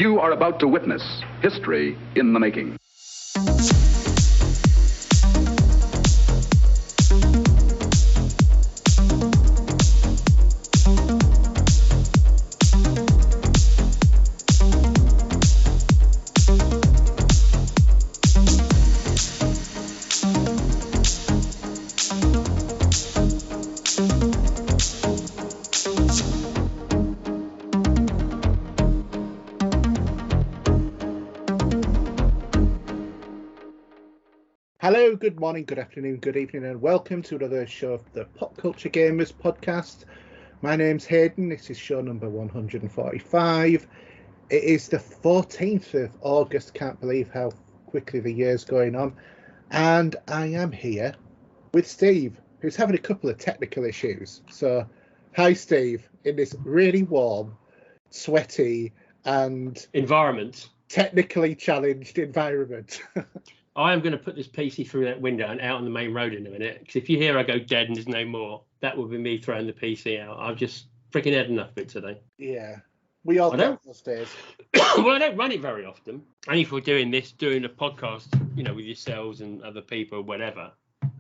You are about to witness history in the making. Hello, good morning, good afternoon, good evening, and welcome to another show of the Pop Culture Gamers podcast. My name's Haydn. This is show number 145. It is the 14th of August. Can't believe how quickly the year's going on. And I am here with Steve, who's having a couple of technical issues. So, hi, Steve, in this really warm, sweaty, and environment, technically challenged environment. I am going to put this PC through that window and out on the main road in a minute. Because if you hear I go dead and there's no more, that will be me throwing the PC out. I've just freaking had enough of it today. Yeah, we all get those days. Well, I don't run it very often. Only if we're doing a podcast, with yourselves and other people, whatever.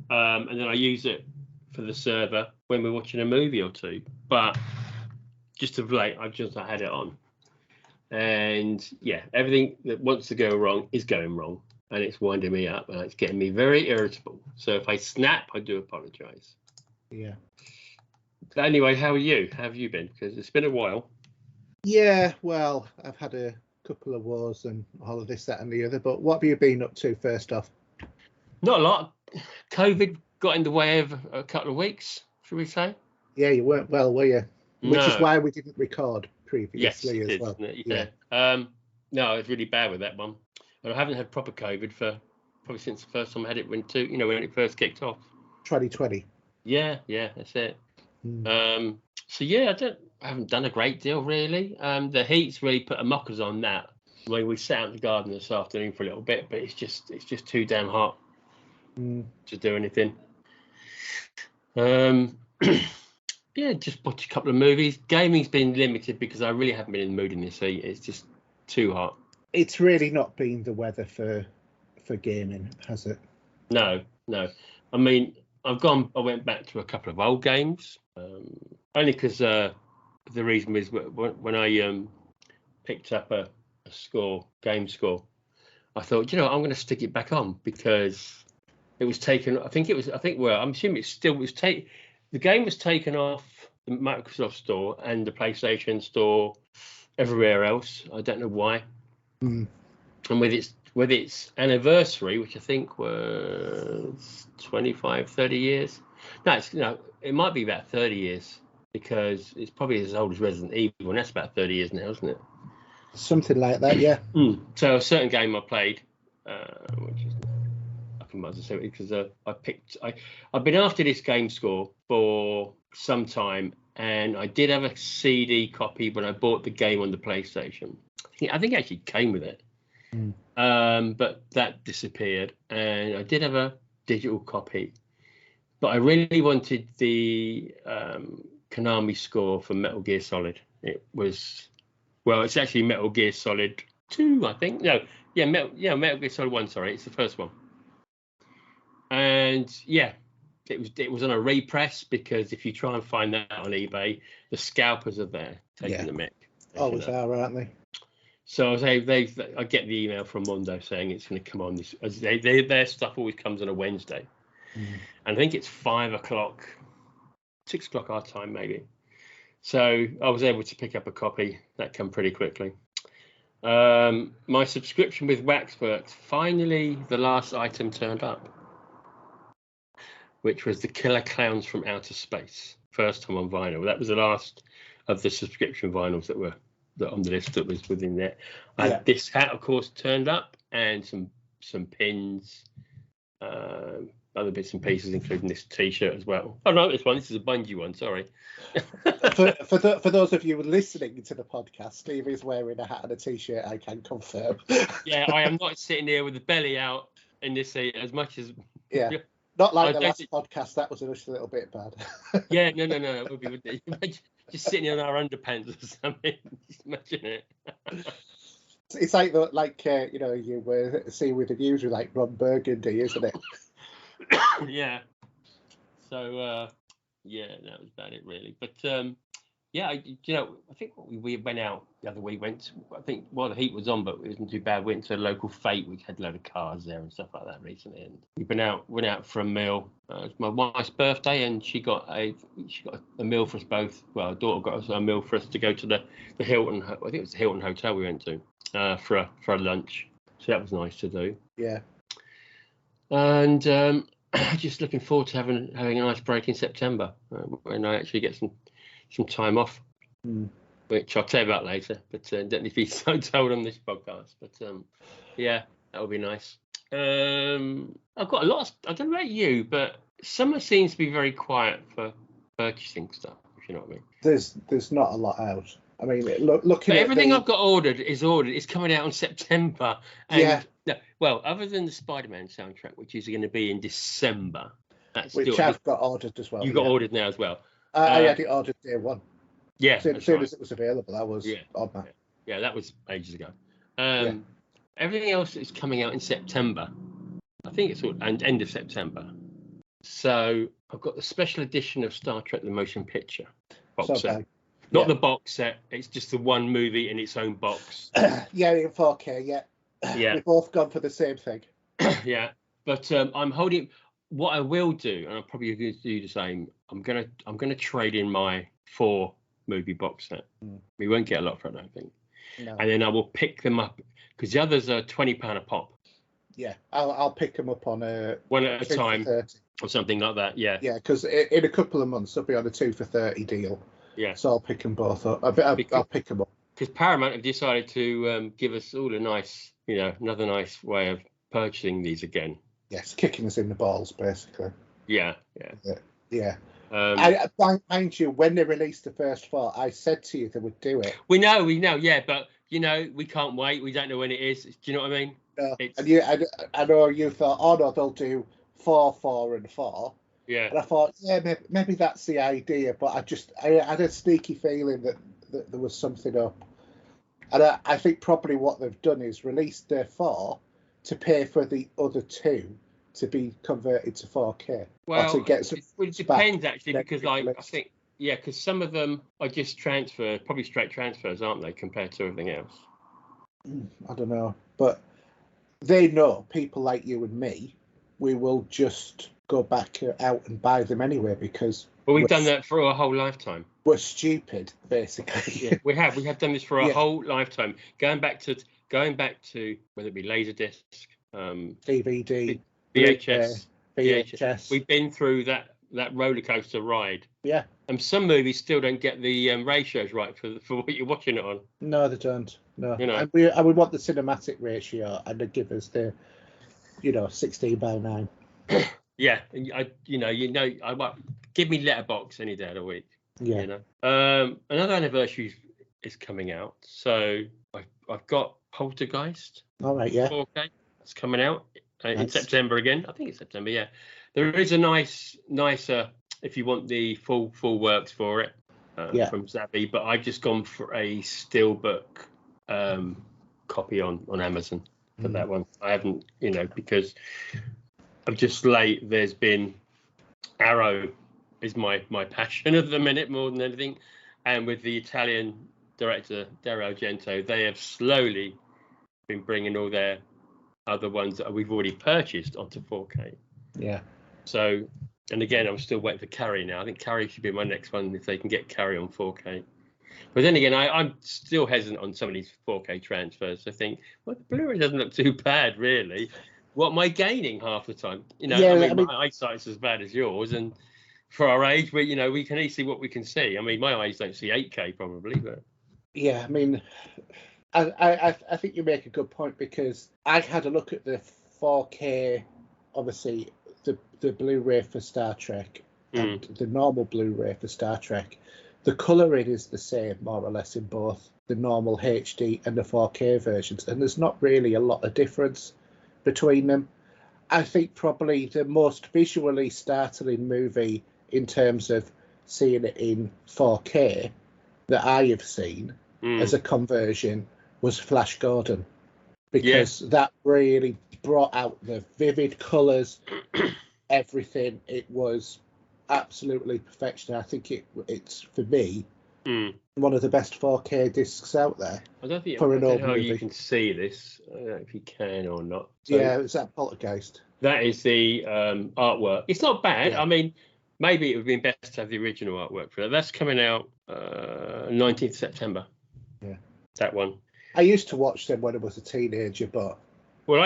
And then I use it for the server when we're watching a movie or two. But just of late, I had it on. And yeah, everything that wants to go wrong is going wrong. And it's winding me up and it's getting me very irritable. So if I snap, I do apologise. Yeah. But anyway, how are you? How have you been? Because it's been a while. Yeah, well, I've had a couple of wars and all of this, that and the other. But what have you been up to first off? Not a lot. COVID got in the way of a couple of weeks, should we say? Yeah, you weren't well, were you? Which is why we didn't record previously as well. Yeah. No, I was really bad with that one. And I haven't had proper COVID for probably since the first time I had it when it first kicked off. 2020. Yeah, that's it. So yeah, I haven't done a great deal really. The heat's really put a mockers on that. We sat out in the garden this afternoon for a little bit, but it's just too damn hot to do anything. Yeah, just watch a couple of movies. Gaming's been limited because I really haven't been in the mood in this heat. It's just too hot. It's really not been the weather for gaming, has it? No. I mean, I went back to a couple of old games, only because the reason was when I picked up a game score, I thought, I'm going to stick it back on because it was taken. I'm assuming it still was taken. The game was taken off the Microsoft Store and the PlayStation Store, everywhere else. I don't know why. And with its anniversary, which I think was 25, 30 years. No, it might be about 30 years because it's probably as old as Resident Evil, and that's about 30 years now, isn't it? Something like that, yeah. So a certain game I played, which is I might as well say it because I've been after this game score for some time, and I did have a CD copy when I bought the game on the PlayStation. I think it actually came with it, but that disappeared. And I did have a digital copy, but I really wanted the Konami score for Metal Gear Solid. It's actually Metal Gear Solid 2, I think. Metal Gear Solid 1. Sorry, it's the first one. And yeah, it was on a repress because if you try and find that on eBay, the scalpers are there taking the mick. Always are, aren't they? So I get the email from Mondo saying it's going to come on this. Their stuff always comes on a Wednesday, and I think it's 5 o'clock, 6 o'clock our time maybe. So I was able to pick up a copy that came pretty quickly. My subscription with Waxworks, finally the last item turned up, which was the Killer Clowns from Outer Space, first time on vinyl. That was the last of the subscription vinyls that were on the list that was within there. I had this hat, of course, turned up, and some pins, other bits and pieces, including this T-shirt as well. Oh no, this is a Bungie one. Sorry. for those of you listening to the podcast, Steve is wearing a hat and a T-shirt. I can confirm. Yeah, I am not sitting here with the belly out in this seat as much as. Yeah. Not like the last podcast. That was just a little bit bad. Yeah, no. It would be just sitting in our underpants or something. Just imagine it. It's like you know, you were seeing with the news with like Ron Burgundy, isn't it? Yeah. So yeah, that was about it really. But yeah, you know, I think we went out the other week. I think while the heat was on, but it wasn't too bad. Went to a local fete. We had a load of cars there and stuff like that recently. And we've went out for a meal. It's my wife's birthday, and she got a meal for us both. Well, our daughter got us a meal for us to go to the Hilton. I think it was the Hilton Hotel we went to for a lunch. So that was nice to do. Yeah. And just looking forward to having a nice break in September when I actually get some time off, which I'll tell you about later, but don't need to be so told on this podcast. But yeah, that would be nice. I've got a lot I don't know about you, but summer seems to be very quiet for purchasing stuff, if you know what I mean. There's not a lot out. I mean, looking but at everything I've got ordered is ordered. It's coming out in September. And yeah. No, well, other than the Spider-Man soundtrack, which is going to be in December. Which I've got ordered as well. You got ordered now as well. I had it ordered day one. Yeah. As soon as it was available, I was on that. Yeah, that was ages ago. Everything else is coming out in September. I think it's end of September. So I've got the special edition of Star Trek: The Motion Picture box set. Not the box set. It's just the one movie in its own box. Yeah, in 4K. Yeah. We've both gone for the same thing. Yeah, but I'm holding. What I will do, and I'm probably going to do the same. I'm gonna trade in my 4 movie box set. We won't get a lot for it, I don't think. No. And then I will pick them up because the others are £20 a pop. Yeah, I'll pick them up on one at a time or something like that. Yeah. Yeah, because in a couple of months they'll be on a 2 for 30 deal. Yeah. So I'll pick them both up. I'll pick them up. Because Paramount have decided to give us all a nice, another nice way of purchasing these again. Yes, kicking us in the balls, basically. Yeah. Mind you, when they released the first 4, I said to you they would do it. We know, yeah, but we can't wait. We don't know when it is. Do you know what I mean? No. And I know you thought, oh no, they'll do 4, 4, and 4. Yeah. And I thought, yeah, maybe that's the idea, but I had a sneaky feeling that there was something up. And I think probably what they've done is released their 4 to pay for the other 2 to be converted to 4K. Well, to get some it depends actually, because I think, because some of them are just probably straight transfers, aren't they, compared to everything else? I don't know, but they know, people like you and me, we will just go back out and buy them anyway because. Well, we've done that for a whole lifetime. We're stupid, basically. Yeah, we have done this for a whole lifetime. Going back to whether it be Laserdisc, DVD, VHS. We've been through that roller coaster ride. Yeah. And some movies still don't get the ratios right for what you're watching it on. No, they don't. No. And we want the cinematic ratio, and they give us the 16:9. Yeah, I give me Letterbox any day of the week. Yeah. Another anniversary is coming out, so I've got Poltergeist. All right, yeah. 4K. It's coming out in September again. I think it's September. Yeah. There is a nicer if you want the full works for it from Zappy, but I've just gone for a steelbook copy on Amazon for that one. I haven't, because I'm just late. There's been Arrow is my passion at the minute more than anything, and with the Italian director Dario Argento, they have slowly been bringing all their other ones that we've already purchased onto 4K. Yeah. So, and again, I'm still waiting for Carrie now. I think Carrie should be my next one if they can get Carrie on 4K. But then again, I'm still hesitant on some of these 4K transfers. I think, well, the Blu-ray doesn't look too bad, really. What am I gaining half the time? My eyesight's as bad as yours, and for our age, we can only see what we can see. I mean, my eyes don't see 8K probably, but yeah, I mean, I think you make a good point, because I had a look at the 4K, obviously the Blu-ray for Star Trek and the normal Blu-ray for Star Trek. The colouring is the same, more or less, in both the normal HD and the 4K versions, and there's not really a lot of difference between them. I think probably the most visually startling movie in terms of seeing it in 4K that I have seen as a conversion was Flash Gordon, because that really brought out the vivid colours, everything. It was absolutely perfection. I think it's, for me, one of the best 4K discs out there. I don't think for an old how movie. you can see this. I don't know if you can or not. So, yeah, it's that Poltergeist. That is the artwork. It's not bad. Yeah. I mean, maybe it would be best to have the original artwork for that. That's coming out 19th September. Yeah. That one. I used to watch them when I was a teenager, but... Well,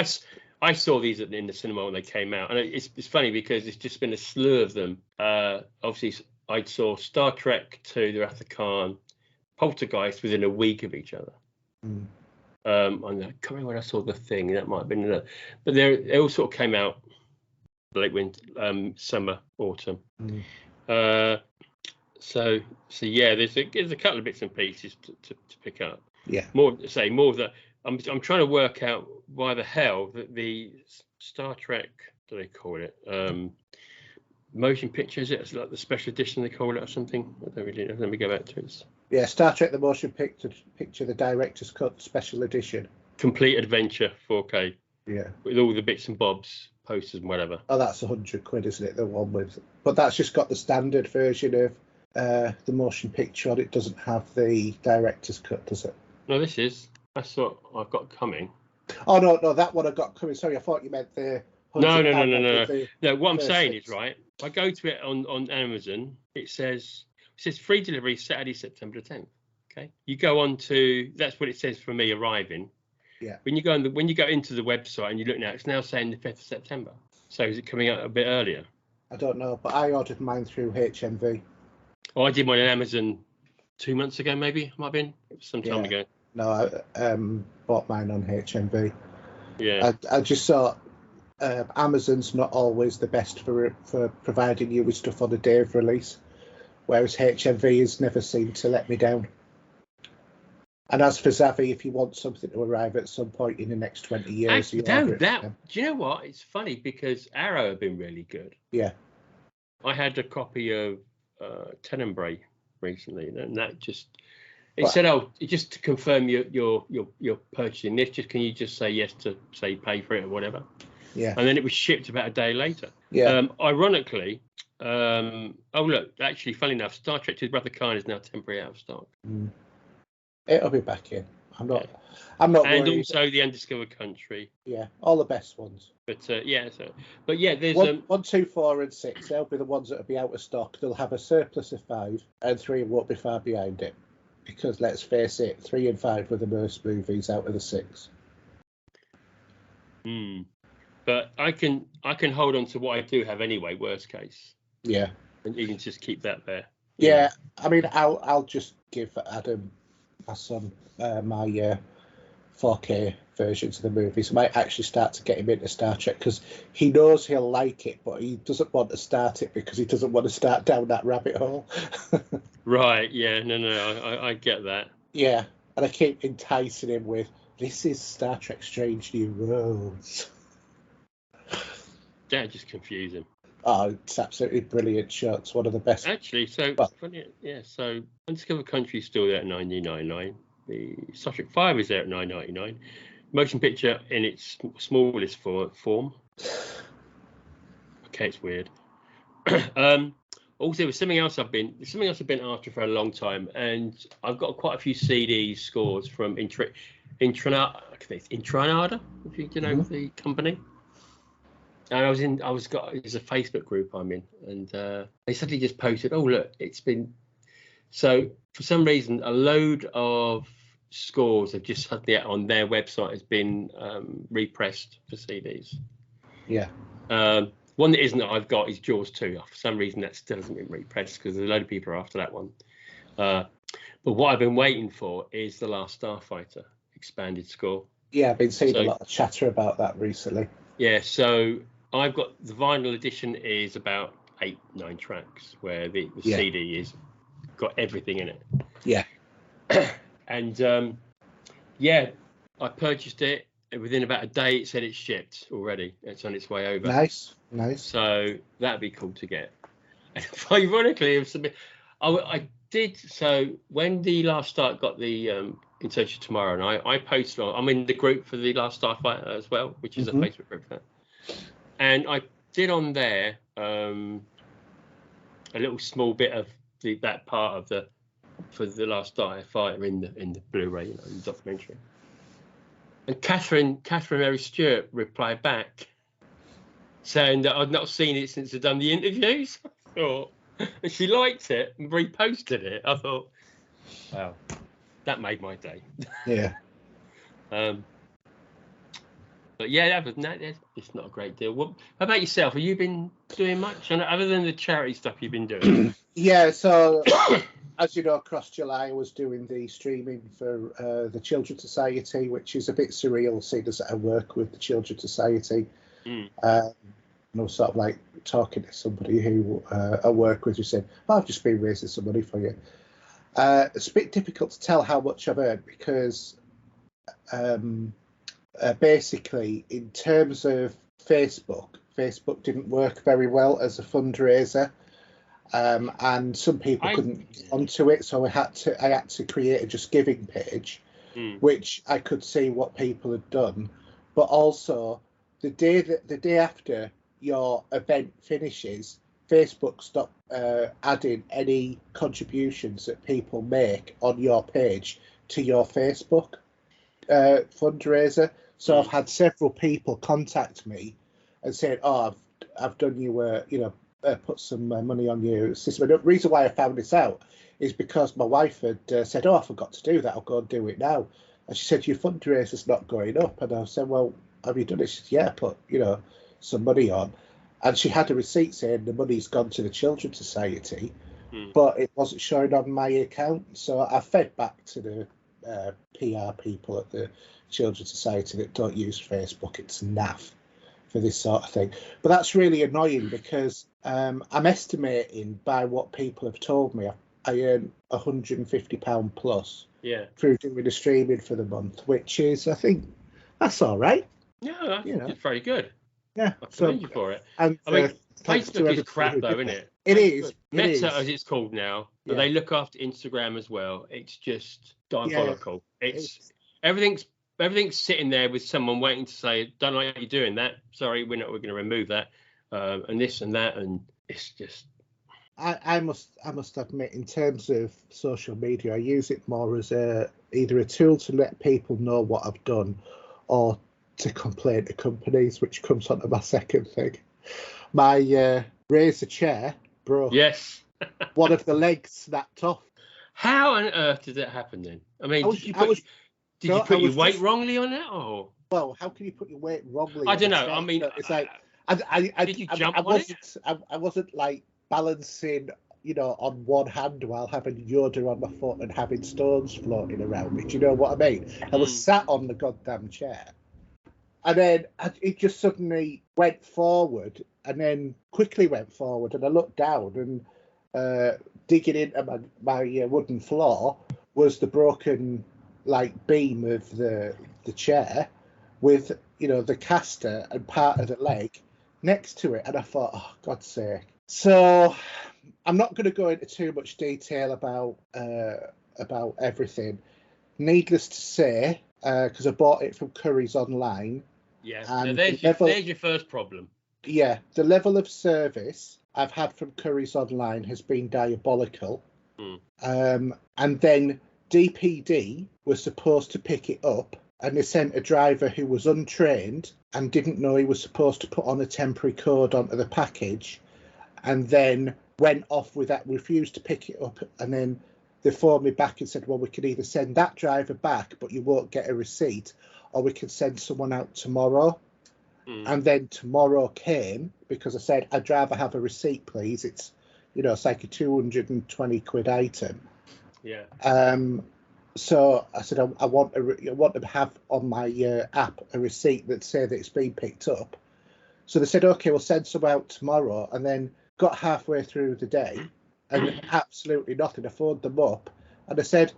I saw these in the cinema when they came out. And it's funny because it's just been a slew of them. Obviously, I saw Star Trek 2, The Wrath of Khan, Poltergeist within a week of each other. I can't remember when I saw The Thing. That might have been another. But they all sort of came out late winter, summer, autumn. So yeah, there's a couple of bits and pieces to pick up. Yeah. More of that. I'm trying to work out why the hell the Star Trek, what do they call it? Motion picture, is it? It's like the special edition they call it or something. I don't really know. Let me go back to it. Yeah, Star Trek: The Motion Picture, the director's cut special edition. Complete Adventure 4K. Yeah. With all the bits and bobs, posters and whatever. Oh, that's £100, isn't it? The one with, but that's just got the standard version of the motion picture on it. Doesn't have the director's cut, does it? No, that's what I've got coming. Oh no, that one I got coming. Sorry, I thought you meant the. No. No, what I'm saying is, right, if I go to it on Amazon, it says free delivery Saturday, September 10th. Okay, you go on to, that's what it says for me arriving. Yeah. When you go into the website and you look now, it's now saying the 5th of September. So is it coming out a bit earlier? I don't know, but I ordered mine through HMV. Oh, I did mine on Amazon 2 months ago, maybe. Might have been some time ago. No, I bought mine on HMV. Yeah. I just thought Amazon's not always the best for providing you with stuff on the day of release, whereas HMV has never seemed to let me down. And as for Zavvi, if you want something to arrive at some point in the next 20 years... do you know what? It's funny because Arrow have been really good. Yeah. I had a copy of Tenebrae recently, and that just... It said, just to confirm you're purchasing this, can you just say yes to, say, pay for it or whatever? Yeah. And then it was shipped about a day later. Yeah. Ironically, actually, funny enough, Star Trek 2 Brother Khan is now temporarily out of stock. It'll be back in. I'm not and worried. Also the Undiscovered Country. Yeah, all the best ones. But there's 1, 2, 4, and 6. They'll be the ones that'll be out of stock. They'll have a surplus of 5, and 3 won't be far behind it. Because let's face it, 3 and 5 were the most movies out of the 6. But I can hold on to what I do have anyway. Worst case. Yeah. And you can just keep that there. Yeah, I mean, I'll just give Adam, my son, my 4K versions of the movies. I might actually start to get him into Star Trek because he knows he'll like it, but he doesn't want to start it because he doesn't want to start down that rabbit hole. Right, yeah, no, I get that. Yeah, and I keep enticing him with, this is Star Trek Strange New Worlds. Yeah, just confuse him. Oh, it's absolutely brilliant show. It's one of the best. Actually, so Undiscovered Country is still there at $9.99. The Star Trek 5 is there at $9.99. Motion picture in its smallest form. Okay, it's weird. Also, there's something else I've been after for a long time, and I've got quite a few CD scores from Intranada, if you know the company. And there's a Facebook group I'm in, and they suddenly just posted, oh look, it's been, so for some reason a load of scores have just suddenly on their website has been repressed for CDs. Yeah. One that isn't that I've got is Jaws 2. For some reason that still hasn't been repressed because there's a load of people after that one. But what I've been waiting for is The Last Starfighter expanded score. Yeah, I've been seeing a lot of chatter about that recently. Yeah, so I've got the vinyl edition is about 8-9 tracks where the CD is got everything in it. Yeah. And I purchased it. Within about a day, it said it's shipped already. It's on its way over. Nice. So that'd be cool to get. And ironically, I did. So when the Last Start got the in Search of Tomorrow, and I posted on. I'm in the group for The Last Starfighter as well, which is a Facebook group for that. And I did on there a little small bit of that part of for The Last Starfighter in the Blu-ray, in the documentary. And Catherine Mary Stewart replied back saying that I'd not seen it since I'd done the interviews. I thought, and she liked it and reposted it. I thought, wow, that made my day. Yeah. But yeah, it's not a great deal. How about yourself? Have you been doing much other than the charity stuff you've been doing? Yeah, so as you know, across July I was doing the streaming for the Children's Society, which is a bit surreal, seeing as I work with the Children's Society. And I was sort of like talking to somebody who I work with who said, I've just been raising some money for you. It's a bit difficult to tell how much I've earned because basically in terms of Facebook didn't work very well as a fundraiser. And some people couldn't get onto it, so I had to create a Just Giving page, which I could see what people had done. But also, the day after your event finishes, Facebook stopped adding any contributions that people make on your page to your Facebook fundraiser. So I've had several people contact me and said, "Oh, I've done you put some money on your system." And the reason why I found this out is because my wife had said, "Oh, I forgot to do that. I'll go and do it now." And she said, "Your fundraiser's not going up." And I said, "Well, have you done it?" She said, "Yeah, put some money on." And she had a receipt saying the money's gone to the Children's Society, but it wasn't showing on my account. So I fed back to the PR people at the Children's Society that don't use Facebook. It's naff for this sort of thing. But that's really annoying because I'm estimating by what people have told me I earn £150 plus through doing the streaming for the month, which is, I think, that's all right. Yeah, it's very good. Yeah, I commend you for it. And I mean, Facebook is crap though, isn't it? It is. Meta, as it's called now, but they look after Instagram as well. It's just diabolical. It's everything's sitting there with someone waiting to say, "Don't like you doing that. Sorry, we're going to remove that," and this and that, and it's just. I must admit, in terms of social media, I use it more as either a tool to let people know what I've done, or to complain to companies, which comes onto my second thing. My Razer chair broke. Yes. One of the legs snapped off. How on earth did that happen then? I mean, did you put your weight wrongly on it, or? Well, how can you put your weight wrongly? I don't know. I mean, it's like did you jump on it? I wasn't like balancing, on one hand while having Yoda on my foot and having stones floating around me. Do you know what I mean? I was sat on the goddamn chair. And then it just suddenly went forward and then quickly went forward. And I looked down and digging into my wooden floor was the broken beam of the chair with, the caster and part of the leg next to it. And I thought, oh, God's sake. So I'm not going to go into too much detail about everything. Needless to say, because I bought it from Curry's online. Yeah, and there's your first problem. Yeah, the level of service I've had from Curry's online has been diabolical. And then DPD was supposed to pick it up, and they sent a driver who was untrained and didn't know he was supposed to put on a temporary code onto the package, and then went off with that, refused to pick it up, and then they phoned me back and said, well, we can either send that driver back, but you won't get a receipt, or we can send someone out tomorrow. And then tomorrow came because I said, I'd rather have a receipt, please. It's, it's like a 220 quid item. Yeah. So I said, I want to have on my app a receipt that said that it's been picked up. So they said, okay, we'll send some out tomorrow. And then got halfway through the day and absolutely nothing. I phoned them up and I said,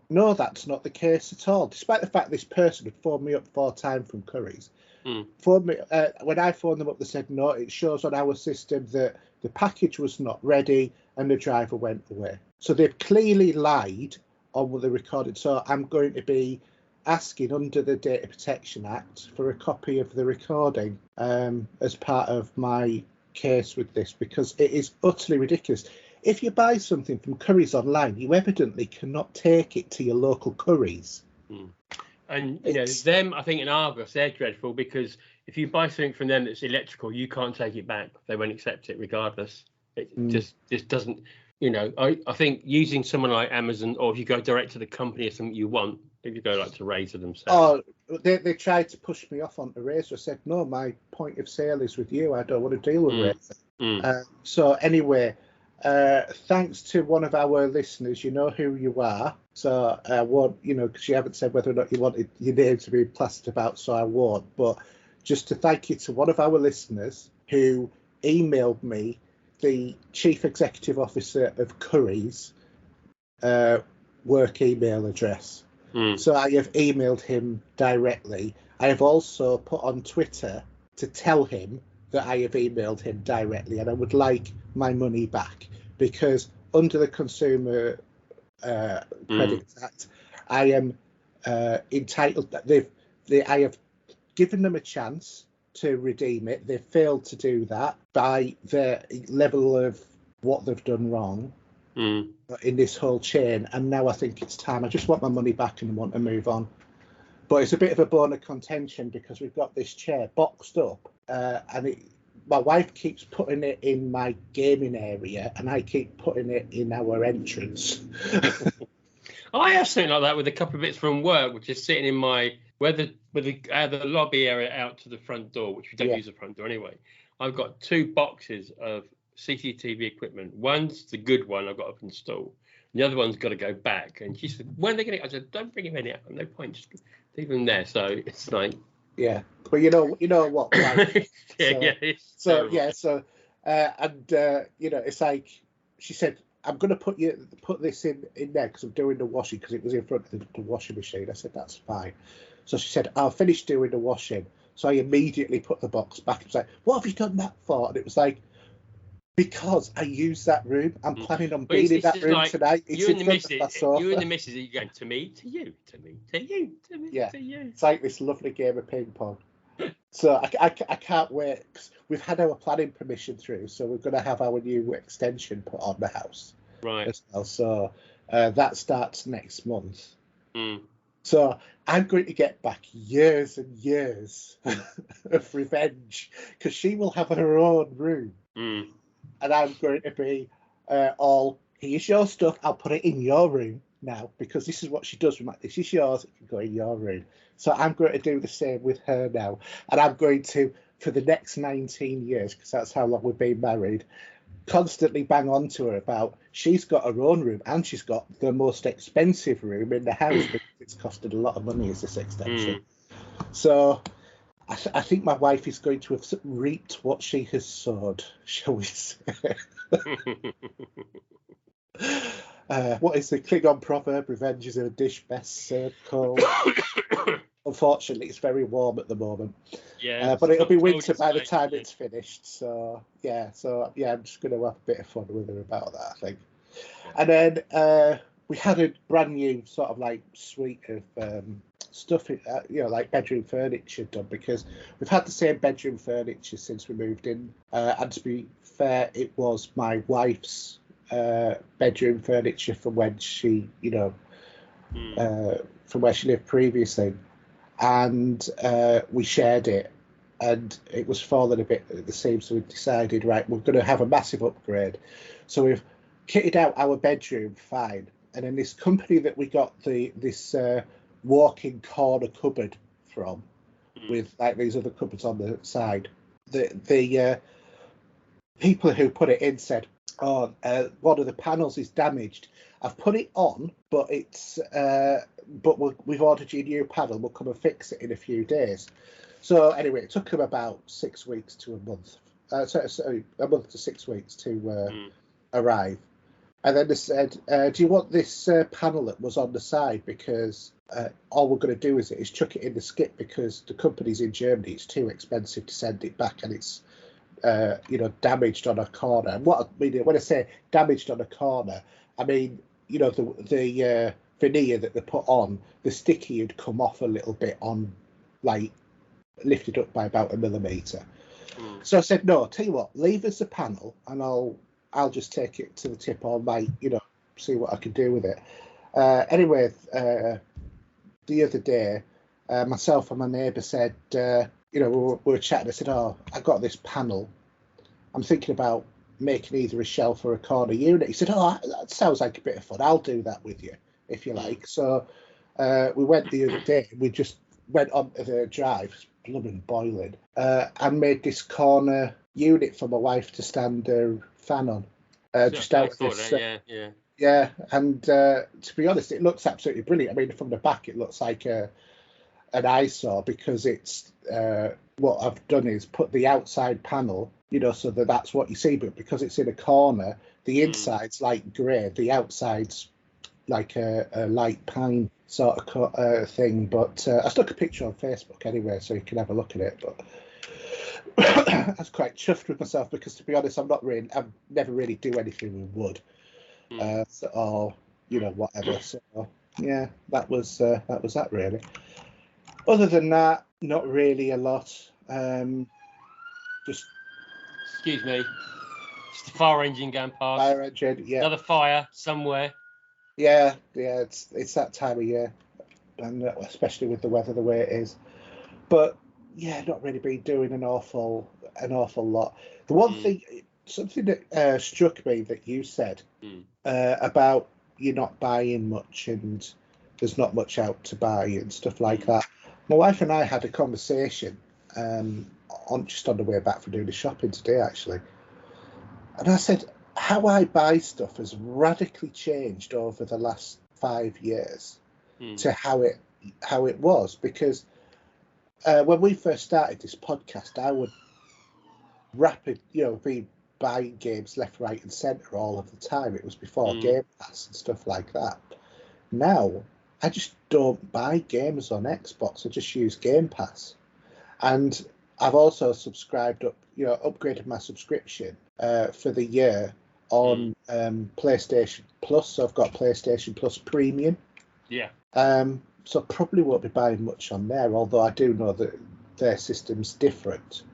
no, that's not the case at all. Despite the fact this person had phoned me up 4 times from Curry's. Phoned me, when I phoned them up, they said, no, it shows on our system that the package was not ready and the driver went away. So they've clearly lied on the recording. So I'm going to be asking under the Data Protection Act for a copy of the recording as part of my case with this, because it is utterly ridiculous. If you buy something from Currys online, you evidently cannot take it to your local Currys. And them, I think in Argos, they're dreadful, because if you buy something from them that's electrical, you can't take it back. They won't accept it regardless. It just doesn't. I think using someone like Amazon, or if you go direct to the company or something you want, if you go like to Razor themselves. Oh, they tried to push me off onto Razor. I said, no, my point of sale is with you. I don't want to deal with Razor. So anyway, thanks to one of our listeners, you know who you are. So I won't, because you haven't said whether or not you wanted your name to be plastered about, so I won't. But just to thank you to one of our listeners who emailed me the Chief Executive Officer of Currys' work email address. So I have emailed him directly. I have also put on Twitter to tell him that I have emailed him directly, and I would like my money back, because under the Consumer Credit Act, I am entitled. I have given them a chance to redeem it. They've failed to do that by their level of what they've done wrong in this whole chain, and now I think it's time. I just want my money back and want to move on. But it's a bit of a bone of contention, because we've got this chair boxed up, and my wife keeps putting it in my gaming area, and I keep putting it in our entrance. I have something like that with a couple of bits from work, which is sitting in my the lobby area out to the front door, which we don't use the front door anyway. I've got 2 boxes of CCTV equipment. One's the good one I've got to install. The other one's got to go back. And she said, when are they going to? I said, don't bring him any out. No point. Just leave him there. So it's like, but you know what? Right? It's like she said, I'm going to put this in there because I'm doing the washing, because it was in front of the washing machine. I said, that's fine. So she said, I'll finish doing the washing. So I immediately put the box back. It was like, what have you done that for? And it was like, because I use that room. I'm planning on being in that room tonight. It's in front of my sofa. You and the missus are going to me, to you, to me, to you, to me, to you. It's like this lovely game of ping pong. So I can't wait, because we've had our planning permission through, so we're going to have our new extension put on the house. Right. As well. So that starts next month. So I'm going to get back years and years of revenge, because she will have her own room. And I'm going to be here's your stuff, I'll put it in your room now, because this is what she does. This is yours, it can go in your room. So I'm going to do the same with her now. And I'm going to, for the next 19 years, because that's how long we've been married, constantly bang on to her about she's got her own room, and she's got the most expensive room in the house, because it's costed a lot of money as this extension. So I think my wife is going to have reaped what she has sowed, shall we say. What is the Klingon proverb? Revenge is a dish best served cold. Unfortunately, it's very warm at the moment. But it'll be winter by the time it's finished. So I'm just going to have a bit of fun with her about that, I think. And then we had a brand new sort of like suite of stuff, like bedroom furniture done, because we've had the same bedroom furniture since we moved in. And to be fair, it was my wife's bedroom furniture from when she, from where she lived previously. And we shared it, and it was falling a bit at the seams, so we decided, right, we're going to have a massive upgrade. So we've kitted out our bedroom fine, and then this company that we got this walk-in corner cupboard from, with like these other cupboards on the side, the people who put it in said, one of the panels is damaged. I've put it on, but it's we've ordered you a new panel. We'll come and fix it in a few days. So anyway, it took them about 6 weeks to a month. A month to 6 weeks to arrive. And then they said, do you want this panel that was on the side? Because all we're going to do is chuck it in the skip, because the company's in Germany. It's too expensive to send it back, and it's damaged on a corner. And what I mean when I say damaged on a corner, I mean the veneer that they put on, the sticky had come off a little bit on, like, lifted up by about 1 millimetre. So I said, no, tell you what, leave us the panel and I'll just take it to the tip or might, see what I can do with it. Anyway, the other day, myself and my neighbour said, we were chatting. I said, I got this panel. I'm thinking about making either a shelf or a corner unit. He said, that sounds like a bit of fun. I'll do that with you, if you like. So we went the other day. We just went onto the drive, it's blooming boiling, and made this corner unit for my wife to stand her fan on. Just out of this. Yeah, and to be honest, it looks absolutely brilliant. I mean, from the back, it looks like an eyesore because it's what I've done is put the outside panel, so that's what you see. But because it's in a corner, the inside's light grey, the outside's like a light pine sort of thing. But I stuck a picture on Facebook anyway, so you can have a look at it. But I was quite chuffed with myself because, to be honest, I've never really do anything with wood. Or whatever. So yeah, that was that really. Other than that, not really a lot. Just excuse me, just a fire engine going past. Fire engine, yeah. Another fire somewhere. Yeah. It's that time of year, and especially with the weather the way it is. But yeah, not really been doing an awful lot. The one thing. Something that struck me that you said about you not buying much and there's not much out to buy and stuff like that. My wife and I had a conversation on the way back from doing the shopping today, actually. And I said, how I buy stuff has radically changed over the last 5 years to how it was. Because when we first started this podcast, I would be buying games left, right, and centre all of the time. It was before Game Pass and stuff like that. Now, I just don't buy games on Xbox. I just use Game Pass, and I've also upgraded my subscription for the year on PlayStation Plus. So I've got PlayStation Plus Premium. Yeah. So probably won't be buying much on there, although I do know that their system's different.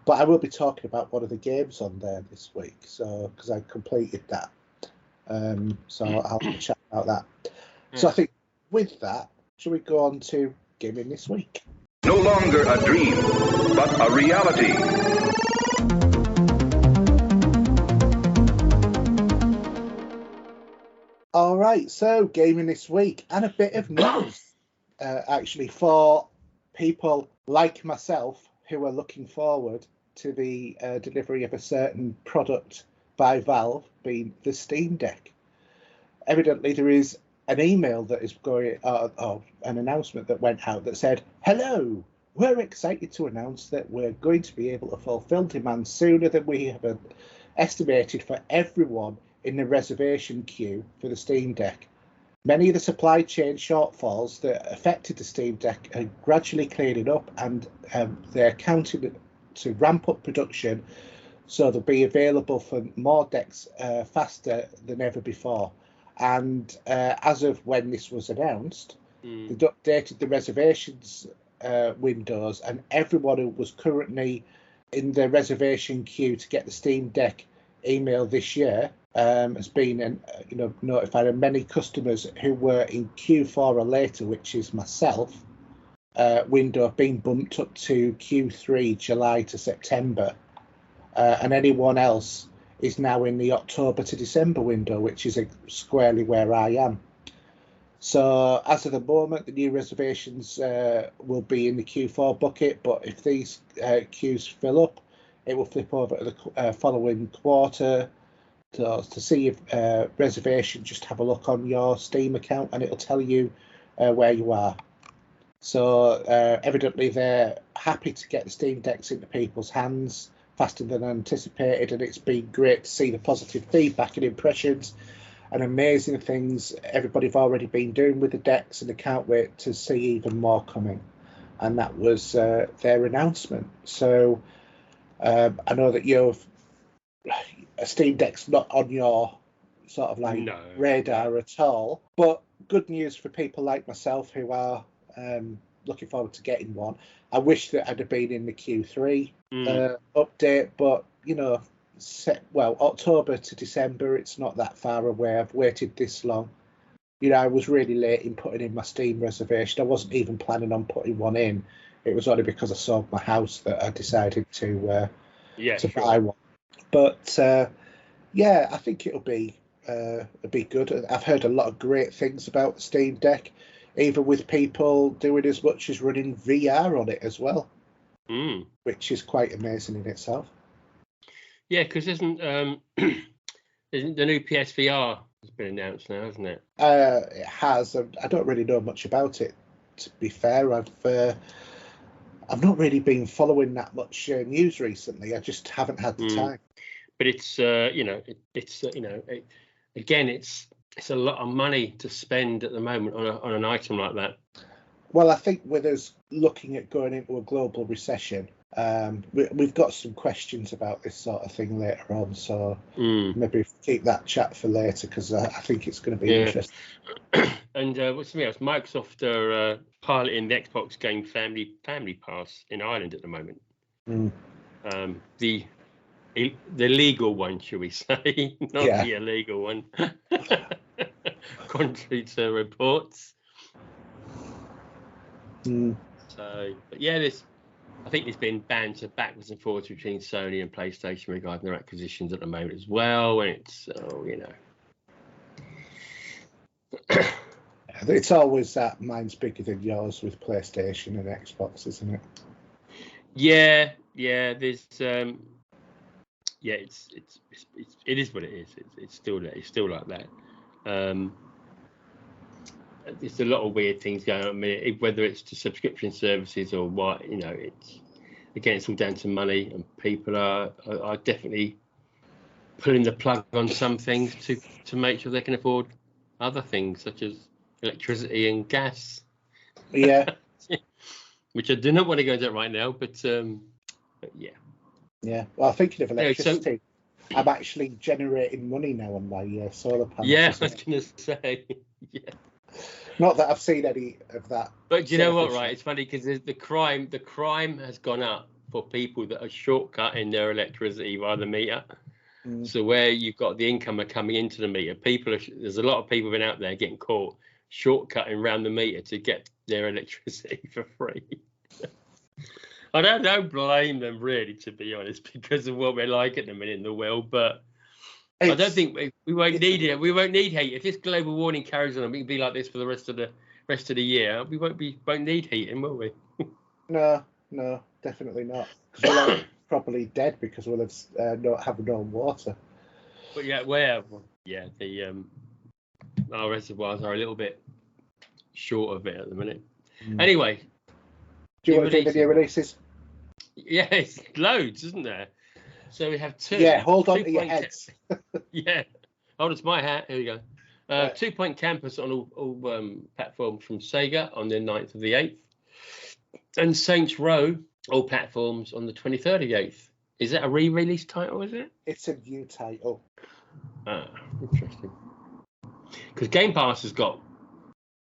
But I will be talking about one of the games on there this week, so because I completed that. So I'll chat about that. Yeah. So I think with that, shall we go on to gaming this week? No longer a dream, but a reality. All right, so gaming this week, and a bit of news, actually, for people like myself who are looking forward to the delivery of a certain product by Valve, being the Steam Deck. Evidently, there is an email that is going, an announcement that went out that said, "Hello, we're excited to announce that we're going to be able to fulfill demand sooner than we have estimated for everyone in the reservation queue for the Steam Deck. Many of the supply chain shortfalls that affected the Steam Deck are gradually clearing up, and they're counting to ramp up production so they'll be available for more decks faster than ever before." And as of when this was announced, they'd updated the reservations windows, and everyone who was currently in the reservation queue to get the Steam Deck email this year has been notified, and many customers who were in Q4 or later, which is myself, window have been bumped up to Q3, July to September, and anyone else is now in the October to December window, which is squarely where I am. So as of the moment, the new reservations will be in the Q4 bucket, but if these queues fill up, it will flip over to the following quarter. To see if reservation, just have a look on your Steam account and it'll tell you where you are. So evidently they're happy to get the Steam Decks into people's hands faster than anticipated, and it's been great to see the positive feedback and impressions and amazing things everybody's already been doing with the decks, and I can't wait to see even more coming. And that was their announcement. So I know that a Steam Deck's not on your sort of like radar at all, but good news for people like myself who are looking forward to getting one. I wish that I'd have been in the Q3 update, but October to December, it's not that far away. I've waited this long. I was really late in putting in my Steam reservation. I wasn't even planning on putting one in. It was only because I sold my house that I decided to buy one. But I think it'll be good. I've heard a lot of great things about the Steam Deck, even with people doing as much as running VR on it as well, which is quite amazing in itself. Yeah, because isn't the new PSVR has been announced now, hasn't it? It has. I don't really know much about it, to be fair. I've not really been following that much news recently. I just haven't had the time. But it's again, it's a lot of money to spend at the moment on an item like that. Well, I think with us looking at going into a global recession, we've got some questions about this sort of thing later on. So maybe keep that chat for later, because I think it's going to be interesting. And what's something else? Microsoft are piloting the Xbox game Family Pass in Ireland at the moment. The legal one, shall we say, not the illegal one, contrary to reports. So, but yeah, I think there's been banter backwards and forwards between Sony and PlayStation regarding their acquisitions at the moment as well, and it's It's always that mine's bigger than yours with PlayStation and Xbox, isn't it? Yeah. There's it is what it is. It's still like that. There's a lot of weird things going on. I mean, whether it's to subscription services or what, it's all down to money, and people are definitely pulling the plug on some things to make sure they can afford other things such as electricity and gas. Yeah. Which I do not want to go into right now, but yeah. Yeah. Well, thinking of electricity, I'm actually generating money now on my solar panels. Yeah, I was going to say. Yeah. Not that I've seen any of that. But you know what, right? It's funny because the crime has gone up for people that are shortcutting their electricity via the meter. So where you've got the income coming into the meter, there's a lot of people been out there getting caught shortcutting around the meter to get their electricity for free. I don't blame them, really, to be honest, because of what we're like at the minute in the world. But I don't think we won't need it. We won't need heat if this global warming carries on. We can be like this for the rest of the year. We won't need heating, will we? No, definitely not. Because we'll probably dead because we'll have not have no water. But our reservoirs are a little bit short of it at the minute. Anyway, do you want to do the new releases? Yeah, it's loads, isn't there? So we have two. Yeah, hold on to your heads. Yeah, hold on to my hat. Here we go. 2 Point Campus on all platforms from Sega on the 9th of the 8th. And Saints Row, all platforms on the 23rd of the 8th. Is that a re-release title, is it? It's a new title. Ah, interesting. Because Game Pass has got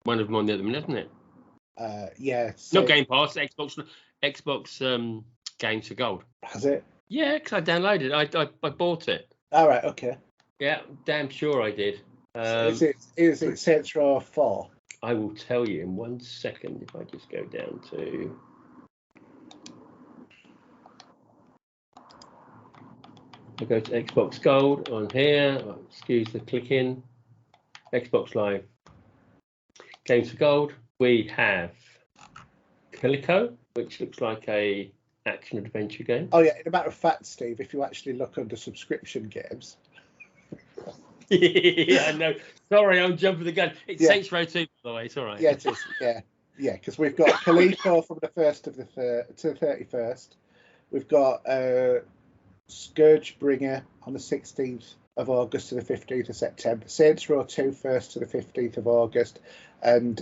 one of them on the other one, hasn't it? Yeah. Not Game Pass, Xbox Games for Gold. Has it? Yeah, because I downloaded it. I bought it. All right, okay. Yeah, damn sure I did. Is it Saints Row 4? I will tell you in 1 second if I just go down to... I go to Xbox Gold on here. Oh, excuse the clicking. Xbox Live. Games for Gold. We have Calico, which looks like a action adventure game. Oh yeah, as a matter of fact, Steve, if you actually look under subscription games. Yeah, no. Sorry, I'm jumping the gun. It's Saints Row 2, by the way. It's all right. Yeah, it is. Yeah, because we've got Calico from the 1st to the 31st. We've got Scourgebringer on the 16th of August to the 15th of September. Saints Row 2 1st to the 15th of August, and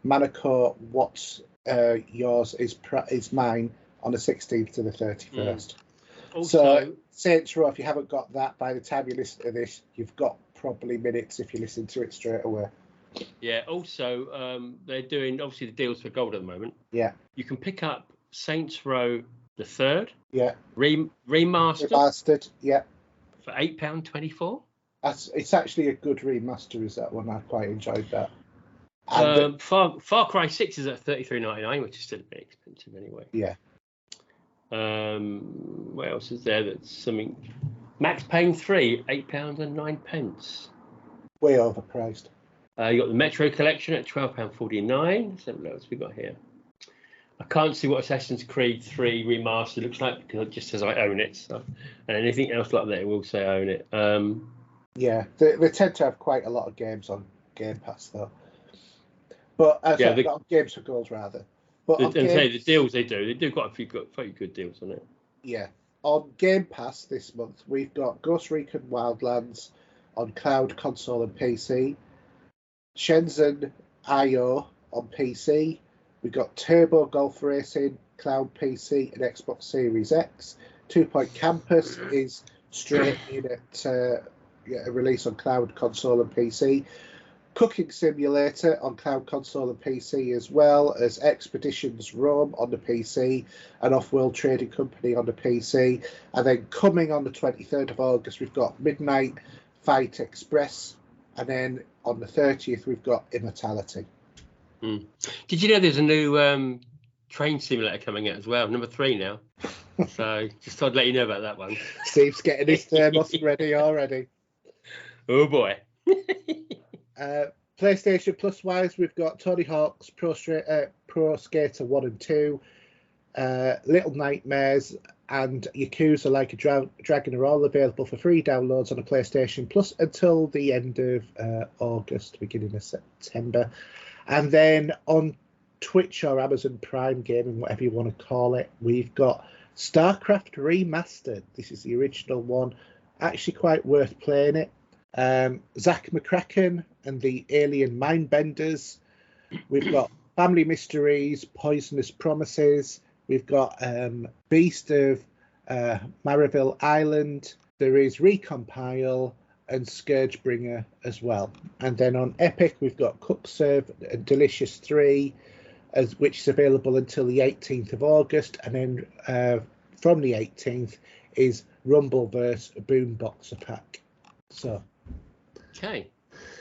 Monaco, What's Yours is Mine on the 16th to the 31st. So Saints Row, if you haven't got that by the time you listen to this, you've got probably minutes if you listen to it straight away. Yeah. Also, they're doing obviously the deals for gold at the moment. Yeah. You can pick up Saints Row the Third. Yeah. Remastered. Yeah. For £8.24. It's actually a good remaster. Is that one? I quite enjoyed that. And Far Cry 6 is at $33.99, which is still a bit expensive anyway. Yeah. What else is there? That's something. Max Payne 3, £8.09. Way overpriced. You got the Metro Collection at £12.49. So what else we got here? I can't see what Assassin's Creed 3 Remastered looks like because it just says I own it. So, and anything else like that, it will say I own it. Yeah, they tend to have quite a lot of games on Game Pass though. But not games for gold rather. But the deals they do quite a few very good deals on it. Yeah, on Game Pass this month we've got Ghost Recon Wildlands on cloud, console, and PC. Shenzhen IO on PC. We've got Turbo Golf Racing, cloud, PC, and Xbox Series X. 2 Point Campus is straight in at a release on cloud, console, and PC. Cooking Simulator on cloud, console, and PC, as well as Expeditions Rome on the PC, and Off-World Trading Company on the PC. And then coming on the 23rd of August, we've got Midnight Fight Express, and then on the 30th, we've got Immortality. Did you know there's a new train simulator coming out as well, number 3 now? So just thought I'd let you know about that one. Steve's getting his thermos ready already. Oh boy. PlayStation Plus wise, we've got Tony Hawk's Pro Skater 1 and 2, Little Nightmares, and Yakuza Like a Dragon are all available for free downloads on the PlayStation Plus until the end of August, beginning of September. And then on Twitch or Amazon Prime Gaming, whatever you want to call it, we've got StarCraft Remastered. This is the original one. Actually quite worth playing it. Zach McCracken and the Alien Mindbenders. We've got Family Mysteries, Poisonous Promises. We've got Beast of Maraville Island. There is Recompile and Scourgebringer as well. And then on Epic, we've got Cook Serve and Delicious 3, which is available until the 18th of August. And then from the 18th is Rumbleverse Boomboxer Pack. So. Okay.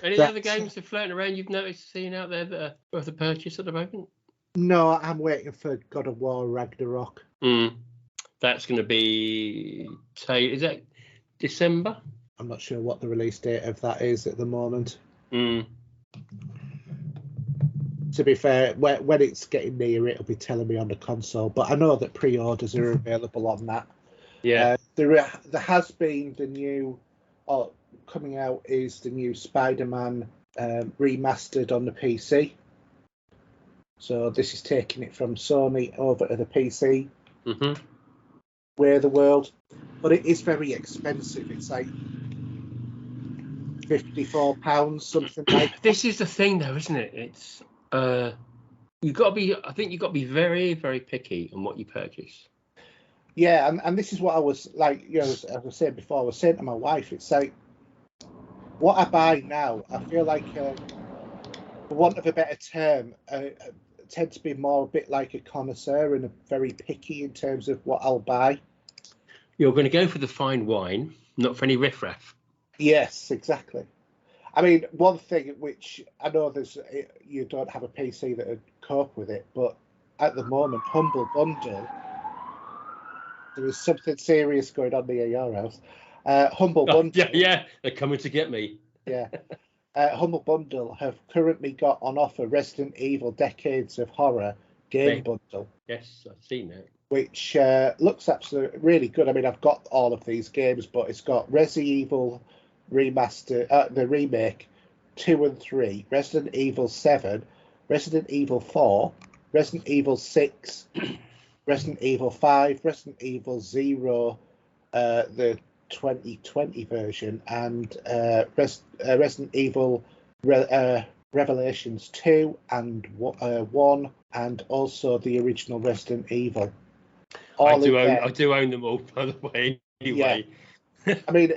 Any other games that are floating around you've noticed seeing out there that are worth a purchase at the moment? No, I'm waiting for God of War Ragnarok. That's going to be, is that December? I'm not sure what the release date of that is at the moment. To be fair, when it's getting near, it'll be telling me on the console. But I know that pre-orders are available on that. Yeah. There has been the new, coming out is the new Spider-Man remastered on the PC. So this is taking it from Sony over to the PC. Way of the world. But it is very expensive. It's like £54, something like that. This is the thing though, isn't it? It's you've got to be very, very picky on what you purchase. Yeah, and this is what I was like, as I was saying before, I was saying to my wife, it's like what I buy now, I feel like, for want of a better term, I tend to be more a bit like a connoisseur and very picky in terms of what I'll buy. You're going to go for the fine wine, not for any riffraff. Yes, exactly. I mean, one thing which I know you don't have a PC that would cope with it, but at the moment, Humble Bundle, there is something serious going on near your house. Humble Bundle. Yeah, they're coming to get me. Yeah. Humble Bundle have currently got on offer Resident Evil Decades of Horror game bundle. Yes, I've seen that. Which looks absolutely really good. I mean, I've got all of these games, but it's got Resident Evil Remaster, the remake 2 and 3, Resident Evil 7, Resident Evil 4, Resident Evil 6, Resident Evil 5, Resident Evil 0, the 2020 version, and Resident Evil Revelations 2 and 1, and also the original Resident Evil. I do own them all, by the way. Anyway. Yeah. I mean,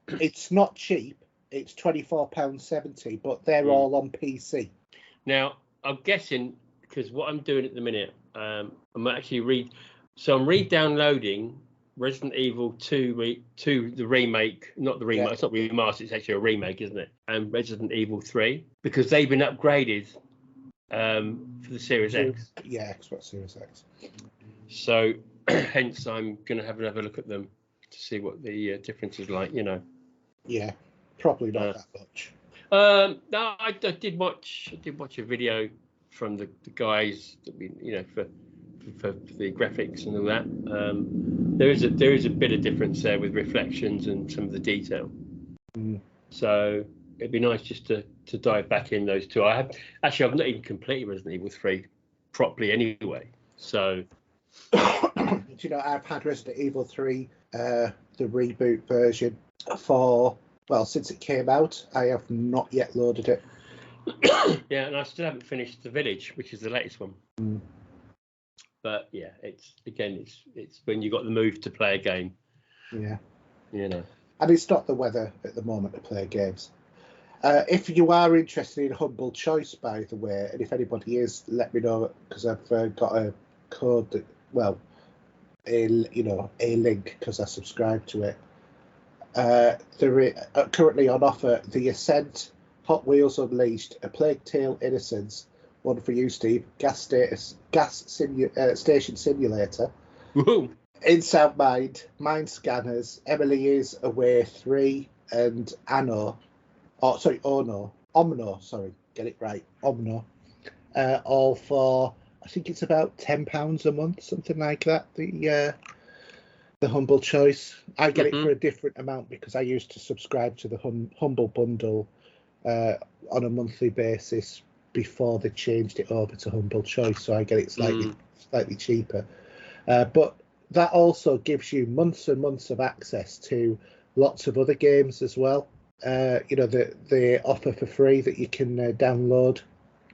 it's not cheap, it's £24.70, but they're all on PC. Now, I'm guessing, because what I'm doing at the minute, I'm actually I'm re-downloading Resident Evil 2, the remake, not the remake, It's not remastered, it's actually a remake, isn't it? And Resident Evil 3, because they've been upgraded for the Series X. Yeah, Xbox Series X. So, hence, I'm going to have another look at them to see what the difference is like, Yeah, probably not that much. No, I did watch a video from the guys that for the graphics and all that. There is a bit of difference there with reflections and some of the detail. So it'd be nice just to dive back in those two. I've not even completed Resident Evil 3 properly anyway. So I've had Resident Evil 3, the reboot version, since it came out. I have not yet loaded it. Yeah, and I still haven't finished The Village, which is the latest one. But yeah, it's when you got the move to play a game. Yeah. And it's not the weather at the moment to play games. If you are interested in Humble Choice, by the way, and if anybody is, let me know, because I've got a code a link, because I subscribe to it. They're currently on offer the Ascent Hot Wheels Unleashed, A Plague Tale Innocence, one for you, Steve, Station Simulator, Insound Mind, Mind Scanners, Emily Is Away 3, and Omno, get it right, Omno, all for, I think it's about £10 a month, something like that, the Humble Choice. I get it for a different amount because I used to subscribe to the Humble Bundle on a monthly basis before they changed it over to Humble Choice, so I get it slightly cheaper. But that also gives you months and months of access to lots of other games as well. That they offer for free that you can download.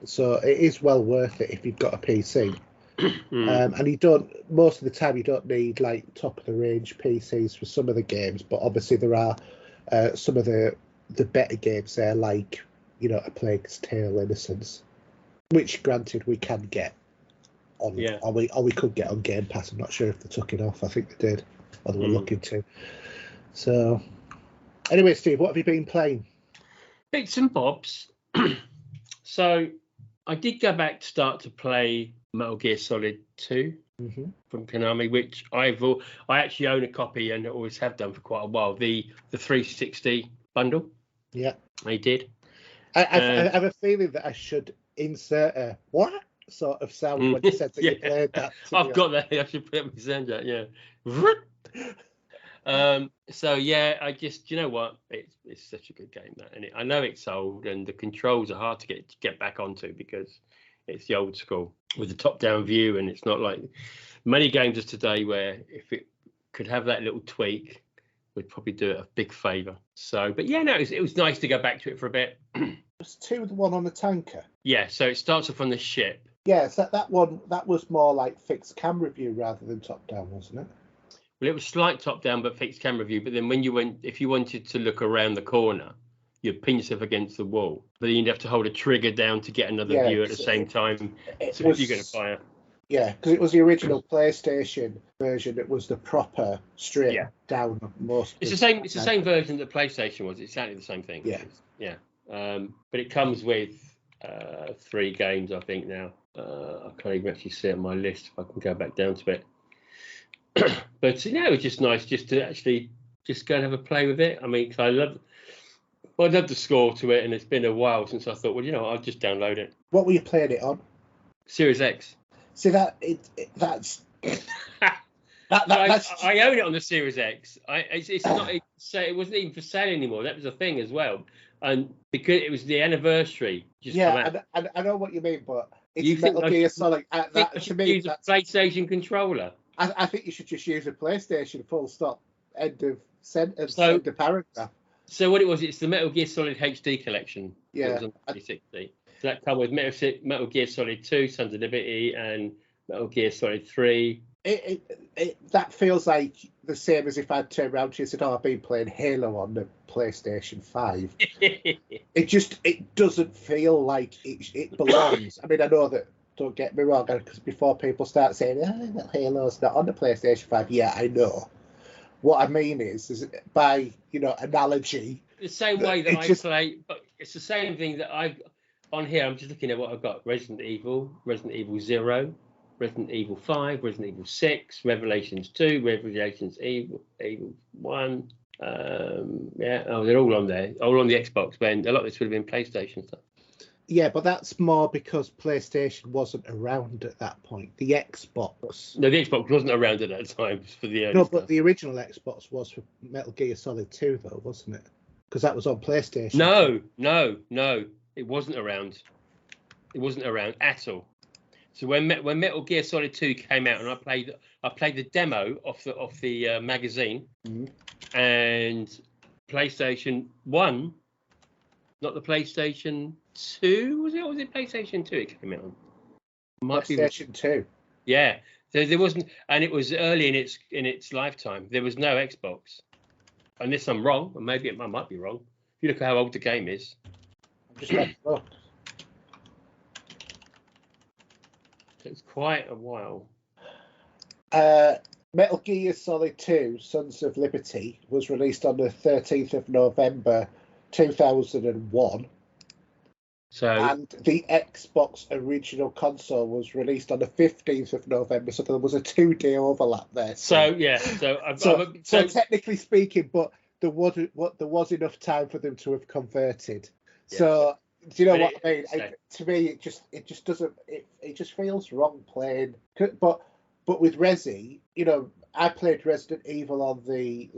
So it is well worth it if you've got a PC. And most of the time you don't need like top of the range PCs for some of the games, but obviously there are some of the better games there, like A Plague's Tale Innocence, which granted we can get on, or we could get on Game Pass. I'm not sure if they took it off. I think they did, or they were looking to. So anyway, Steve, what have you been playing? Bits and bobs. So I did go back to start to play Metal Gear Solid 2 from Konami, which I actually own a copy and always have done for quite a while. The 360 bundle. Yeah, I did. I have a feeling that I should insert a what sort of sound when you said that you played that. I've got that. I should put my sound out. Yeah. So yeah, I just, what, it's such a good game, that, and I know it's old and the controls are hard to get back onto because it's the old school with the top-down view, and it's not like many games of today where if it could have that little tweak, would probably do it a big favour. So, but yeah, no, it was nice to go back to it for a bit. Was 2 the one on the tanker? Yeah, so it starts off on the ship. Yeah, so that was more like fixed camera view rather than top-down, wasn't it? Well, it was slight top-down but fixed camera view. But then if you wanted to look around the corner, you'd pin yourself against the wall. But then you'd have to hold a trigger down to get another view at the same time. So if you're going to fire. Yeah, because it was the original PlayStation version. It was the proper straight down most. It's the same. It's the same version that PlayStation was. It's exactly the same thing. Yeah. But it comes with 3 games, I think now. I can't even actually see it on my list if I can go back down to it. But it was just nice just to actually just go and have a play with it. I mean, cause I love the score to it, and it's been a while since I thought, well, I'll just download it. What were you playing it on? Series X. See that's. I own it on the Series X. It's not. It wasn't even for sale anymore. That was a thing as well, and because it was the anniversary. And I know what you mean, but it's Metal Gear Solid. To me, use a PlayStation controller. I think you should just use a PlayStation. Full stop. End of sentence. End of paragraph. So what it was, it's the Metal Gear Solid HD collection. Yeah. It was on 360. So that come with Metal Gear Solid 2, Sons of Liberty, and Metal Gear Solid 3. That feels like the same as if I'd turned around to you and said, "Oh, I've been playing Halo on the PlayStation 5." It doesn't feel like it belongs. I mean, I know that. Don't get me wrong, because before people start saying, "Oh, Halo's not on the PlayStation 5," yeah, I know. What I mean is by analogy. The same way that I play, but it's the same thing that on here. I'm just looking at what I've got: Resident Evil 0, Resident Evil 5, Resident Evil 6, Revelations 2, Revelations Evil 1. They're all on there, all on the Xbox. When a lot of this would have been PlayStation stuff. Yeah, but that's more because PlayStation wasn't around at that point. The Xbox. No, the Xbox wasn't around at that time for the early No, stuff. but the original Xbox was for Metal Gear Solid 2, though, wasn't it? Because that was on PlayStation. No, it wasn't around. It wasn't around at all. So when Metal Gear Solid 2 came out, and I played the demo off the magazine, and PlayStation 1, not the PlayStation 2, was it? Or was it PlayStation 2 it came out on? PlayStation 2. Yeah. So there wasn't, and it was early in its lifetime. There was no Xbox. Unless I'm wrong, or maybe I might be wrong. If you look at how old the game is. I'm just like, look. It's quite a while. Metal Gear Solid 2, Sons of Liberty, was released on the 13th of November 2001. And the Xbox original console was released on the 15th of November, so there was a 2-day overlap there. So technically speaking, but there was enough time for them to have converted. Yeah. So do you know what I mean? To me, it just doesn't. It just feels wrong playing. But with Resi, I played Resident Evil on the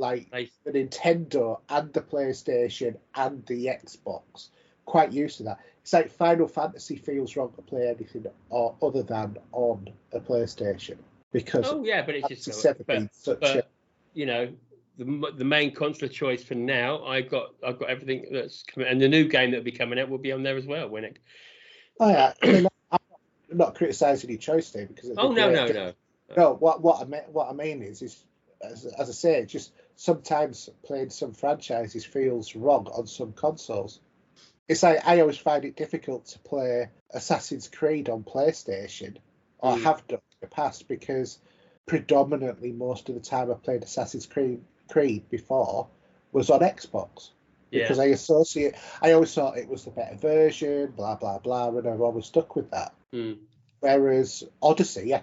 Nintendo and the PlayStation and the Xbox. Quite used to that. It's like Final Fantasy feels wrong to play anything other than on a PlayStation because. Oh yeah, but it's just the main console choice for now. I've got everything that's coming, and the new game that'll be coming out will be on there as well when it. Oh yeah, I mean, I'm not criticising your choice, Dave, because. No. What I mean is as I say, just sometimes playing some franchises feels wrong on some consoles. It's like I always find it difficult to play Assassin's Creed on PlayStation, or have done in the past, because predominantly most of the time I played Assassin's Creed before was on Xbox. Because I always thought it was the better version, blah, blah, blah, and I've always stuck with that. Whereas Odyssey, I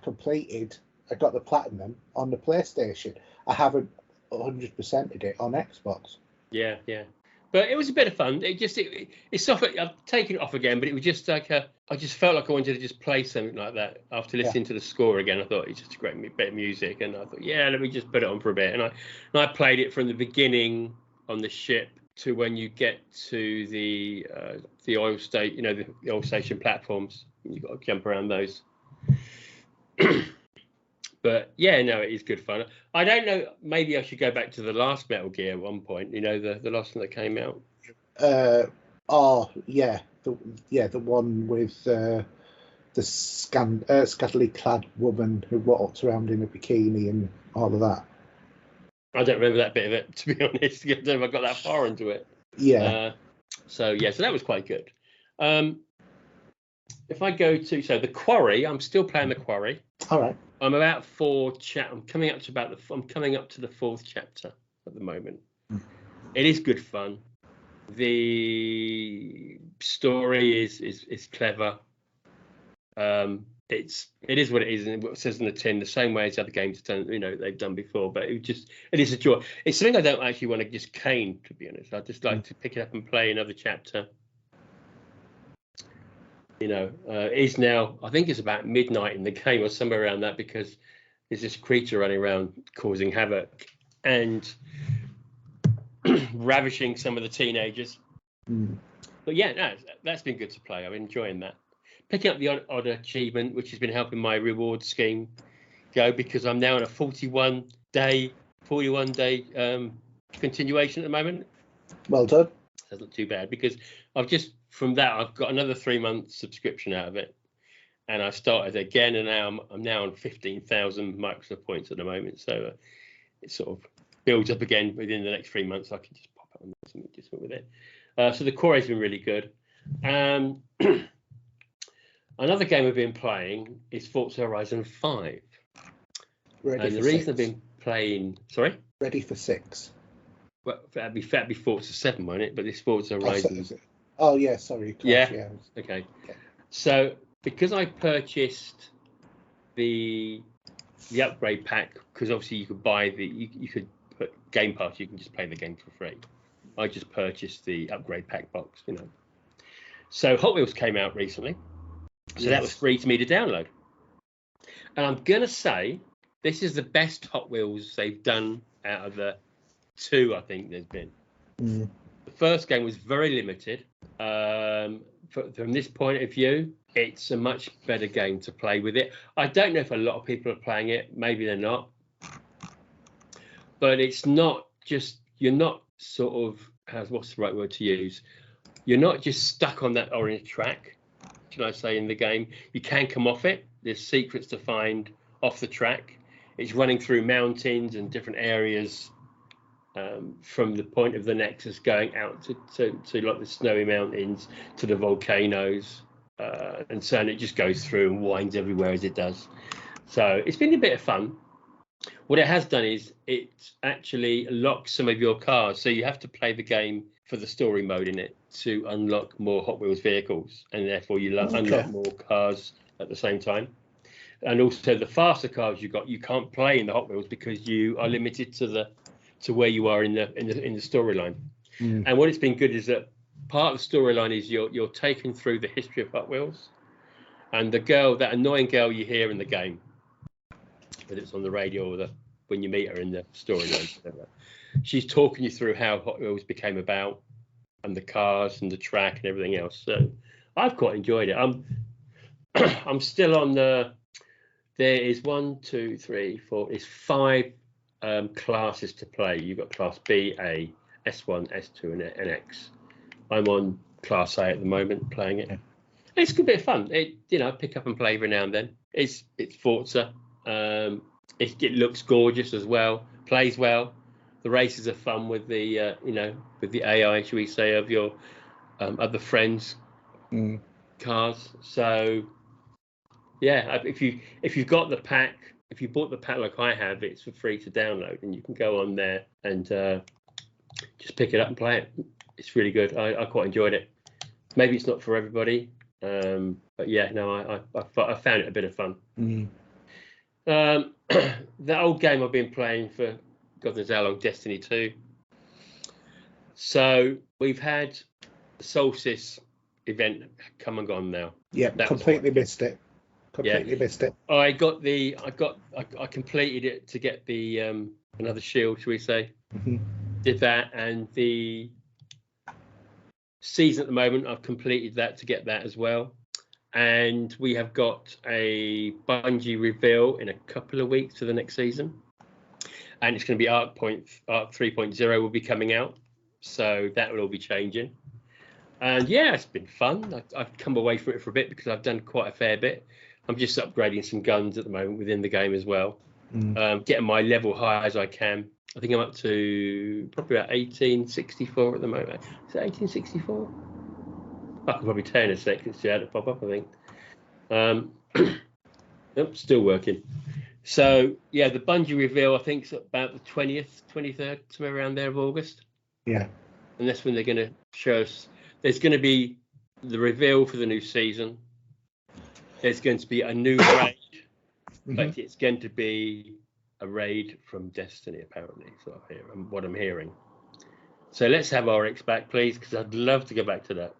got the platinum on the PlayStation. I haven't 100%ed it on Xbox. Yeah. But it was a bit of fun. It's off. I've taken it off again, but it was just like I just felt like I wanted to just play something like that after listening to the score again. I thought it's just a great bit of music, and I thought, let me just put it on for a bit. And I played it from the beginning on the ship to when you get to the oil state, the oil station platforms. You've got to jump around those. But it is good fun. I don't know. Maybe I should go back to the last Metal Gear at one point. The last one that came out. The one with the scantily clad woman who walked around in a bikini and all of that. I don't remember that bit of it, to be honest. I don't know if I got that far into it. Yeah. So that was quite good. If I go to the Quarry, I'm still playing the Quarry. All right. I'm about I'm coming up to the 4th chapter at the moment. It is good fun. The story is clever. It is what it is, and it says in the tin, the same way as the other games they've done before. But it is a joy. It's something I don't actually want to just cane, to be honest. I just like to pick it up and play another chapter. It's now, I think it's about midnight in the game or somewhere around that, because there's this creature running around causing havoc and ravishing some of the teenagers. But that's been good to play. I'm enjoying that. Picking up the odd achievement, which has been helping my reward scheme go, because I'm now on a 41 day continuation at the moment. Well done. That's not too bad, because I've got another 3 months subscription out of it, and I started again, and now I'm now on 15,000 Microsoft points at the moment. So it sort of builds up again within the next 3 months. I can just pop it on something different with it. So the core has been really good. Another game we've been playing is Forza Horizon 5. Ready and for the reason 6. I've been playing, sorry? Ready for 6. Well, that'd be Forza 7, won't it? But this Forza Horizon. Oh, yeah, sorry. Yeah. Yeah. Okay. So because I purchased the upgrade pack, because obviously you could buy you could put Game Pass, you can just play the game for free. I just purchased the upgrade pack box, So Hot Wheels came out recently, so that was free to me to download. And I'm gonna say this is the best Hot Wheels they've done out of the 2 I think there's been. The first game was very limited. From this point of view, it's a much better game to play with it. I don't know if a lot of people are playing it. Maybe they're not. But it's not just, you're not sort of, what's the right word to use? You're not just stuck on that orange track, should I say, in the game. You can come off it. There's secrets to find off the track. It's running through mountains and different areas. From the point of the Nexus going out to like the snowy mountains to the volcanoes, and so on. It just goes through and winds everywhere as it does. So it's been a bit of fun. What it has done is it actually locks some of your cars, so you have to play the game for the story mode in it to unlock more Hot Wheels vehicles, and therefore you unlock more cars at the same time. And also the faster cars you can't play in the Hot Wheels because you are limited to where you are in the storyline. And what it's been good is that part of the storyline is you're taken through the history of Hot Wheels, and that annoying girl you hear in the game, whether it's on the radio or when you meet her in the storyline, she's talking you through how Hot Wheels became about, and the cars and the track and everything else. So I've quite enjoyed it. I'm still on there is 1, 2, 3, 4. It's 5 classes to play. You've got class B, A, S1, S2, and X. I'm on class A at the moment, playing it. It's a good bit of fun. Pick up and play every now and then. It's Forza. It looks gorgeous as well. Plays well. The races are fun with the with the AI, should we say, of your other friends' cars. So yeah, if you've got the pack. If you bought the pack like I have, it's for free to download, and you can go on there and just pick it up and play it. It's really good. I quite enjoyed it. Maybe it's not for everybody, but yeah, no, I found it a bit of fun. The old game I've been playing for God knows how long, Destiny 2. So we've had the Solstice event come and gone now. Yeah, completely missed it. Missed it. I completed it to get the another shield, shall we say? Did that, and the season at the moment I've completed that to get that as well. And we have got a Bungie reveal in a couple of weeks for the next season, and it's going to be Arc 3.0 will be coming out, so that will all be changing. And yeah, it's been fun. I've come away from it for a bit because I've done quite a fair bit. I'm just upgrading some guns at the moment within the game as well. Getting my level high as I can. I think I'm up to probably about 1864 at the moment. Is it 1864? I can probably tell in a sec. It's out to pop up, I think. Still working. So yeah, the Bungie reveal I think is about the 20th, 23rd, somewhere around there of August. Yeah. And that's when they're going to show us. There's going to be the reveal for the new season. There's going to be a new raid, but it's going to be a raid from Destiny, apparently. So what I'm hearing. So let's have RX back, please, because I'd love to go back to that.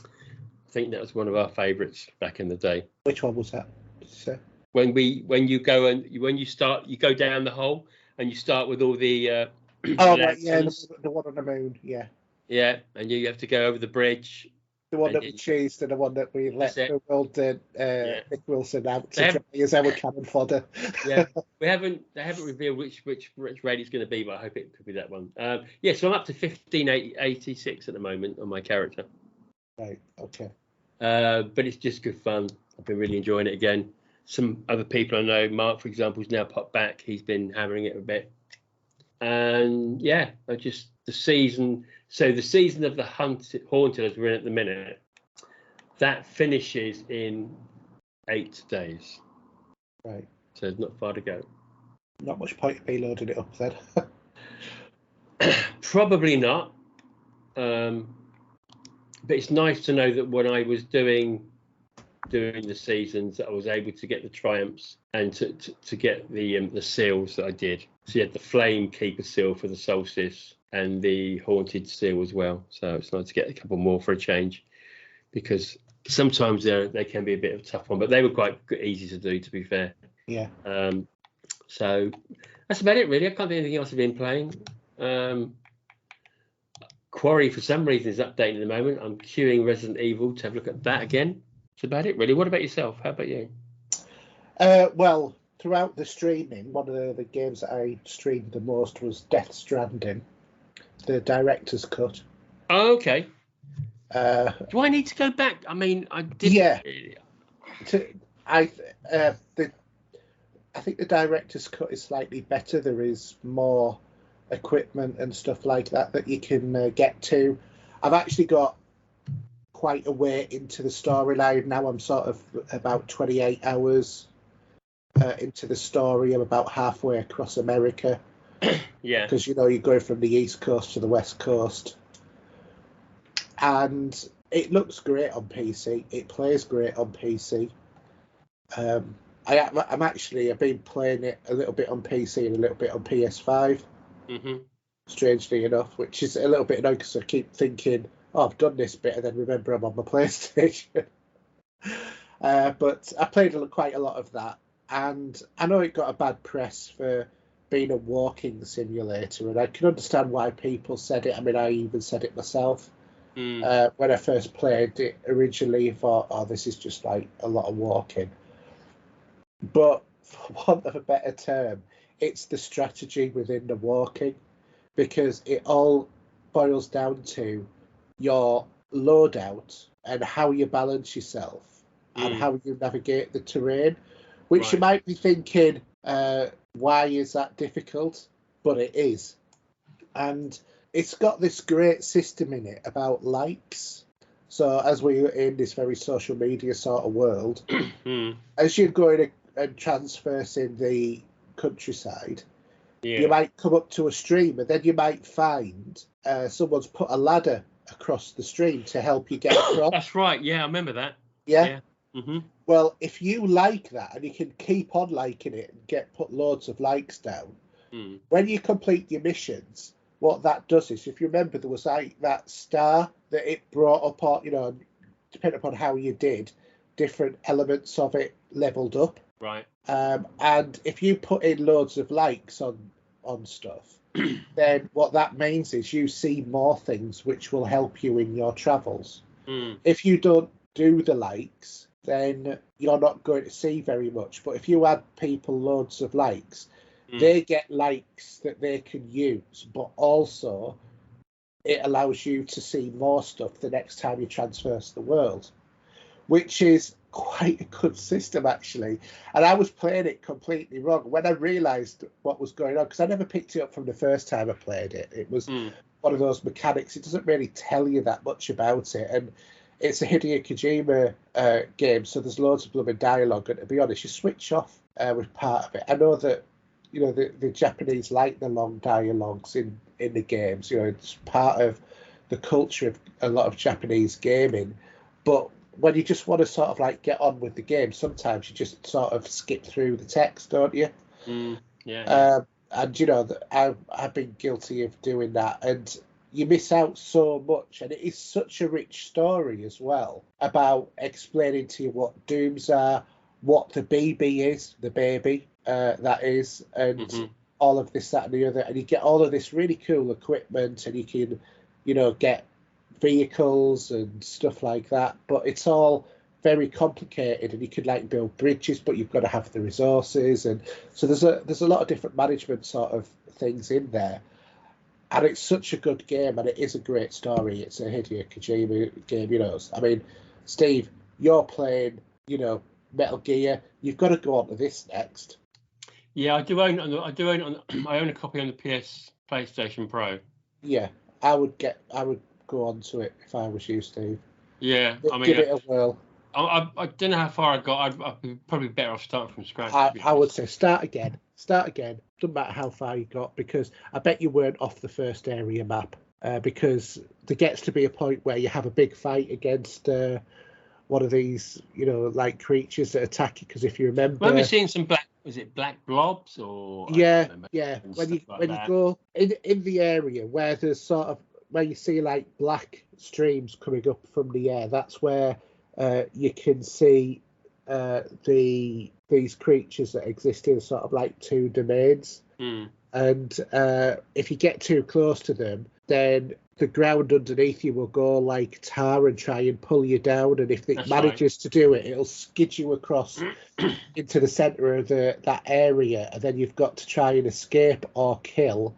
I think that was one of our favourites back in the day. Which one was that? Did you say? When you go down the hole and you start with all the right, yeah, the one on the moon, yeah. Yeah, and you have to go over the bridge. The one that we chased and the one that we let the world Nick Wilson out to try as our cannon fodder. Yeah, they haven't revealed which raid it's going to be, but I hope it could be that one. So I'm up to 1586 at the moment on my character. Right, okay. But it's just good fun. I've been really enjoying it again. Some other people I know, Mark, for example, has now popped back. He's been hammering it a bit. And yeah, I just the season. So the season of the Haunted as we're in at the minute, that finishes in 8 days. Right. So it's not far to go. Not much point in me loading it up then. Probably not. But it's nice to know that when I was doing the seasons, that I was able to get the triumphs and to get the seals that I did. So you had the Flame Keeper seal for the Solstice and the Haunted seal as well. So it's nice to get a couple more for a change, because sometimes they can be a bit of a tough one, but they were quite easy to do, to be fair. Yeah. So that's about it, really. I can't do anything else I've been playing. Quarry, for some reason, is updating at the moment. I'm queuing Resident Evil to have a look at that again. That's about it, really. What about yourself? How about you? Well, throughout the streaming, one of the games that I streamed the most was Death Stranding, the director's cut. Oh, okay. Do I need to go back? I mean, I did. Yeah. I think the director's cut is slightly better. There is more equipment and stuff like that you can get to. I've actually got quite a way into the storyline now. I'm sort of about 28 hours into the story. I'm about halfway across America. Yeah. Because, you go from the East Coast to the West Coast. And it looks great on PC. It plays great on PC. I've been playing it a little bit on PC and a little bit on PS5. Mm-hmm. Strangely enough, which is a little bit annoying because I keep thinking, I've done this bit, and then remember I'm on my PlayStation. But I played quite a lot of that, and I know it got a bad press for being a walking simulator, and I can understand why people said it. I mean, I even said it myself. When I first played it originally, I thought, this is just like a lot of walking. But for want of a better term, it's the strategy within the walking, because it all boils down to your loadout and how you balance yourself and how you navigate the terrain, which you might be thinking, why is that difficult? But it is. And it's got this great system in it about likes. So as we're in this very social media sort of world, as you're going and traversing the countryside, you might come up to a stream, and then you might find someone's put a ladder across the stream to help you get across. That's right. Yeah, I remember that. Yeah. Mm-hmm. Well, if you like that, and you can keep on liking it and put loads of likes down, when you complete your missions, what that does is, if you remember, there was like that star that it brought up, on, depending upon how you did, different elements of it leveled up. Right. And if you put in loads of likes on stuff, then what that means is you see more things which will help you in your travels. If you don't do the likes, then you're not going to see very much. But if you add people loads of likes, they get likes that they can use, but also it allows you to see more stuff the next time you traverse the world, which is quite a good system, actually. And I was playing it completely wrong when I realised what was going on, because I never picked it up from the first time I played it. It was one of those mechanics. It doesn't really tell you that much about it, and it's a Hideo Kojima game, so there's loads of blooming dialogue, and to be honest, you switch off with part of it. I know that the Japanese like the long dialogues in the games. It's part of the culture of a lot of Japanese gaming, but when you just want to sort of like get on with the game, sometimes you just sort of skip through the text, don't you? Yeah. And I've been guilty of doing that, and you miss out so much. And it is such a rich story as well, about explaining to you what dooms are, what the BB is, the baby that is, and all of this, that, and the other. And you get all of this really cool equipment, and you can, get vehicles and stuff like that, but it's all very complicated, and you could like build bridges, but you've got to have the resources, and so there's a lot of different management sort of things in there. And it's such a good game, and it is a great story. It's a Hideo Kojima game. I mean, Steve, you're playing Metal Gear. You've got to go on to this next. Yeah, I do own it. I own a copy on the PlayStation Pro. Yeah, I would go on to it if I was you, Steve. Yeah, I mean, give it a whirl. I don't know how far I got. I'd be probably better off starting from scratch. I would say start again. Doesn't matter how far you got, because I bet you weren't off the first area map. Because there gets to be a point where you have a big fight against one of these, like creatures that attack you. Because if you remember, remember seeing some black blobs or yeah. When you go in the area where there's sort of where you see like black streams coming up from the air, that's where you can see these creatures that exist in sort of like two domains. And if you get too close to them, then the ground underneath you will go like tar and try and pull you down. And if it manages to do it, it'll skid you across into the centre of that area. And then you've got to try and escape or kill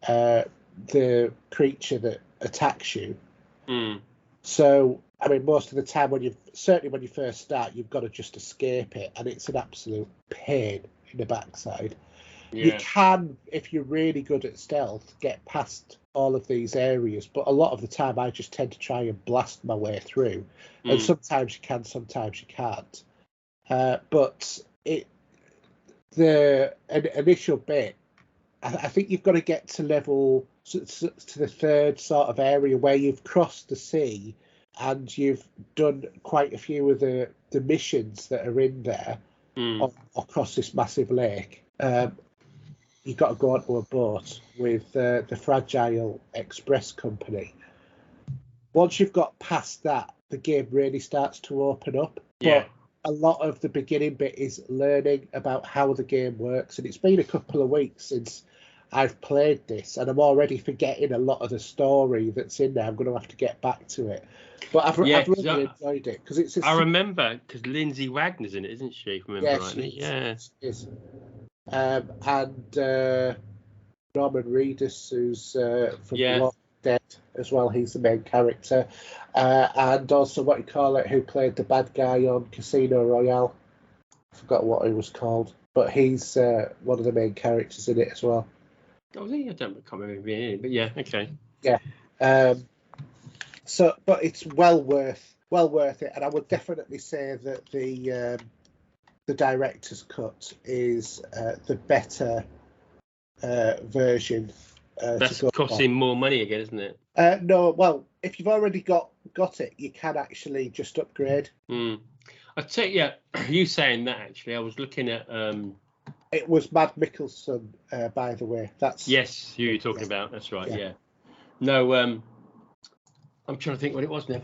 the creature that attacks you. So, I mean, most of the time when you first start, you've got to just escape it. And it's an absolute pain in the backside. Yeah. You can, if you're really good at stealth, get past all of these areas, but a lot of the time I just tend to try and blast my way through. And sometimes you can, sometimes you can't. But the initial bit, I think you've got to get to to the third sort of area where you've crossed the sea and you've done quite a few of the missions that are in there across this massive lake. You've got to go onto a boat with the Fragile Express Company. Once you've got past that, the game really starts to open up. Yeah. But a lot of the beginning bit is learning about how the game works. And it's been a couple of weeks since I've played this, and I'm already forgetting a lot of the story that's in there. I'm going to have to get back to it. But I've really enjoyed it. Because I remember, because Lindsay Wagner's in it, isn't she? If I remember rightly. She is. And Norman Reedus, who's from The Walking Dead as well. He's the main character. And also, who played the bad guy on Casino Royale. I forgot what he was called. But he's one of the main characters in it as well. Oh, I can't remember being in it, but yeah, okay. Yeah. But it's well worth it. And I would definitely say that the director's cut is the better version. That's costing more money again, isn't it? No, well, if you've already got it, you can actually just upgrade. I tell you, you saying that actually, I was looking at. It was Mad Mikkelsen, by the way. Yes, who you're talking about. That's right. Yeah. No, I'm trying to think what it was now. I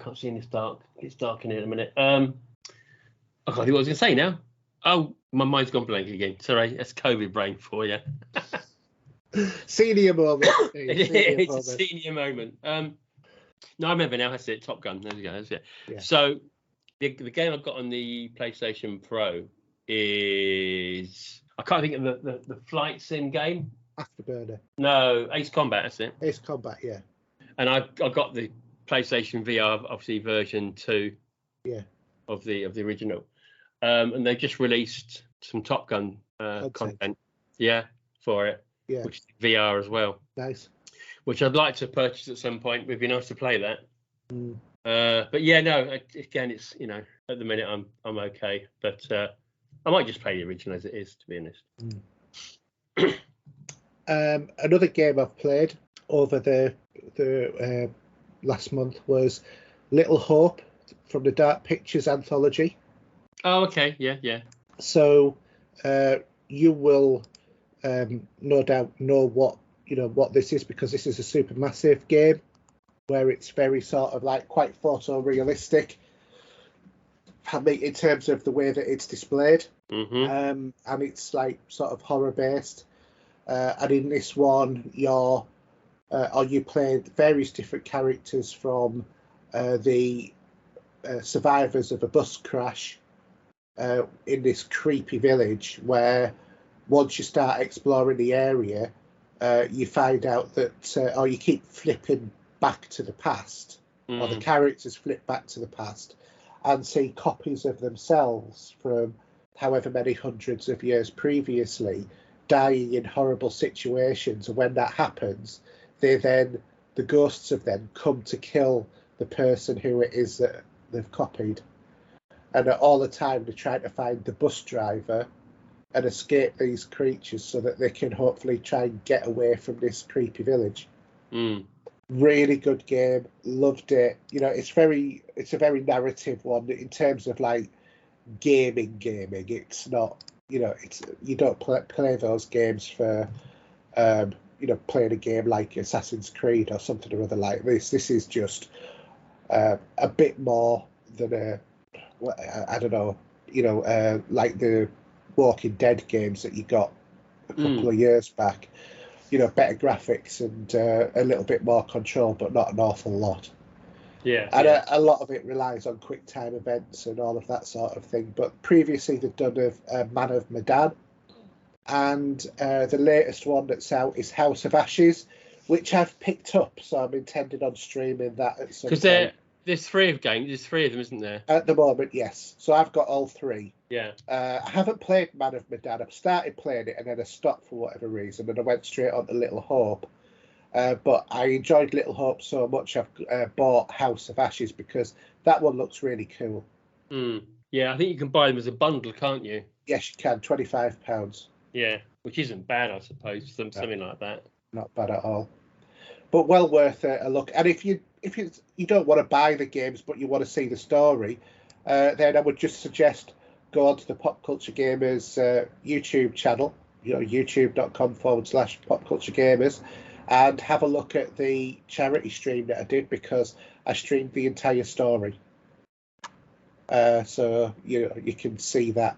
can't see in this dark. It's dark in here in a minute. I can't think what I was going to say now. Oh, my mind's gone blank again. Sorry, that's COVID brain for you. Senior moment. It's a senior moment. No, I remember now. That's it. Top Gun. There we go. That's it. Yeah. So the game I've got on the PlayStation Pro is, I can't think of the flight sim game. Afterburner. No, Ace Combat. That's it. Ace Combat. Yeah. And I got the PlayStation VR, obviously version 2. Yeah. Of the original, and they just released some Top Gun content, for it, which is VR as well. Nice. Which I'd like to purchase at some point. It'd be nice to play that. But yeah, no. Again, it's at the minute I'm okay, but I might just play the original as it is, to be honest. Another game I've played over the last month was Little Hope from the Dark Pictures anthology. Oh, okay, yeah. So you will no doubt know what this is, because this is a supermassive game where it's very sort of like quite photorealistic. I mean, in terms of the way that it's displayed, and it's like sort of horror based. And in this one, you play various different characters from the survivors of a bus crash in this creepy village, where once you start exploring the area, you find out that, or you keep flipping back to the past, or the characters flip back to the past and see copies of themselves from however many hundreds of years previously, dying in horrible situations. And when that happens, the ghosts of them come to kill the person who it is that they've copied. And all the time they're trying to find the bus driver and escape these creatures so that they can hopefully try and get away from this creepy village. Really good game, loved it. It's a very narrative one in terms of like gaming. It's not, you don't play those games for playing a game like Assassin's Creed or something or other like this. This is just a bit more than I don't know, like the Walking Dead games that you got a couple of years back. Better graphics and a little bit more control, but not an awful lot. Yeah. And a lot of it relies on quick time events and all of that sort of thing. But previously they've done a Man of Medan, and the latest one that's out is House of Ashes, which I've picked up, so I'm intending on streaming that at some point. Because there's three of them, isn't there? At the moment, yes. So I've got all three. Yeah. I haven't played Man of Medan. I've started playing it and then I stopped for whatever reason, and I went straight on to Little Hope. But I enjoyed Little Hope so much I've bought House of Ashes because that one looks really cool. Yeah, I think you can buy them as a bundle, can't you? Yes, you can. £25. Yeah, which isn't bad, I suppose. Something like that. Not bad at all. But well worth a look. And if you don't want to buy the games but you want to see the story, then I would just suggest go onto the Pop Culture Gamers YouTube channel, youtube.com/popculturegamers, and have a look at the charity stream that I did, because I streamed the entire story. So you can see that.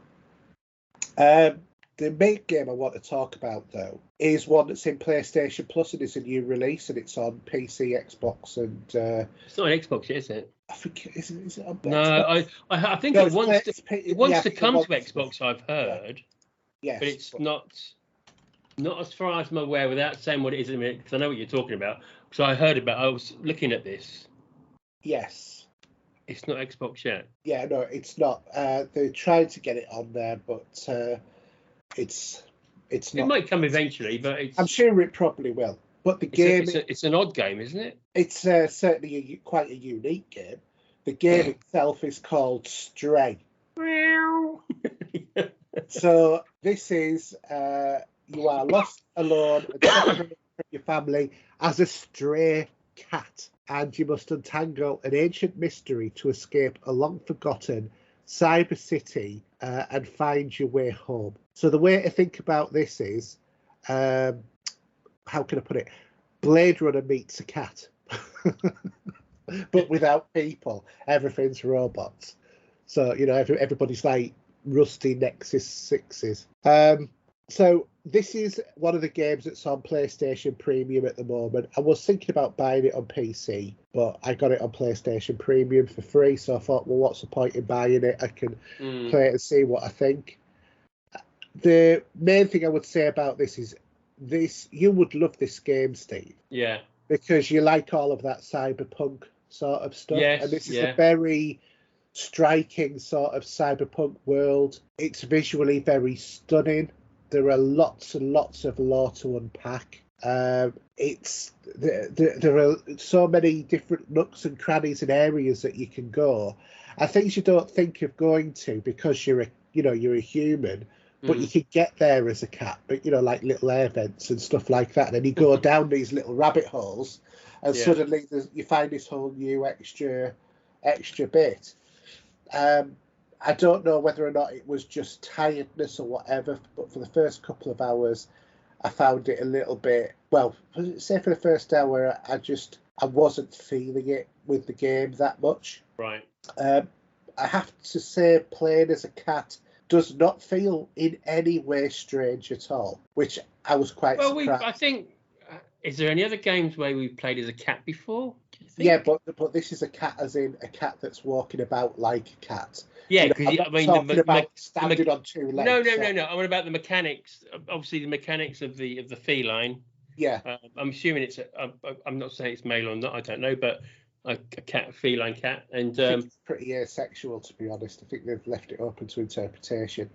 The main game I want to talk about, though, is one that's in PlayStation Plus and is a new release, and it's on PC, Xbox, and... It's not an Xbox, is it? I think is it on No, Xbox? I think it wants to come to Xbox, I've heard. Yes. But it's not as far as I'm aware, without saying what it is in a minute, because I know what you're talking about. Because I was looking at this. Yes. It's not Xbox yet. Yeah, no, it's not. They're trying to get it on there, but... It's not. It might come eventually, but I'm sure it probably will. But the game, it's an odd game, isn't it? It's certainly quite a unique game. The game itself is called Stray. So this is you are lost, alone, and separated from your family as a stray cat, and you must untangle an ancient mystery to escape a long-forgotten cyber city and find your way home. So the way to think about this is, how can I put it? Blade Runner meets a cat, but without people. Everything's robots. So everybody's like rusty Nexus 6s. So this is one of the games that's on PlayStation Premium at the moment. I was thinking about buying it on PC, but I got it on PlayStation Premium for free. So I thought, well, what's the point in buying it? I can play it and see what I think. The main thing I would say about this is you would love this game, Steve. Yeah. Because you like all of that cyberpunk sort of stuff. Yes, and this is a very striking sort of cyberpunk world. It's visually very stunning. There are lots and lots of lore to unpack. There are so many different nooks and crannies and areas that you can go, and things you don't think of going to because you're a human, but you can get there as a cat. But like little air vents and stuff like that, and then you go down these little rabbit holes, and suddenly you find this whole new extra bit. I don't know whether or not it was just tiredness or whatever, but for the first couple of hours, I found it a little bit... Well, say for the first hour, I wasn't feeling it with the game that much. Right. I have to say, playing as a cat does not feel in any way strange at all, which I was quite surprised. I think... is there any other games where we've played as a cat before? Yeah, but this is a cat as in a cat that's walking about like a cat. Yeah, because standing on two legs. No. I mean about the mechanics. Obviously, the mechanics of the feline. Yeah. I'm assuming it's. I'm not saying it's male or not. I don't know, but a feline cat, and I think it's pretty asexual, to be honest. I think they've left it open to interpretation.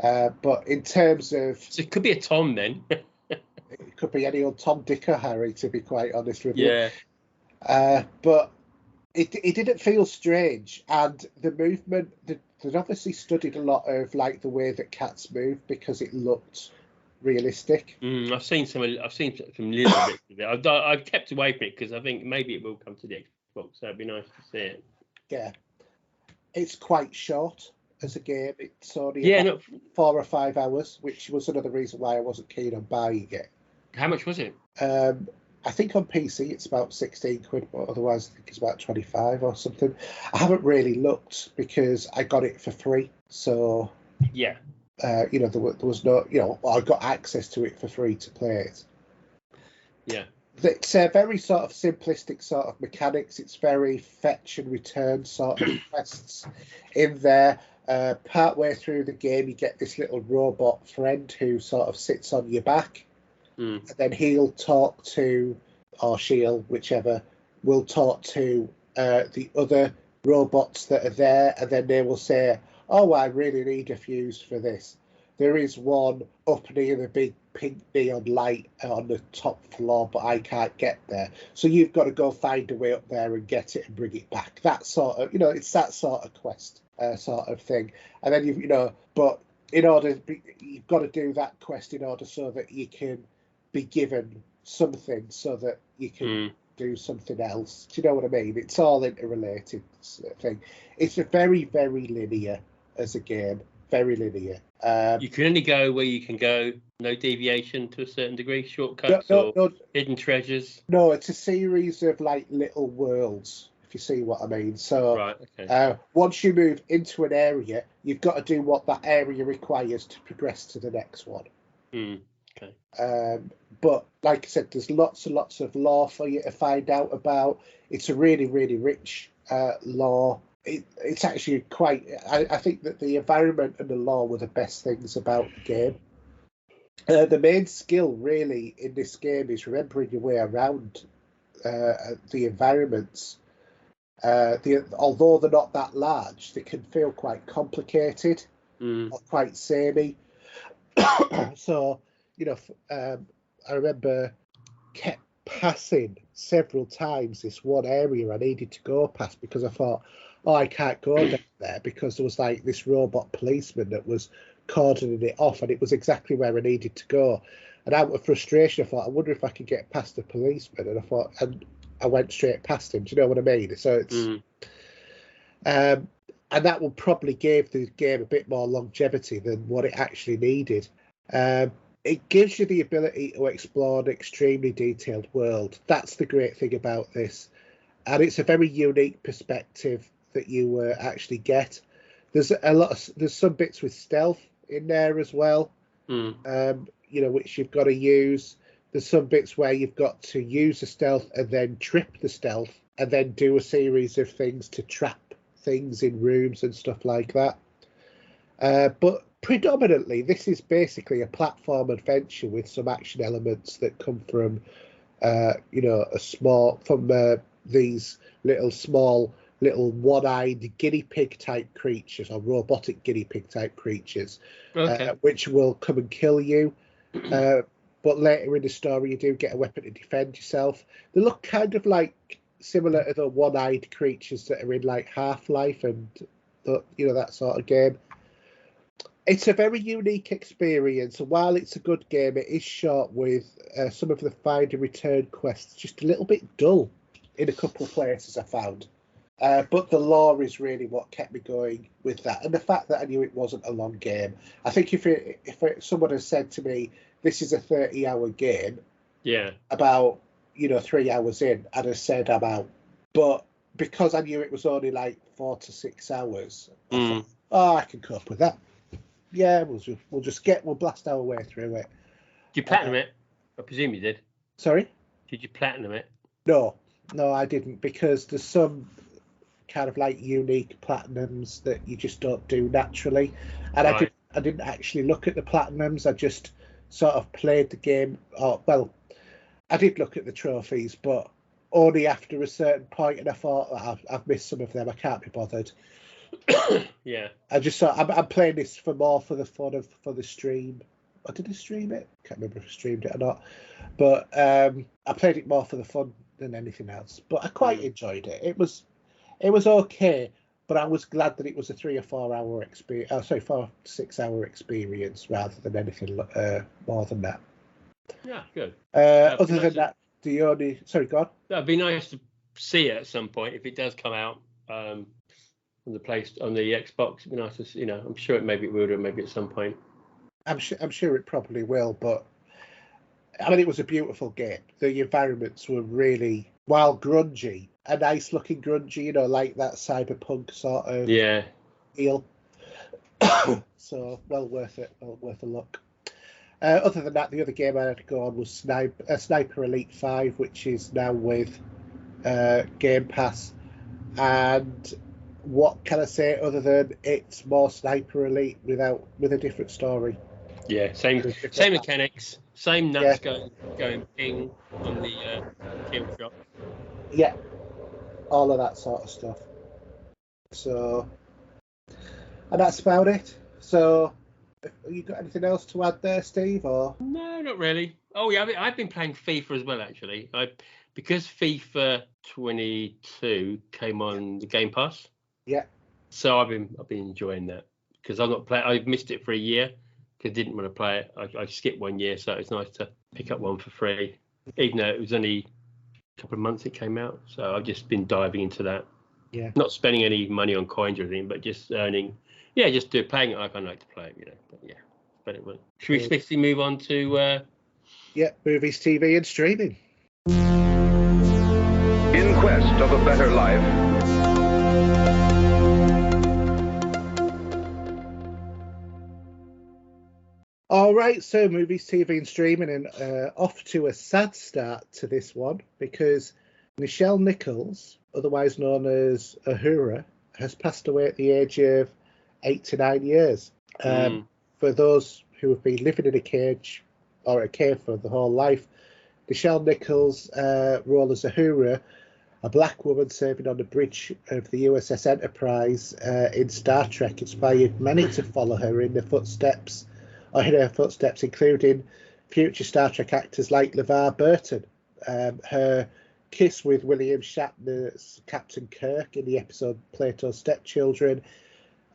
But in terms of... So it could be a Tom then. It could be any old Tom, Dick or Harry, to be quite honest with you. Yeah. But it didn't feel strange. And the movement, they'd obviously studied a lot of like the way that cats move because it looked realistic. I've seen some little bits of it. I've kept away from it because I think maybe it will come to the Xbox, so it'd be nice to see it. Yeah. It's quite short as a game. It's only about 4 or 5 hours, which was another reason why I wasn't keen on buying it. How much was it? I think on PC it's about 16 quid, but otherwise I think it's about 25 or something. I haven't really looked because I got it for free. So, yeah. There was no, I got access to it for free to play it. Yeah. It's a very sort of simplistic sort of mechanics. It's very fetch and return sort of quests in there. Partway through the game, you get this little robot friend who sort of sits on your back. And then he'll talk to, or she'll, whichever, will talk to the other robots that are there. And then they will say, oh, I really need a fuse for this. There is one up near the big pink neon light on the top floor, but I can't get there. So you've got to go find a way up there and get it and bring it back. That sort of, it's that sort of quest sort of thing. And then, but in order, you've got to do that quest in order so that you can be given something so that you can do something else. Do you know what I mean? It's all interrelated thing. It's a very, very linear as a game. Very linear. You can only go where you can go, no deviation to a certain degree, shortcuts or hidden treasures. No, it's a series of like little worlds, if you see what I mean. So right, okay. Once you move into an area, you've got to do what that area requires to progress to the next one. Okay. But like I said, there's lots and lots of lore for you to find out about. It's a really, really rich lore. It's actually quite... I think that the environment and the lore were the best things about the game. The main skill, really, in this game is remembering your way around the environments. Although they're not that large, they can feel quite complicated or quite samey. So, I remember kept passing several times this one area I needed to go past because I thought, I can't go down there because there was like this robot policeman that was cordoning it off and it was exactly where I needed to go. And out of frustration, I thought, I wonder if I could get past the policeman. And I went straight past him. Do you know what I mean? So it's... and that will probably give the game a bit more longevity than what it actually needed. It gives you the ability to explore an extremely detailed world. That's the great thing about this. And it's a very unique perspective that you actually get. There's some bits with stealth in there as well, which you've got to use. There's some bits where you've got to use the stealth and then trip the stealth and then do a series of things to trap things in rooms and stuff like that. But predominantly, this is basically a platform adventure with some action elements that come from, these little one-eyed guinea pig type creatures or robotic guinea pig type creatures, which will come and kill you. But later in the story, you do get a weapon to defend yourself. They look kind of like similar to the one-eyed creatures that are in like Half-Life and that sort of game. It's a very unique experience. While it's a good game, it is short with some of the find and return quests just a little bit dull in a couple of places I found. But the lore is really what kept me going with that. And the fact that I knew it wasn't a long game. I think if someone had said to me, this is a 30-hour game, about 3 hours in, I'd have said I'm out. But because I knew it was only like 4 to 6 hours, I thought, I can cope with that. Yeah, we'll blast our way through it. Did you platinum it? I presume you did. Sorry? Did you platinum it? No, I didn't, because there's some kind of like unique platinums that you just don't do naturally. And I didn't actually look at the platinums. I just sort of played the game. I did look at the trophies, but only after a certain point, and I thought, I've missed some of them. I can't be bothered. Yeah. I just thought I'm playing this for the fun of for the stream. I did I stream it? Can't remember if I streamed it or not. But I played it more for the fun than anything else. But I quite enjoyed it. It was okay, but I was glad that it was a 3 or 4 hour experience. 4 6 hour experience rather than anything more than that. Yeah, good. Other than that, go on. That'd be nice to see it at some point if it does come out on the Xbox. It'd be nice to see, I'm sure maybe it will do, maybe at some point. I'm sure it probably will, but I mean, it was a beautiful game. The environments were really, while grungy, a nice looking grungy, like that cyberpunk sort of feel. So well worth it. Well worth a look. Other than that, the other game I had to go on was Sniper Elite 5, which is now with Game Pass. And what can I say other than it's more Sniper Elite with a different story? Yeah, same mechanics, same nuts going ping on the kill shot. Yeah, all of that sort of stuff. So, and that's about it. So, you got anything else to add there, Steve? Or no, not really. Oh yeah, I've been playing FIFA as well actually. Because FIFA 22 came on the Game Pass. Yeah. So I've been enjoying that because I've missed it for a year because I didn't want to play it. I skipped 1 year, so it's nice to pick up one for free, even though it was only a couple of months it came out. So I've just been diving into that. Yeah. Not spending any money on coins or anything, but just earning. Yeah, just playing it like I like to play it, But yeah, but it will. Should we swiftly move on to? Movies, TV, and streaming. In quest of a better life. All right, so movies, TV, and streaming, and off to a sad start to this one because Nichelle Nichols, otherwise known as Uhura, has passed away at the age of 89 years. For those who have been living in a cage or a cave for the whole life, Nichelle Nichols' role as Uhura, a black woman serving on the bridge of the USS Enterprise in Star Trek, inspired many to follow her in her footsteps, including future Star Trek actors like LeVar Burton. Her kiss with William Shatner's Captain Kirk in the episode Plato's Stepchildren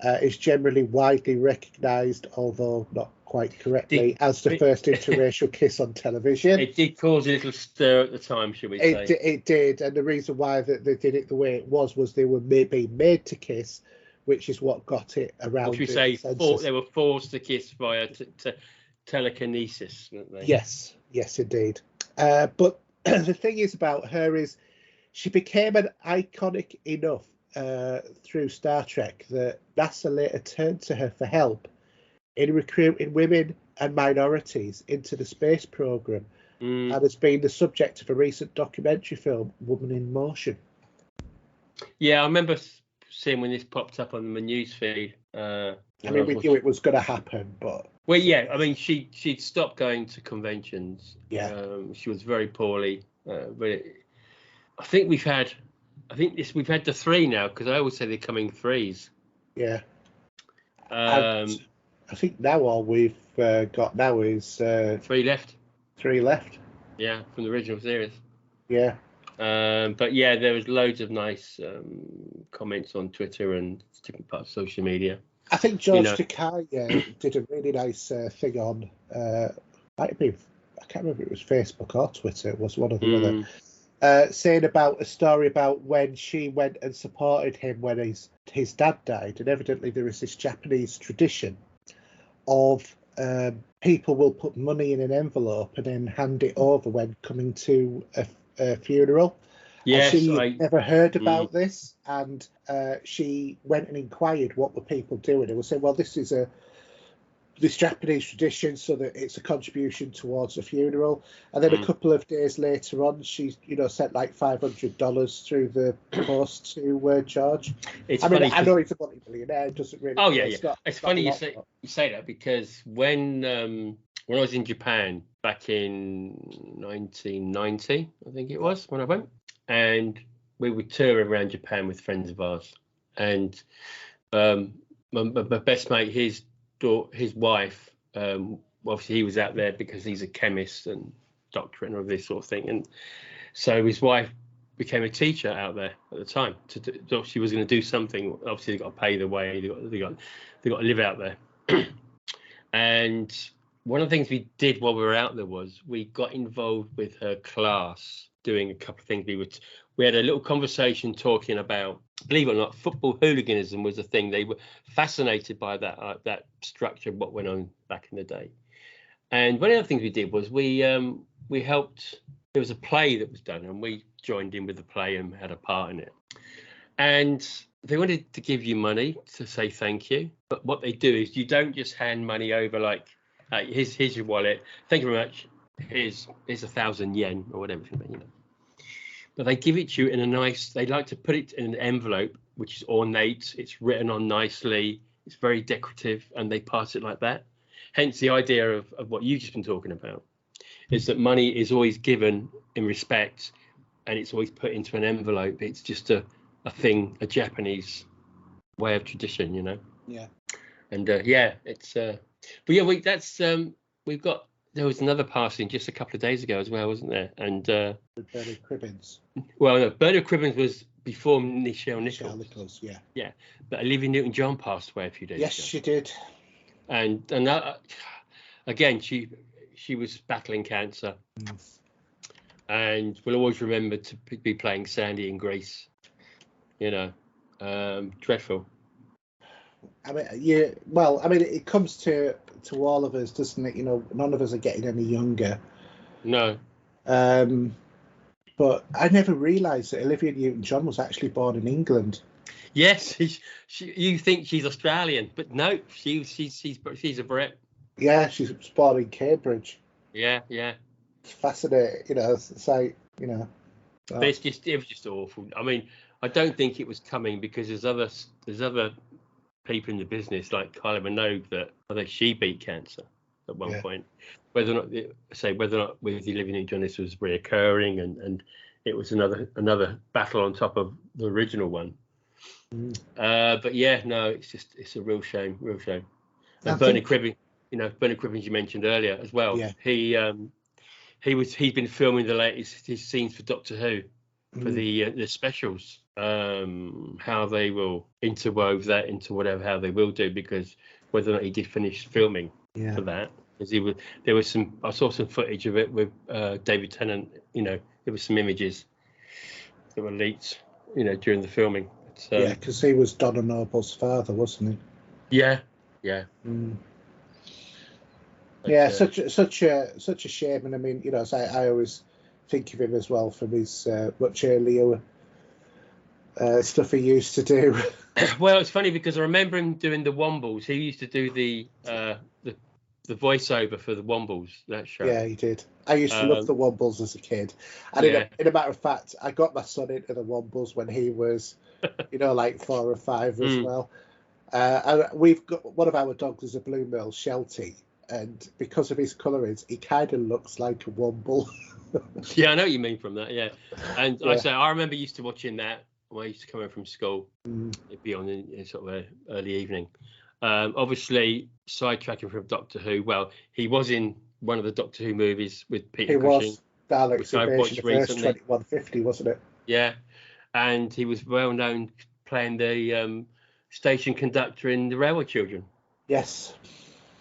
is generally widely recognised, although not quite correctly, as the first interracial kiss on television. It did cause a little stir at the time, should we say? It did, and the reason why they did it the way it was they were being made to kiss, which is what got it around. Should we say they were forced to kiss via telekinesis, weren't they? Yes, indeed. But the thing is about her is she became an iconic enough through Star Trek that NASA later turned to her for help in recruiting women and minorities into the space program, and has been the subject of a recent documentary film, Woman in Motion. Yeah, I remember seeing when this popped up on the news feed. I mean, we knew it was going to happen, but I mean, she'd stopped going to conventions. Yeah, she was very poorly. But I think we've had the 3 now, because I always say they're coming 3s. Yeah. I think now all we've got now is 3 left. 3 left. Yeah, from the original series. Yeah. But yeah, there was loads of nice comments on Twitter and different parts of social media. I think George Takei did a really nice thing on, might have been, I can't remember if it was Facebook or Twitter, it was one or the other, saying about a story about when she went and supported him when his dad died. And evidently there is this Japanese tradition of people will put money in an envelope and then hand it over when coming to a funeral. Yes, she never heard about this, and she went and inquired what were people doing. It was saying, well, this is this Japanese tradition, so that it's a contribution towards a funeral. And then a couple of days later on, she sent like $500 through the post to George. It's funny. I know he's a multi-millionaire. It doesn't really. Oh yeah. It's funny you say that, because when I was in Japan back in 1990, I think it was when I went, and we would tour around Japan with friends of ours, and my best mate, his wife, obviously he was out there because he's a chemist and doctor and all this sort of thing, and so his wife became a teacher out there at the time. She was going to do something. Obviously, they got to pay the way. They got to live out there. And one of the things we did while we were out there was we got involved with her class, doing a couple of things. We had a little conversation talking about, believe it or not, football hooliganism was a thing. They were fascinated by that structure, what went on back in the day. And one of the things we did was we helped. There was a play that was done, and we joined in with the play and had a part in it. And they wanted to give you money to say thank you, but what they do is you don't just hand money over like, here's your wallet, thank you very much, here's 1,000 yen or whatever, you know. But they give it to you in a nice, they like to put it in an envelope which is ornate, it's written on nicely, it's very decorative, and they pass it like that. Hence the idea of what you've just been talking about, is that money is always given in respect, and it's always put into an envelope. It's just a thing, a Japanese way of tradition, you know. Yeah. And it's but yeah, we've got, there was another passing just a couple of days ago as well, wasn't there? And Bernard Cribbins. Well, no, Bernard Cribbins was before Nichelle Nichols. Yeah, but Olivia Newton-John passed away a few days ago. Yes, she did. And again, she was battling cancer, and we'll always remember to be playing Sandy in Grease. You know, dreadful. I mean, yeah. Well, I mean, it comes to all of us, doesn't it? You know, none of us are getting any younger. No. But I never realised that Olivia Newton-John was actually born in England. Yes, you think she's Australian, but no, she's a Brit. Yeah, she's born in Cambridge. Yeah. It's fascinating, you know. It's like, you know. But it was just awful. I mean, I don't think it was coming because there's other people in the business like Kylie Minogue that I think she beat cancer at one point. Whether or not with the Olivia Newton-John this was reoccurring and it was another battle on top of the original one. But yeah, no, it's a real shame. And Bernard Cribbins you mentioned earlier as well. Yeah. He's been filming the latest his scenes for Doctor Who for the specials. How they will interwove that into how they will do, because whether or not he did finish filming for that, because I saw some footage of it with David Tennant. You know, there was some images that were leaked, you know, during the filming. Yeah, because he was Donna Noble's father, wasn't he? Yeah. But, such a shame. And I mean, you know, as I always think of him as well from his much earlier stuff he used to do. Well, it's funny because I remember him doing the Wombles. He used to do the voiceover for the Wombles, that show. Yeah, he did. I used to love the Wombles as a kid. And in a matter of fact, I got my son into the Wombles when he was, you know, like 4 or 5 as well. And we've got one of our dogs is a Blue Merle Sheltie, and because of his colourings, he kind of looks like a Womble. Yeah, I know what you mean from that. Yeah, and I remember used to watching that when I used to come home from school. It'd be on in sort of an early evening. Obviously, sidetracking from Doctor Who. Well, he was in one of the Doctor Who movies with Peter Cushing. He was Dalek's Invasion, the first 2150, wasn't it? Yeah, and he was well known playing the station conductor in The Railway Children. Yes,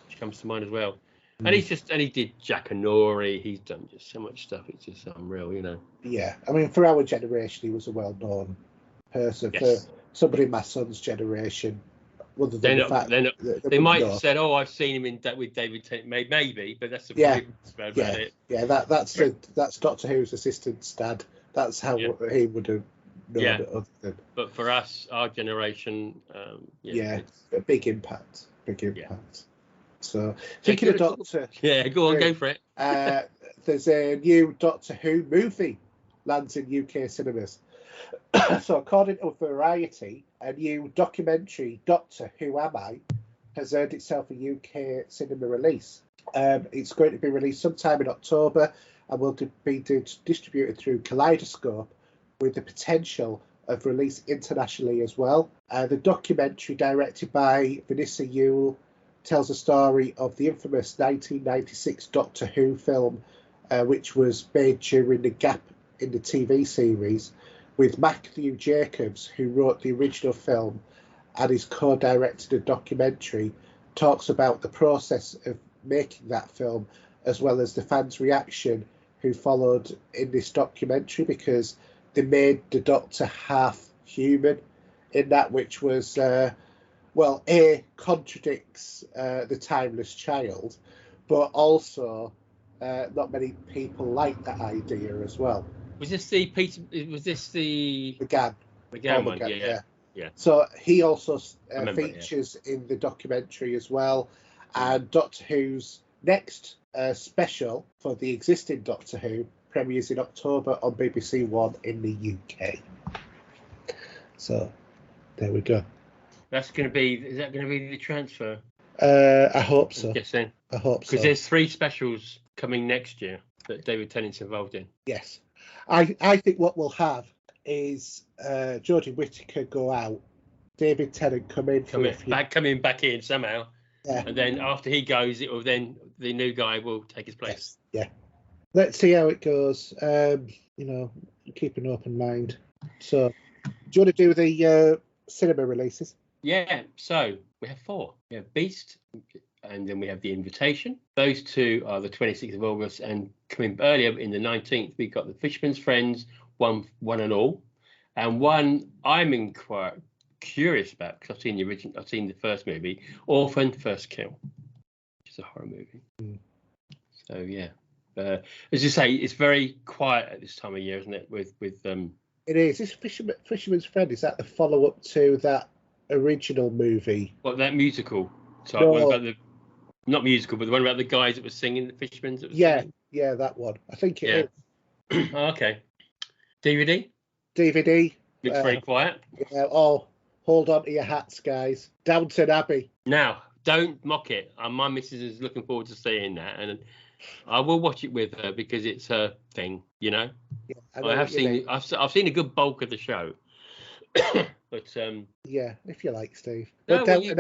which comes to mind as well. And he did Jack and Nori. He's done just so much stuff. It's just unreal, you know. Yeah, I mean, for our generation, he was a well-known person. Yes. For somebody in my son's generation, other than they might have said, "Oh, I've seen him with David Tennant." Maybe, but that's about it. Yeah, that's Doctor Who's assistant dad. That's how he would have known it. Other than. But for us, our generation, a big impact. Yeah. So, thinking of Doctor... Yeah, go on, go for it. There's a new Doctor Who movie lands in UK cinemas. So, according to Variety, a new documentary, Doctor Who Am I, has earned itself a UK cinema release. It's going to be released sometime in October and will be distributed through Kaleidoscope, with the potential of release internationally as well. The documentary, directed by Vanessa Yule, tells the story of the infamous 1996 Doctor Who film, which was made during the gap in the TV series, with Matthew Jacobs, who wrote the original film and is co-directed a documentary, talks about the process of making that film, as well as the fans' reaction who followed in this documentary, because they made the Doctor half human in that, which was, contradicts the Timeless Child, but also not many people like that idea as well. Was this the Peter? Was this the McGann one? Yeah. So he also remember, features in the documentary as well. And Doctor Who's next special for the existing Doctor Who premieres in October on BBC One in the UK. So there we go. Is that going to be the transfer? I hope so. I'm guessing. I hope so. Because there's 3 specials coming next year that David Tennant's involved in. Yes. I think what we'll have is Jodie Whittaker go out, David Tennant coming back in somehow. Yeah. And then after he goes, it will then the new guy will take his place. Yes. Yeah. Let's see how it goes. Keep an open mind. So, do you want to do the cinema releases? Yeah. So we have 4. We have Beast, and then we have The Invitation. Those 2 are the 26th of August, and coming earlier in the 19th, we got The Fisherman's Friends, one and all, and one I'm quite curious about because I've seen the first movie, Orphan First Kill, which is a horror movie. So yeah, as you say, it's very quiet at this time of year, isn't it? With it is. This Fisherman's Friend, is that the follow up to that original movie? What, that musical? So No. one about not musical, but the one about the guys that were singing, the Fisherman's. Singing? That one. I think it is. Oh, okay. DVD. Looks very quiet. Yeah. Oh, hold on to your hats, guys. Downton Abbey. Now, don't mock it. My missus is looking forward to seeing that, and I will watch it with her because it's her thing, you know. Yeah, I've seen a good bulk of the show. But yeah, if you like, Steve. No, you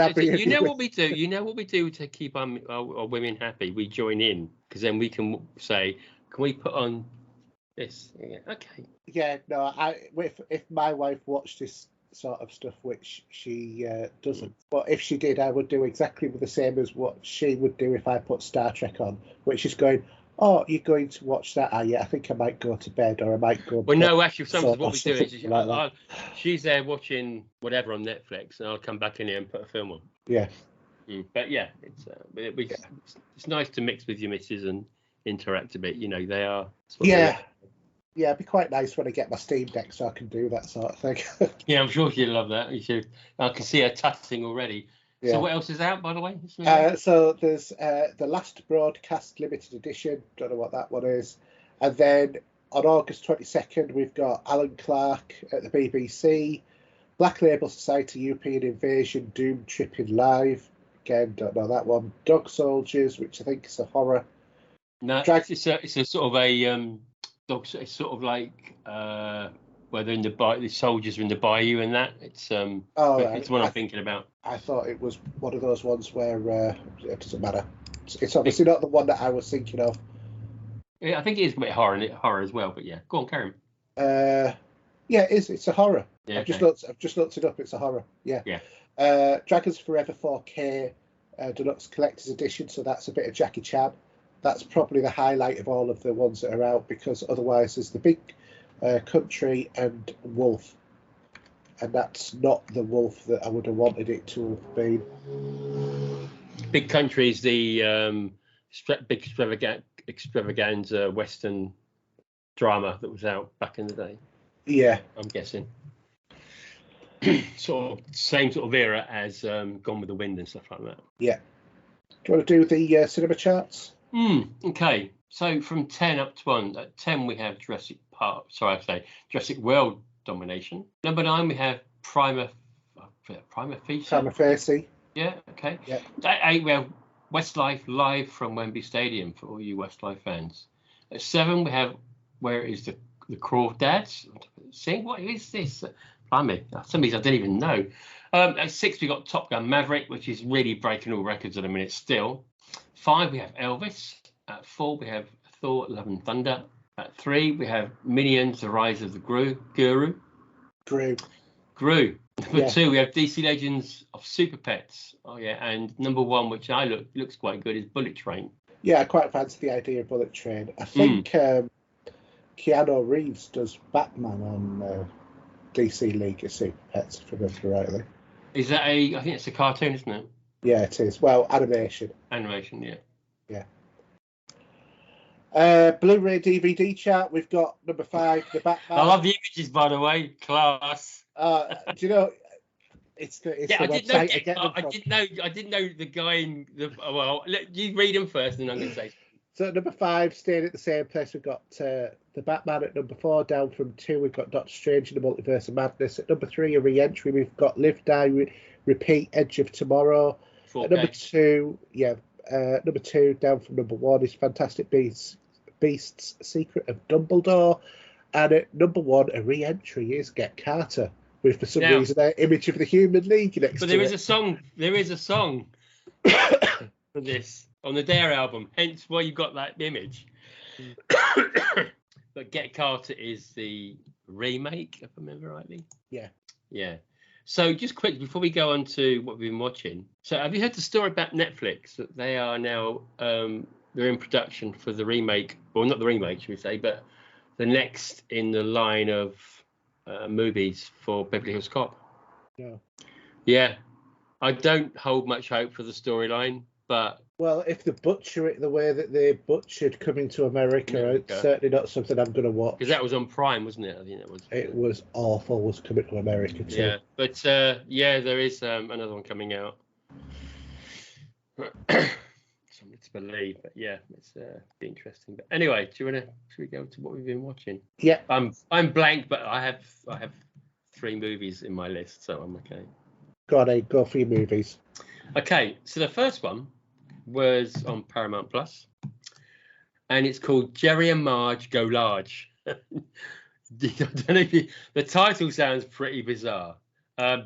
know what we do. You know what we do to keep our women happy. We join in because then we can say, "Can we put on this?" Yeah, okay. Yeah, no. If my wife watched this sort of stuff, which she doesn't, but if she did, I would do exactly the same as what she would do if I put Star Trek on, which is going, "Oh, you're going to watch that? Are you? I think I might go to bed, or I might go." Well, no, actually, sometimes what we do is like she's there watching whatever on Netflix, and I'll come back in here and put a film on. Yeah. But yeah, it's nice to mix with your missus and interact a bit. You know, they are. Yeah, it'd be quite nice when I get my Steam Deck so I can do that sort of thing. Yeah, I'm sure she'd love that. You should. I can see her tutting already. Yeah. So what else is out, by the way? So there's the Last Broadcast Limited Edition. Don't know what that one is. And then on August 22nd, we've got Alan Clark at the BBC, Black Label Society European Invasion Doom Tripping Live. Again, don't know that one. Dog Soldiers, which I think is a horror. No, it's a sort of a it's sort of like where they're in the soldiers are in the bayou and that. It's it's what I'm thinking about. I thought it was one of those ones where it doesn't matter. It's obviously not the one that I was thinking of. Yeah, I think it is a bit horror as well, but yeah, go on, carry on. Yeah, it is. It's a horror. Yeah, I've just looked it up. It's a horror. Yeah. Yeah. Dragons Forever 4K Deluxe Collector's Edition. So that's a bit of Jackie Chan. That's probably the highlight of all of the ones that are out, because otherwise there's the Big Country and Wolf, and that's not the Wolf that I would have wanted it to have been. Big Country is the big extravaganza Western drama that was out back in the day. Yeah, I'm guessing. Sort of same sort of era as Gone with the Wind and stuff like that. Yeah. Do you want to do the cinema charts? Okay. So from 10 up to 1. At 10 we have Jurassic World Domination. Number 9 we have Prima Facie. Yeah. Okay. Yeah. At 8 we have Westlife Live from Wembley Stadium for all you Westlife fans. At 7 we have Where Is the Crawdads? Saying what is this? Blimey, some of these I didn't even know. At 6, we got Top Gun Maverick, which is really breaking all records at the minute still. 5, we have Elvis. At 4, we have Thor: Love and Thunder. At 3, we have Minions: The Rise of the Gru. Number 2, we have DC Legends of Super Pets. Oh yeah, and number 1, which looks quite good, is Bullet Train. Yeah, I quite fancy the idea of Bullet Train. I think Keanu Reeves does Batman on DC League of Super Pets, if I remember rightly. Is that I think it's a cartoon, isn't it? Yeah, it is. Well, animation. Animation, yeah. Yeah. Blu-ray DVD chart. We've got number 5, the Batman. I love the images, by the way. Class. Do you know? It's the website. I didn't know the guy in the. Well, you read them first, and then I'm going to say. So at number 5, staying at the same place, we've got the Batman. At number 4, down from 2, we've got Doctor Strange in the Multiverse of Madness. At number 3, a re-entry, we've got Live, Die, Repeat, Edge of Tomorrow. 4K. At number 2, number 2, down from number 1, is Fantastic Beasts: Secret of Dumbledore. And at number 1, a re-entry is Get Carter, with for some reason an image of the Human League next to it. But there is a song for this on the Dare album, hence why you got that image. But Get Carter is the remake, if I remember rightly. Yeah. So just quick before we go on to what we've been watching. So have you heard the story about Netflix that they are now they're in production for the remake, well, not the remake, should we say, but the next in the line of movies for Beverly Hills Cop? No. Yeah. I don't hold much hope for the storyline, but... Well, if they butcher it the way that they butchered Coming to America, it's certainly not something I'm going to watch. Because that was on Prime, wasn't it? I think that was. It was awful, was Coming to America too. Yeah, but there is another one coming out. Something to believe, but yeah, it's be interesting. But anyway, should we go to what we've been watching? Yeah. I'm blank, but I have 3 movies in my list, so I'm okay. Go for your movies. Okay, so the first one was on Paramount Plus, and it's called Jerry and Marge Go Large. I don't know if the title sounds pretty bizarre.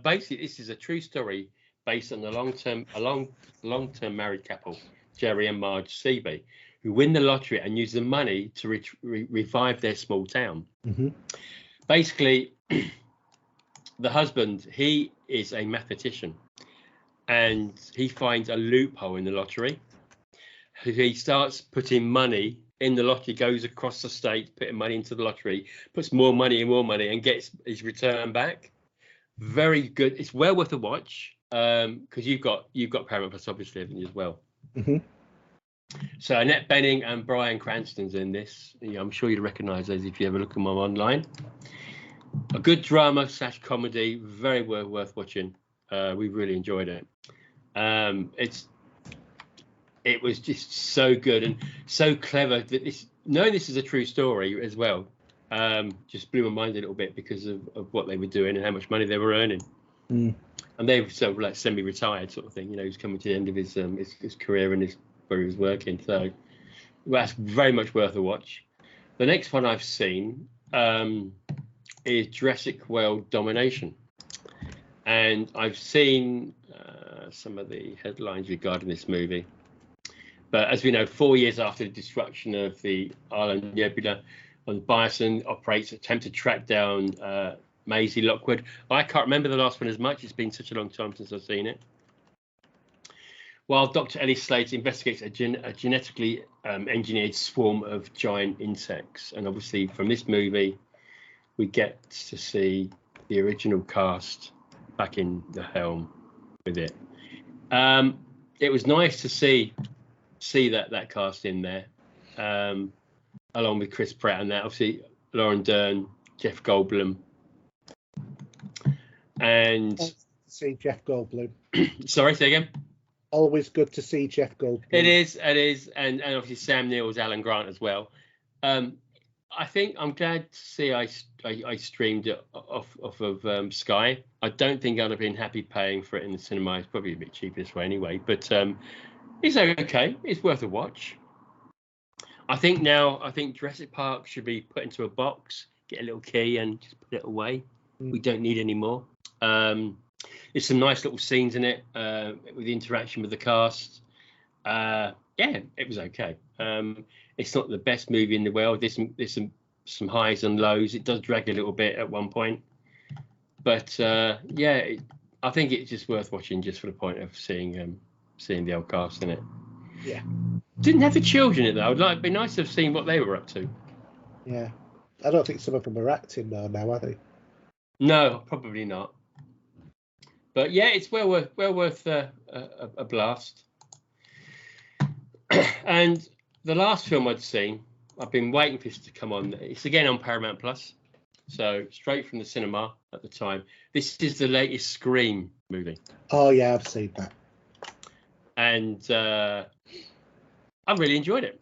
Basically, this is a true story based on a long-term married couple, Jerry and Marge Seaby, who win the lottery and use the money to revive their small town. Mm-hmm. Basically, the husband, he is a mathematician, and he finds a loophole in the lottery. He starts putting money in the lottery, goes across the state, putting money into the lottery, puts more money and gets his return back. Very good. It's well worth a watch, because you've got Paramount Plus, obviously, haven't you, as well? Mm-hmm. So Annette Bening and Bryan Cranston's in this. I'm sure you'd recognise those if you ever look at them online. A good drama / comedy, very worth watching. We really enjoyed it. It was just so good and so clever that knowing this is a true story as well, just blew my mind a little bit because of what they were doing and how much money they were earning. Mm. And they were sort of like semi-retired sort of thing. He's coming to the end of his career and where he was working. So that's very much worth a watch. The next one I've seen is Jurassic World Domination. And I've seen some of the headlines regarding this movie. But as we know, 4 years after the destruction of the Island Nebula, Bison operates attempt to track down Maisie Lockwood. I can't remember the last one as much. It's been such a long time since I've seen it. While Dr. Ellie Slater investigates a genetically engineered swarm of giant insects. And obviously from this movie, we get to see the original cast back in the helm with it. It was nice to see that cast in there, along with Chris Pratt and that. Obviously, Lauren Dern, Jeff Goldblum, and see Jeff Goldblum. Sorry, say again. Always good to see Jeff Goldblum. It is, and obviously Sam Neill's Alan Grant as well. I think I'm glad to see I streamed it off of Sky. I don't think I'd have been happy paying for it in the cinema. It's probably a bit cheaper this way anyway, but it's okay. It's worth a watch. I think Jurassic Park should be put into a box, get a little key, and just put it away. We don't need any more. There's some nice little scenes in it with the interaction with the cast. Yeah, it was okay. It's not the best movie in the world. There's some highs and lows. It does drag a little bit at one point, but yeah, I think it's just worth watching just for the point of seeing the old cast in it. Yeah. Didn't have the children in it though. It'd be nice to have seen what they were up to. Yeah. I don't think some of them are acting now, are they? No, probably not. But yeah, it's well worth a blast. And the last film I'd seen, I've been waiting for this to come on. It's again on Paramount Plus, so straight from the cinema at the time. This is the latest Scream movie. Oh yeah, I've seen that. And I really enjoyed it.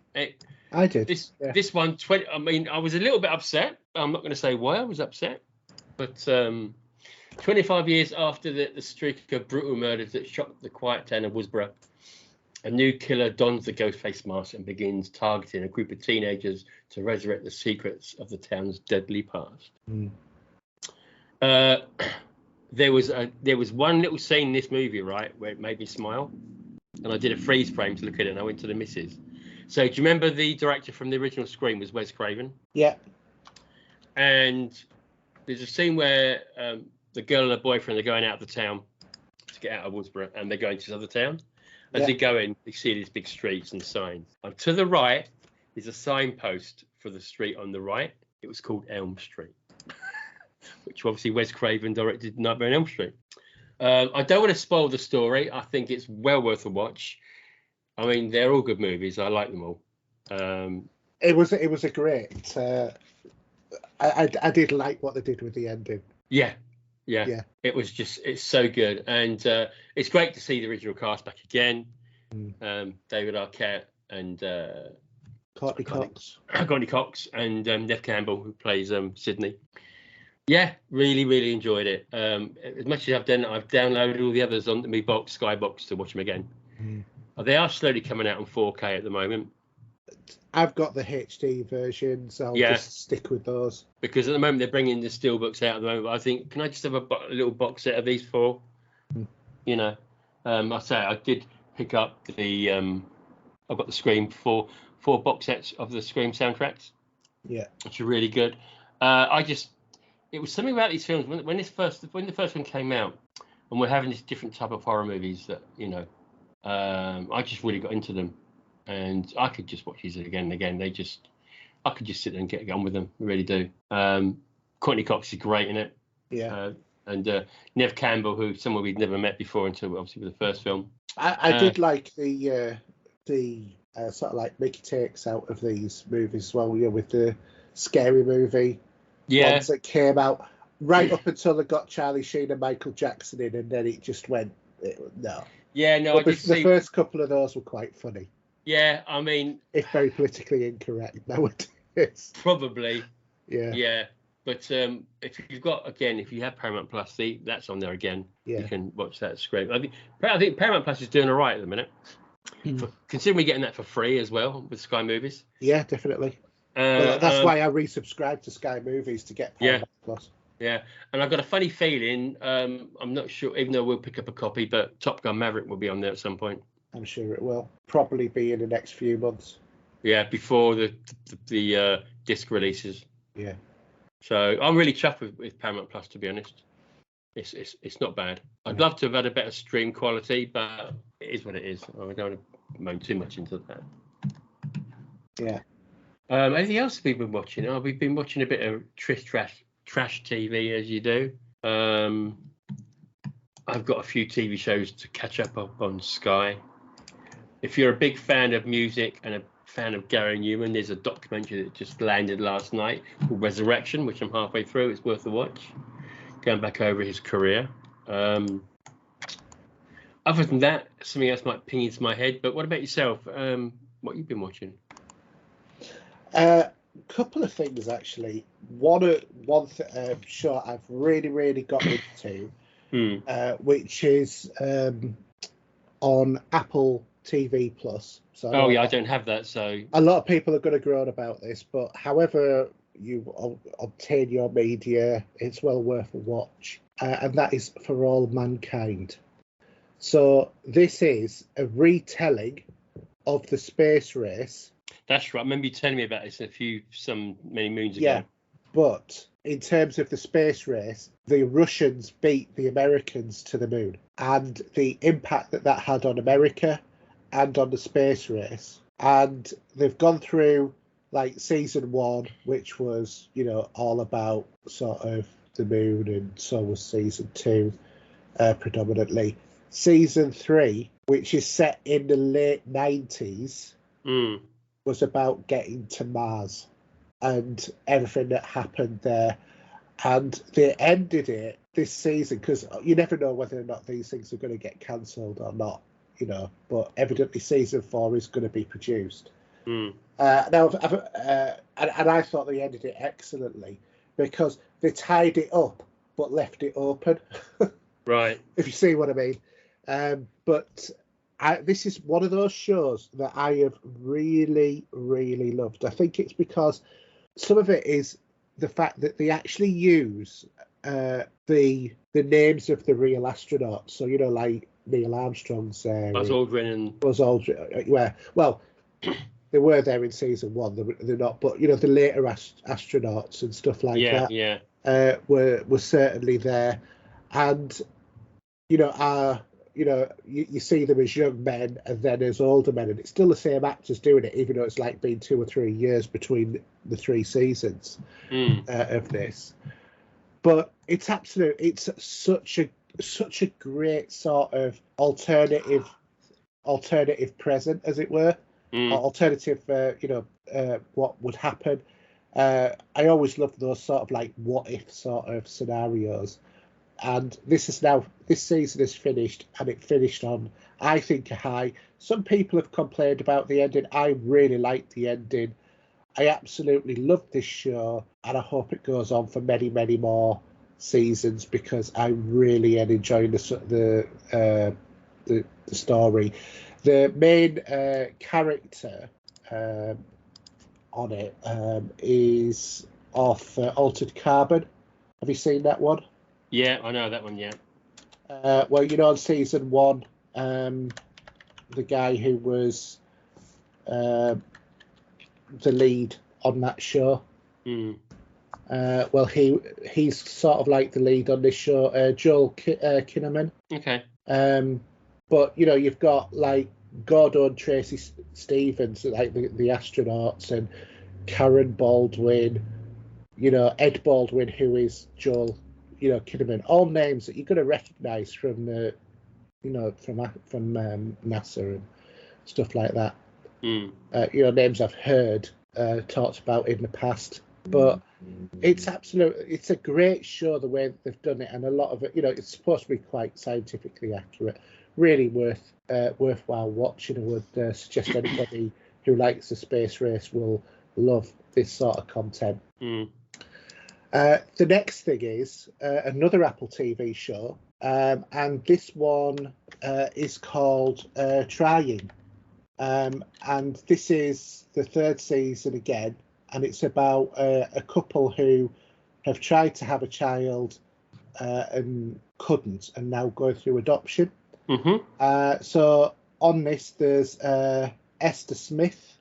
I did. This one, I mean, I was a little bit upset. I'm not going to say why I was upset, but 25 years after the streak of brutal murders that shocked the quiet town of Woodsboro, a new killer dons the ghost face mask and begins targeting a group of teenagers to resurrect the secrets of the town's deadly past. There was one little scene in this movie, right, where it made me smile, and I did a freeze frame to look at it, and I went to the missus. So do you remember the director from the original Scream was Wes Craven? Yeah. And there's a scene where the girl and her boyfriend are going out of the town to get out of Woodsboro, and they're going to this other town. As they go in, they see these big streets and signs. And to the right is a signpost for the street on the right. It was called Elm Street, which obviously Wes Craven directed Nightmare on Elm Street. I don't want to spoil the story. I think it's well worth a watch. I mean, they're all good movies. I like them all. It was a great. I did like what they did with the ending. Yeah. It was it's so good, and it's great to see the original cast back again. David Arquette and Courtney Cox and Nev Campbell, who plays Sydney. Yeah, really enjoyed it. As much as I've downloaded all the others on my Skybox to watch them again. They are slowly coming out on 4K at the moment. I've got the HD version, so I'll just stick with those. Because at the moment they're bringing the steelbooks out at the moment. I think, can I just have a little box set of these four? You know, I say I did pick up the. I've got the Scream four box sets of the Scream soundtracks. Yeah, which are really good. It was something about these films when the first one came out, and we're having this different type of horror movies that I just really got into them. And I could just watch these again and again. I could just sit there and get on with them. I really do. Courtney Cox is great in it. Yeah. And Nev Campbell, who someone we'd never met before until obviously with the first film. I did like the sort of like Mickey takes out of these movies as well. With the Scary Movie. Yeah. Ones that came out right up until they got Charlie Sheen and Michael Jackson in, and then it just went no. Yeah, no. The first couple of those were quite funny. Yeah, I mean, it's very politically incorrect nowadays. Probably. Yeah. Yeah, but if you have Paramount Plus, that's on there again. Yeah. You can watch that Scream. I think Paramount Plus is doing all right at the minute. Considering we're getting that for free as well with Sky Movies. Yeah, definitely. That's why I resubscribed to Sky Movies to get Paramount Plus. Yeah, and I've got a funny feeling. I'm not sure, even though we'll pick up a copy, but Top Gun Maverick will be on there at some point. I'm sure it will. Probably be in the next few months. Yeah, before the disc releases. Yeah. So I'm really chuffed with Paramount Plus, to be honest. It's not bad. I'd love to have had a better stream quality, but it is what it is. I don't want to moan too much into that. Yeah. Anything else we've been watching? We've been watching a bit of trash TV, as you do. I've got a few TV shows to catch up on Sky. If you're a big fan of music and a fan of Gary Newman, there's a documentary that just landed last night called Resurrection, which I'm halfway through. It's worth a watch. Going back over his career. Other than that, something else might ping into my head. But what about yourself? What you've been watching? Couple of things actually. One show I've really got into, which is on Apple TV Plus. So Oh yeah, I don't have that, so a lot of people are going to groan about this, but however you obtain your media, it's well worth a watch, and that is For All Mankind. So this is a retelling of the space race. that's right. I remember you telling me about this many moons ago. Yeah, but in terms of the space race, the Russians beat the Americans to the moon, and the impact that had on America and on the space race. And they've gone through like season 1, which was, all about sort of the moon, and so was season 2 predominantly. Season 3, which is set in the late 90s, was about getting to Mars and everything that happened there. And they ended it this season, because you never know whether or not these things are going to get cancelled or not, but evidently season 4 is going to be produced. Now, and I thought they ended it excellently, because they tied it up but left it open. Right. If you see what I mean. But this is one of those shows that I have really, really loved. I think it's because some of it is the fact that they actually use the names of the real astronauts. So, like Neil Armstrong's there. Buzz Aldrin and... Buzz Aldrin, well, they were there in season 1. They're not, but, the later astronauts and stuff like that were certainly there. And, you see them as young men and then as older men, and it's still the same actors doing it, even though it's like been 2 or 3 years between the 3 seasons of this. But it's such a great sort of alternative present, as it were, or alternative, what would happen. I always love those sort of like what if sort of scenarios. And this season is finished, and it finished on, I think, a high. Some people have complained about the ending. I really liked the ending. I absolutely love this show, and I hope it goes on for many, many more seasons, because I really am enjoying the story. The main character on it is off Altered Carbon. Have you seen that one? Yeah, I know that one, yeah. Well, on season 1, the guy who was the lead on that show, well, he's sort of like the lead on this show, Joel Kinnaman. Okay. But, you've got like Gordo and Tracy Stevens, like the astronauts, and Karen Baldwin, Ed Baldwin, who is Joel Kinnaman, all names that you're going to recognise from the, from NASA and stuff like that. Names I've heard talked about in the past. But it's a great show the way that they've done it, and a lot of it, it's supposed to be quite scientifically accurate. Really worthwhile watching. I would suggest anybody who likes the space race will love this sort of content. The next thing is another Apple TV show, and this one is called Trying, and this is the 3rd season again, and it's about a couple who have tried to have a child and couldn't, and now go through adoption. So on this, there's Esther Smith,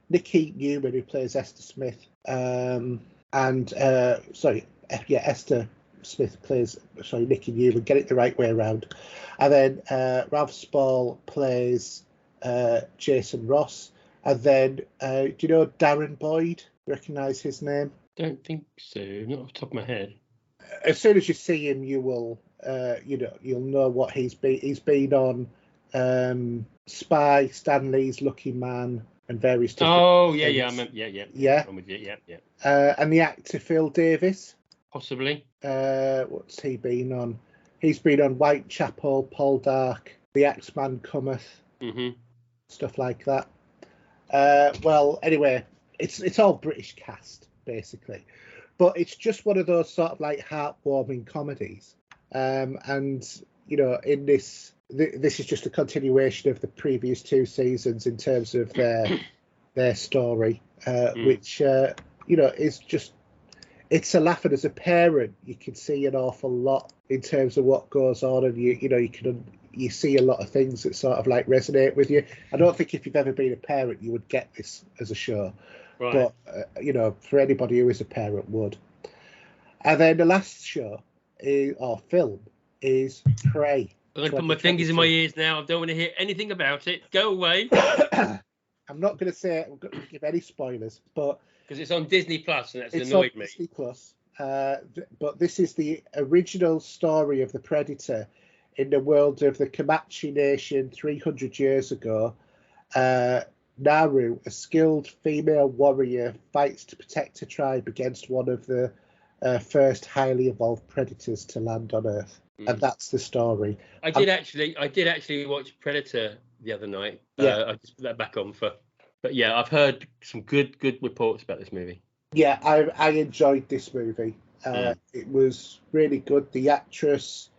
Nikki Newman, who plays Esther Smith, Esther Smith plays Nikki Newman, get it the right way around. And then Ralph Spall plays Jason Ross. And then, do you know Darren Boyd? Recognise his name? Don't think so, not off the top of my head. As soon as you see him, you will, you'll know what he's been. He's been on Spy, Stan Lee's Lucky Man, and various different things. I meant, I'm with you, yeah. And the actor Phil Davis, possibly. What's he been on? He's been on Whitechapel, Paul Dark, The Axeman Cometh, stuff like that. Well, anyway, it's all British cast basically, but it's just one of those sort of like heartwarming comedies. And in this this is just a continuation of the previous 2 seasons in terms of their story, which is just, it's a laugh. And as a parent, you can see an awful lot in terms of what goes on, and you see a lot of things that sort of like resonate with you. I don't think if you've ever been a parent, you would get this as a show, Right. but for anybody who is a parent would. And then the last show film is Prey. I'm going to put my fingers in my ears now. I don't want to hear anything about it. Go away. I'm not going to give any spoilers, but because it's on Disney Plus, and that's it's annoyed on me. Disney Plus. But this is the original story of the Predator in the world of the Comanche Nation 300 years ago. Naru, a skilled female warrior, fights to protect her tribe against one of the first highly evolved predators to land on Earth. And that's the story. I did actually watch Predator the other night. Yeah. I just put that back on but yeah, I've heard some good reports about this movie. Yeah, I enjoyed this movie. It was really good. The actress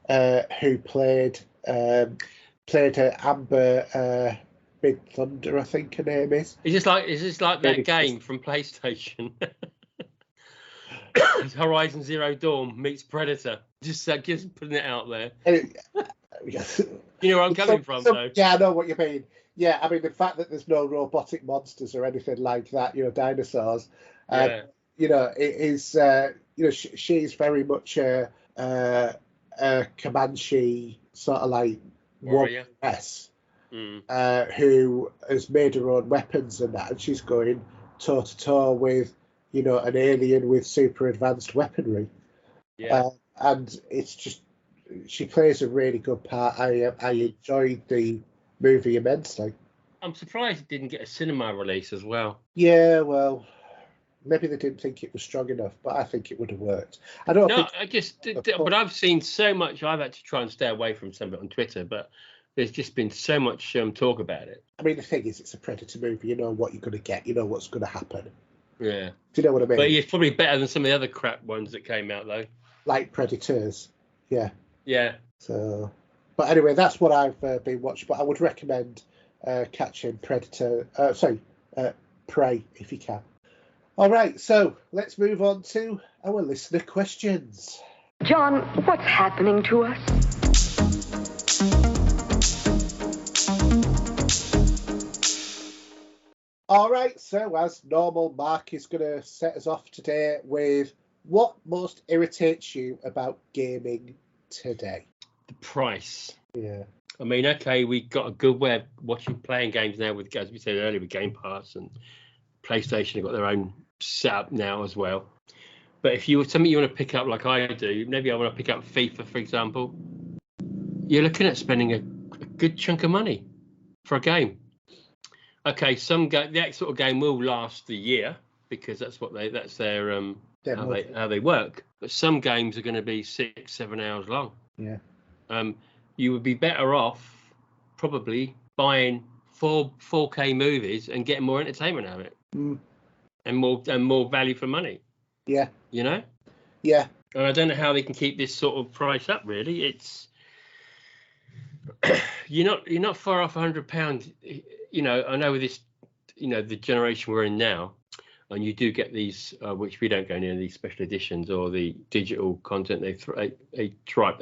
who played Amber Big Thunder, I think her name is. Is this like that game from PlayStation? Horizon Zero Dawn meets Predator. Just putting it out there. You know where I'm coming from, though. Yeah, I know what you mean. Yeah, I mean, the fact that there's no robotic monsters or anything like that, dinosaurs. It is. She's very much a Comanche sort of like warrioress who has made her own weapons and that, and she's going toe to toe with an alien with super advanced weaponry. Yeah. And it's just, she plays a really good part. I enjoyed the movie immensely. I'm surprised it didn't get a cinema release as well. Yeah, well, maybe they didn't think it was strong enough, but I think it would have worked. But I've seen so much. I've had to try and stay away from some of it on Twitter, but there's just been so much talk about it. I mean, the thing is, it's a Predator movie. You know what you're going to get. You know what's going to happen. Yeah. Do you know what I mean? But it's probably better than some of the other crap ones that came out, though. Like Predators. Yeah. Yeah. So, but anyway, that's what I've been watching. But I would recommend catching Prey if you can. All right, so let's move on to our listener questions. John, what's happening to us? All right, so as normal, Mark is going to set us off today with what most irritates you about gaming today. The price. Yeah. I mean, okay, we got a good way of playing games now with, as we said earlier, with Game Pass, and PlayStation have got their own setup now as well. But if you were something you want to pick up like I do, maybe I want to pick up FIFA, for example, you're looking at spending a good chunk of money for a game. Okay, that sort of game will last a year because that's their how they work. But some games are going to be 6-7 hours long. Yeah. You would be better off probably buying 4K movies and getting more entertainment out of it, and more value for money. Yeah. Yeah. And I don't know how they can keep this sort of price up. Really, it's you're not far off £100. I know with this, the generation we're in now, and you do get these, which we don't go near, these special editions or the digital content they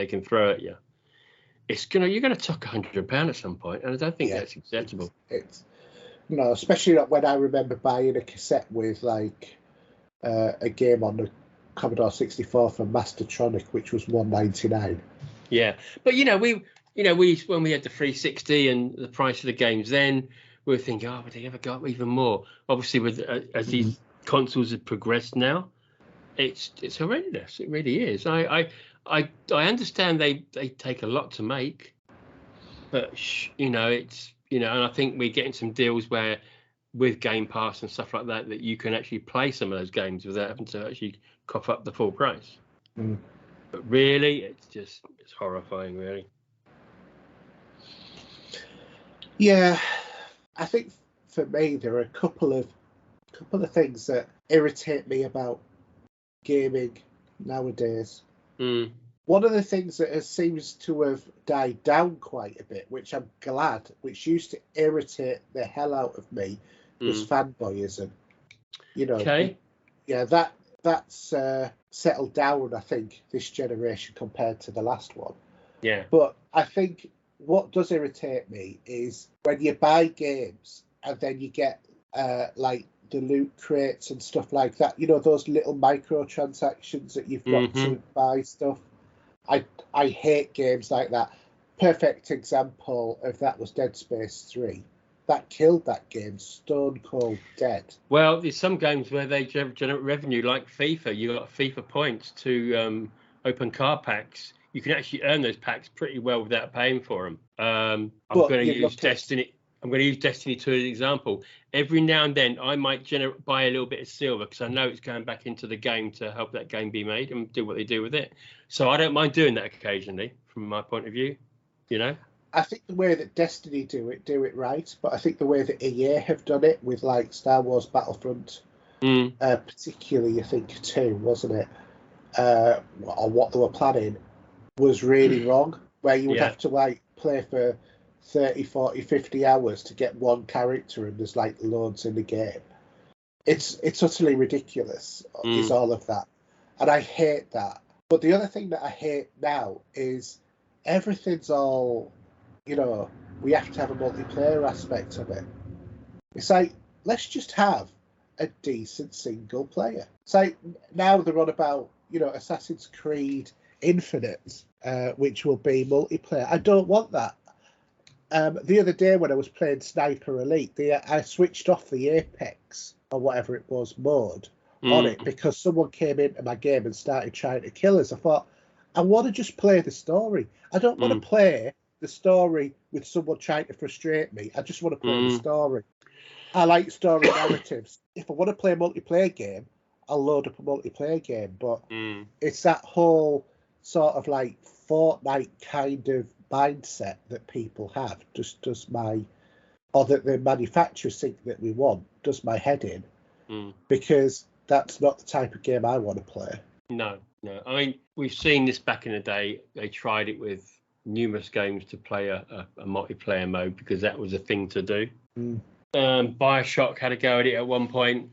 can throw at you. You're gonna tuck £100 at some point, and I don't think that's acceptable. It's especially when I remember buying a cassette with like a game on the Commodore 64 from Mastertronic, which was $1.99. Yeah, but we when we had the 360 and the price of the games, then we were thinking, would they ever go up even more? Obviously, with as these consoles have progressed now, it's horrendous. It really is. I understand they take a lot to make, but and I think we're getting some deals where with Game Pass and stuff like that you can actually play some of those games without having to actually cough up the full price. But really, it's horrifying, really. Yeah, I think for me there are a couple of things that irritate me about gaming nowadays. one of the things that seems to have died down quite a bit, which I'm glad, which used to irritate the hell out of me, was fanboyism. You know, Okay. Yeah, that's settled down, I think, this generation compared to the last one. Yeah. But I think what does irritate me is when you buy games and then you get like the loot crates and stuff like that. You know, those little microtransactions that you've got to buy stuff. I hate games like that. Perfect example of that was Dead Space 3. That killed that game, stone cold dead. Well, there's some games where they generate revenue, like FIFA. You got FIFA points to open car packs. You can actually earn those packs pretty well without paying for them. I'm going to use Destiny. I'm going to use Destiny 2 as an example. Every now and then, I might buy a little bit of silver because I know it's going back into the game to help that game be made and do what they do with it. So I don't mind doing that occasionally, from my point of view. You know. I think the way that Destiny do it right, but I think the way that EA have done it with like Star Wars Battlefront, particularly I think 2, wasn't it? Or what they were planning was really wrong, where you would have to like play for 30, 40, 50 hours to get one character and there's like loads in the game. It's utterly ridiculous, is all of that. And I hate that. But the other thing that I hate now is everything's all, you know, we have to have a multiplayer aspect of it. It's like, let's just have a decent single player. It's like now they're on about, you know, Assassin's Creed Infinite, which will be multiplayer. I don't want that. The other day when I was playing Sniper Elite, I switched off the Apex or whatever it was mode on it because someone came into my game and started trying to kill us. I thought, I want to just play the story. I don't want to play the story with someone trying to frustrate me. I just want to play the story. I like story narratives. If I want to play a multiplayer game, I'll load up a multiplayer game. But it's that whole sort of like Fortnite kind of mindset that people have. Just does or that the manufacturers think that we want, does my head in. Because that's not the type of game I want to play. No. I mean, we've seen this back in the day. They tried it with numerous games to play a multiplayer mode because that was a thing to do. BioShock had a go at it at one point.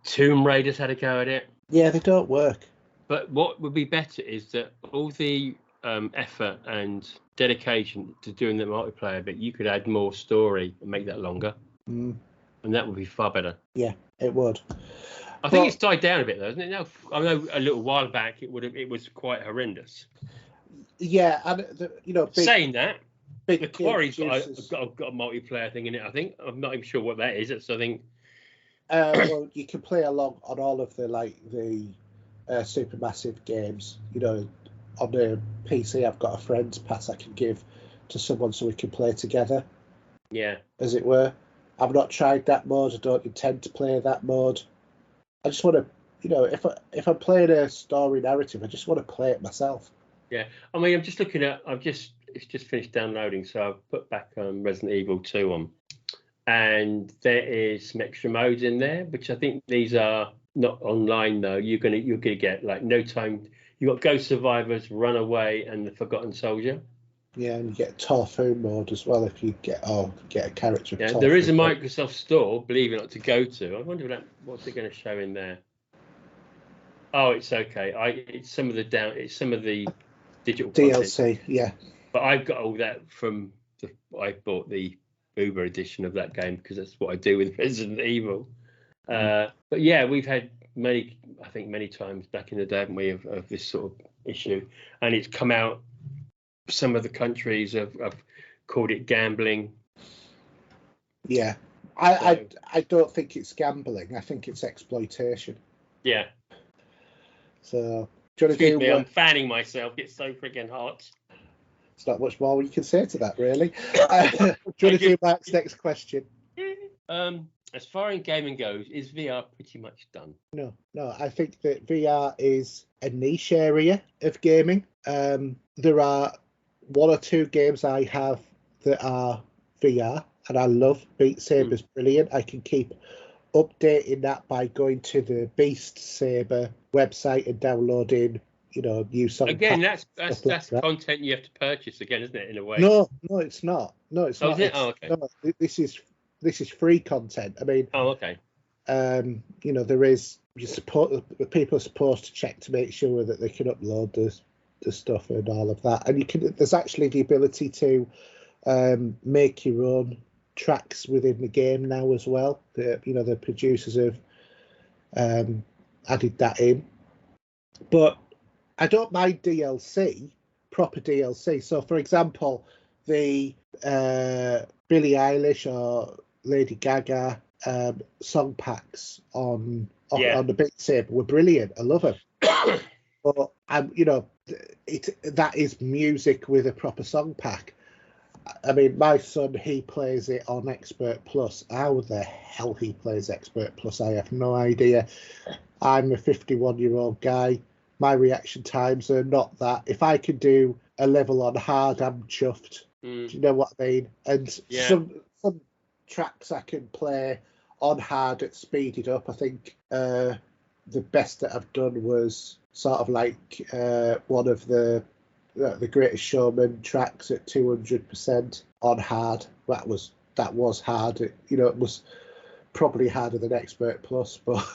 Tomb Raiders had a go at it. Yeah, they don't work. But what would be better is that all the effort and dedication to doing the multiplayer bit, you could add more story and make that longer. And that would be far better. Yeah, it would. I think it's died down a bit, though, isn't it? Now, I know a little while back it was quite horrendous. Yeah, and saying that, the Quarry's got a multiplayer thing in it. I think I'm not even sure what that is. I think. Well, you can play along on all of the supermassive games. You know, on the PC, I've got a friend's pass I can give to someone so we can play together. Yeah, as it were. I've not tried that mode. I don't intend to play that mode. I just want to, you know, if I'm playing a story narrative, I just want to play it myself. Yeah, I mean, I'm just looking at. It's just finished downloading, so I've put back Resident Evil 2 on, and there is some extra modes in there, which I think these are not online though. You're gonna get like No Time. You got Ghost Survivors, Runaway, and The Forgotten Soldier. Yeah, and you get Tofu mode as well if you get a character. Yeah, there is a Microsoft Store, believe it or not, to go to. I wonder what's it going to show in there. Oh, it's okay. It's some of the digital DLC, content. Yeah. But I've got all that from I bought the Uber edition of that game because that's what I do with Resident Evil. But yeah, we've had many times back in the day, haven't we, of this sort of issue, and it's come out. Some of the countries have called it gambling. Yeah, I don't think it's gambling. I think it's exploitation. Yeah. So, excuse me, I'm fanning myself. It's so freaking hot. It's not much more you can say to that, really. Do you want to do Mark's next question? As far as gaming goes, is VR pretty much done? No. I think that VR is a niche area of gaming. There are one or two games I have that are VR, and I love. Beat Saber's brilliant. I can keep updating that by going to the Beast Saber website and downloading new song. Again, packs, that's stuff like that. content you have to purchase again, isn't it? In a way. No, it's not. No, it's Oh, not. is it? Oh, okay. No, this is free content. I mean, Oh, okay. there is the people are supposed to check to make sure that they can upload the stuff and all of that, and there's actually the ability to make your own tracks within the game now as well. The producers have added that in, but I don't mind DLC, proper DLC. So, for example, the Billie Eilish or Lady Gaga song packs on the Beat Saber were brilliant. I love them. But that is music with a proper song pack. I mean, my son, he plays it on Expert Plus. How the hell he plays Expert Plus, I have no idea. I'm a 51-year-old guy. My reaction times are not that. If I can do a level on hard, I'm chuffed. Do you know what I mean? And some tracks I can play on hard at speeded up. I think the best that I've done was sort of like one of the Greatest Showman tracks at 200% on hard. That was hard. It was probably harder than Expert Plus, but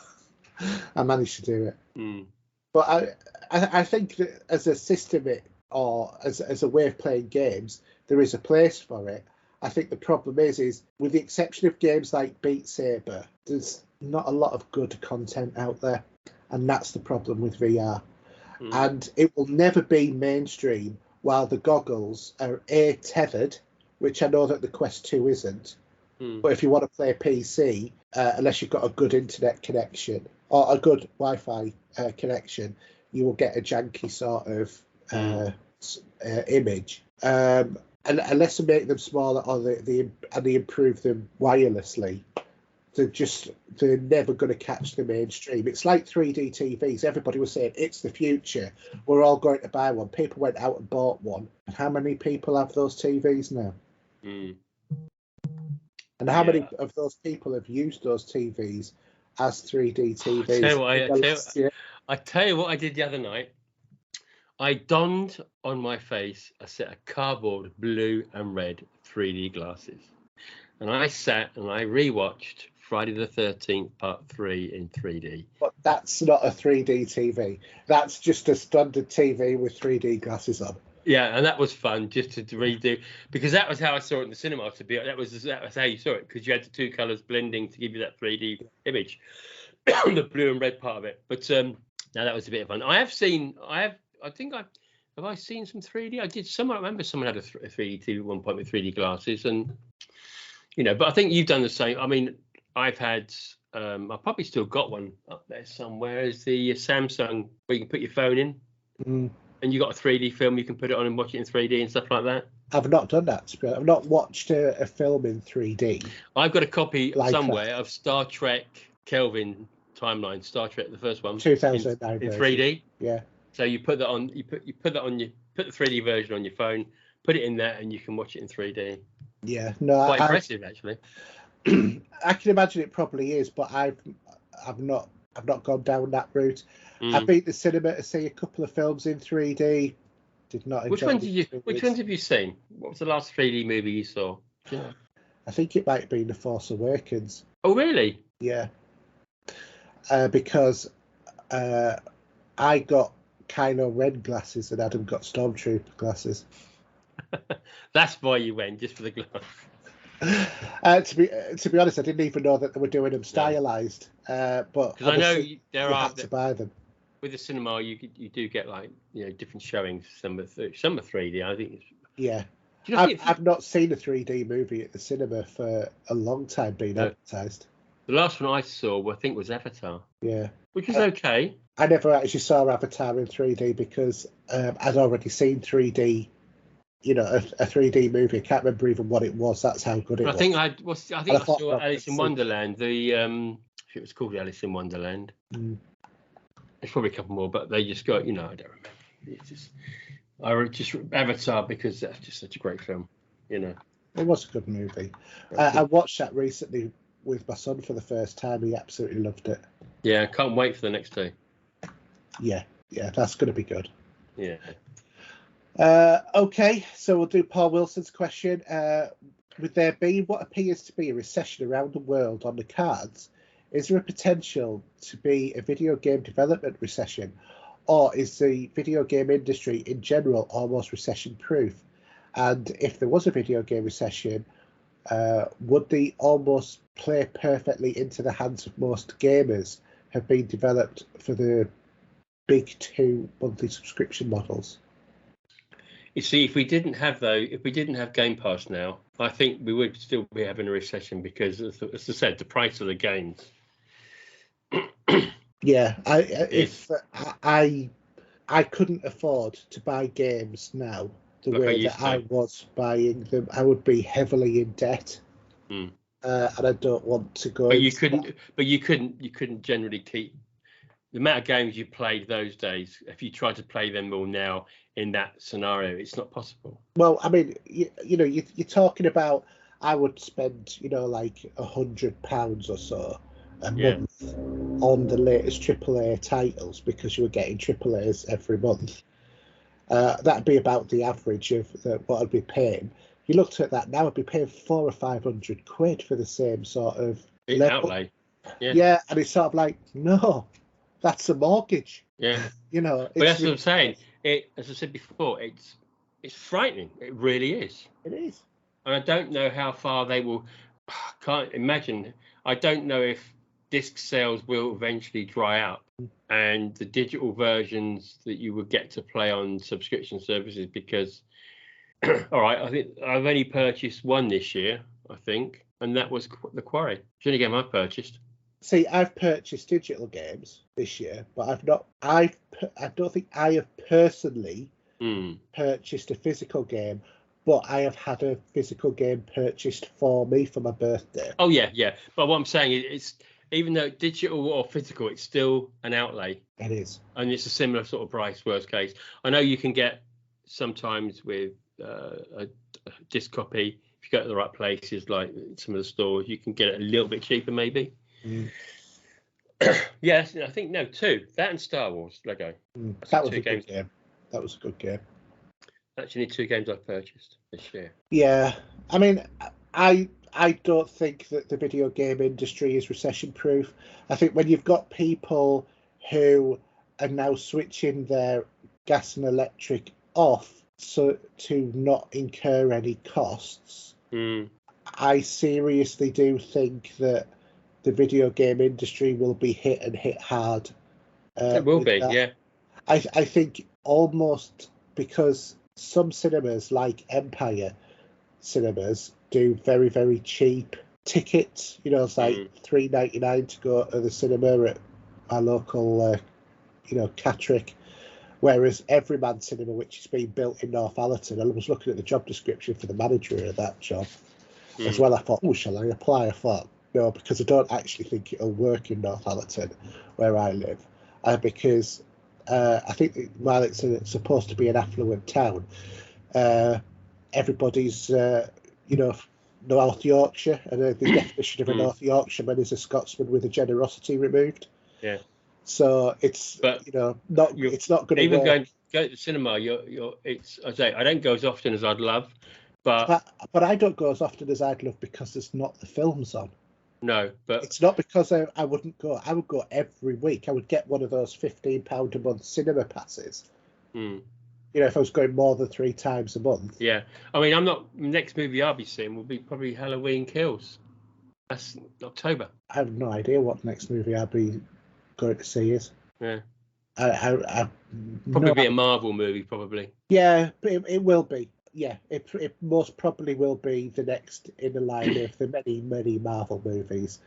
I managed to do it. But I think that as a system, or as a way of playing games, there is a place for it. I think the problem is with the exception of games like Beat Saber, there's not a lot of good content out there, and that's the problem with VR. And it will never be mainstream while the goggles are tethered, which I know that the Quest 2 isn't. But if you want to play PC, unless you've got a good internet connection or a good Wi-Fi connection, you will get a janky sort of image. And unless they make them smaller or they improve them wirelessly, they're never going to catch the mainstream. It's like 3D TVs. Everybody was saying it's the future. We're all going to buy one. People went out and bought one. And how many people have those TVs now? And how many of those people have used those TVs as 3D TVs? I tell you what I did the other night. I donned on my face a set of cardboard blue and red 3D glasses. And I sat and I rewatched Friday the 13th Part 3 in 3D. But that's not a 3D TV. That's just a standard TV with 3D glasses on. Yeah, and that was fun just to redo, because that was how I saw it in the cinema. That was how you saw it, because you had the two colours blending to give you that 3D image, the blue and red part of it. But now that was a bit of fun. Have I seen some 3D? I did. I remember someone had a 3D TV at one point with 3D glasses, and but I think you've done the same. I mean, I've had. I've probably still got one up there somewhere. Is the Samsung where you can put your phone in, and you got a 3D film. You can put it on and watch it in 3D and stuff like that. I've not done that. I've not watched a film in 3D. I've got a copy somewhere of Star Trek Kelvin timeline. Star Trek, the first one, 2009 in 3D. Yeah. So you put that on. You put the 3D version on your phone. Put it in there, and you can watch it in 3D. Yeah, no, quite impressive actually. I can imagine it probably is, but I've not gone down that route. I've been to the cinema to see a couple of films in 3D. Did not enjoy. Which ones have you seen? What was the last 3D movie you saw? Yeah. I think it might have been The Force Awakens. Oh really? Yeah. Because I got Kylo Ren glasses and Adam got Stormtrooper glasses. That's why you went, just for the glass. To be honest, I didn't even know that they were doing them stylized. But because I know there are had to buy them. With the cinema, you do get like different showings. Some are 3D. I think. Yeah. I've not seen a 3D movie at the cinema for a long time being advertised. The last one I saw, I think, was Avatar. Yeah. Which was okay. I never actually saw Avatar in 3D because I'd already seen 3D. A 3D movie. I can't remember even what it was. That's how good it was. I saw Alice in Wonderland. It was called Alice in Wonderland. There's probably a couple more, but they just got. I don't remember. I just Avatar because that's just such a great film. It was a good movie. I watched that recently with my son for the first time. He absolutely loved it. Yeah, I can't wait for the next two. Yeah, Yeah, that's going to be good. Yeah. Okay, so we'll do Paul Wilson's question. With there being what appears to be a recession around the world on the cards, is there a potential to be a video game development recession, or is the video game industry in general almost recession-proof? And if there was a video game recession, would the almost play perfectly into the hands of most gamers have been developed for the big two monthly subscription models? You see, if we didn't have Game Pass now, I think we would still be having a recession because, as I said, the price of the games. Yeah, if I couldn't afford to buy games now the way that I was buying them, I would be heavily in debt, and I don't want to go. But you couldn't generally keep the amount of games you played those days. If you tried to play them all now in that scenario, it's not possible. Well, I mean, you're talking about I would spend, like £100 or so a month on the latest AAA titles because you were getting AAAs every month. That'd be about the average of what I'd be paying. If you looked at that now, I'd be paying £400 or £500 for the same sort of outlay. Yeah, and it's sort of like, no, that's a mortgage. Yeah, but that's what I'm saying. As I said before, it's frightening. It really is. It is. And I don't know how far they will. Can't imagine. I don't know if disc sales will eventually dry out, and the digital versions that you would get to play on subscription services. Because, all right, I think I've only purchased one this year, I think, and that was The Quarry. It's the only game I purchased. See, I've purchased digital games this year, but I've not. I don't think I have personally purchased a physical game, but I have had a physical game purchased for me for my birthday. Oh yeah. But what I'm saying is, it's even though digital or physical, it's still an outlay. It is, and it's a similar sort of price. Worst case, I know you can get sometimes with a disc copy if you go to the right places, like some of the stores, you can get it a little bit cheaper, maybe. Yes, I think two. That and Star Wars Lego. That was a good game. That was a good game. Actually, 2 games I've purchased this year. Yeah, I mean, I don't think that the video game industry is recession-proof. I think when you've got people who are now switching their gas and electric off so to not incur any costs, I seriously do think that the video game industry will be hit hard. It will be, yeah. I think almost because some cinemas, like Empire Cinemas, do very, very cheap tickets. It's like $3.99 to go to the cinema at my local, Catterick. Whereas Everyman Cinema, which is being built in Northallerton, I was looking at the job description for the manager of that job as well. I thought, shall I apply? I thought, no, because I don't actually think it'll work in Northallerton, where I live, because I think while it's supposed to be an affluent town, everybody's, North Yorkshire, and the definition of a North Yorkshireman is a Scotsman with a generosity removed. Yeah. So it's it's not going to even work. Go to the cinema. I don't go as often as I'd love, but I don't go as often as I'd love because there's not the films on. No, but it's not because I wouldn't go. I would go every week. I would get one of those £15 a month cinema passes. If I was going more than 3 times a month. Yeah, I mean, next movie I'll be seeing will be probably Halloween Kills. That's October. I have no idea what next movie I'll be going to see is. Yeah. I probably be a Marvel movie, probably. Yeah, but it will be. Yeah, it most probably will be the next in the line of the many, many Marvel movies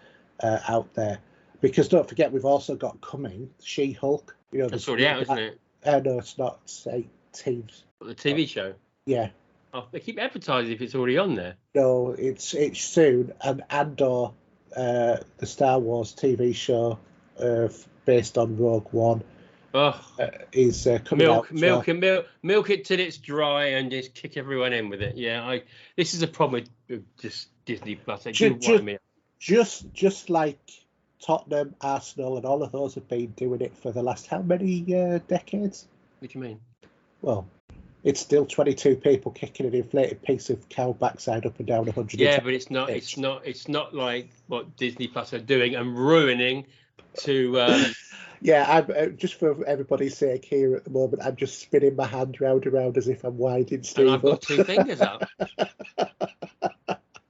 out there. Because don't forget, we've also got coming She-Hulk. It's already out, isn't it? No, it's not. It's 18th. The TV show? Yeah. Oh, they keep advertising if it's already on there. No, it's soon. And Andor, the Star Wars TV show based on Rogue One, is coming out. Milk it till it's dry and just kick everyone in with it. Yeah, this is a problem with just Disney Plus. They do wind me up. Just like Tottenham, Arsenal, and all of those have been doing it for the last how many decades? What do you mean? Well, it's still 22 people kicking an inflated piece of cow backside up and down 100. Yeah, but it's not like what Disney Plus are doing and ruining to. Yeah, I'm just for everybody's sake here at the moment, I'm just spinning my hand round and round as if I'm winding Steve and I've got up. 2 fingers up.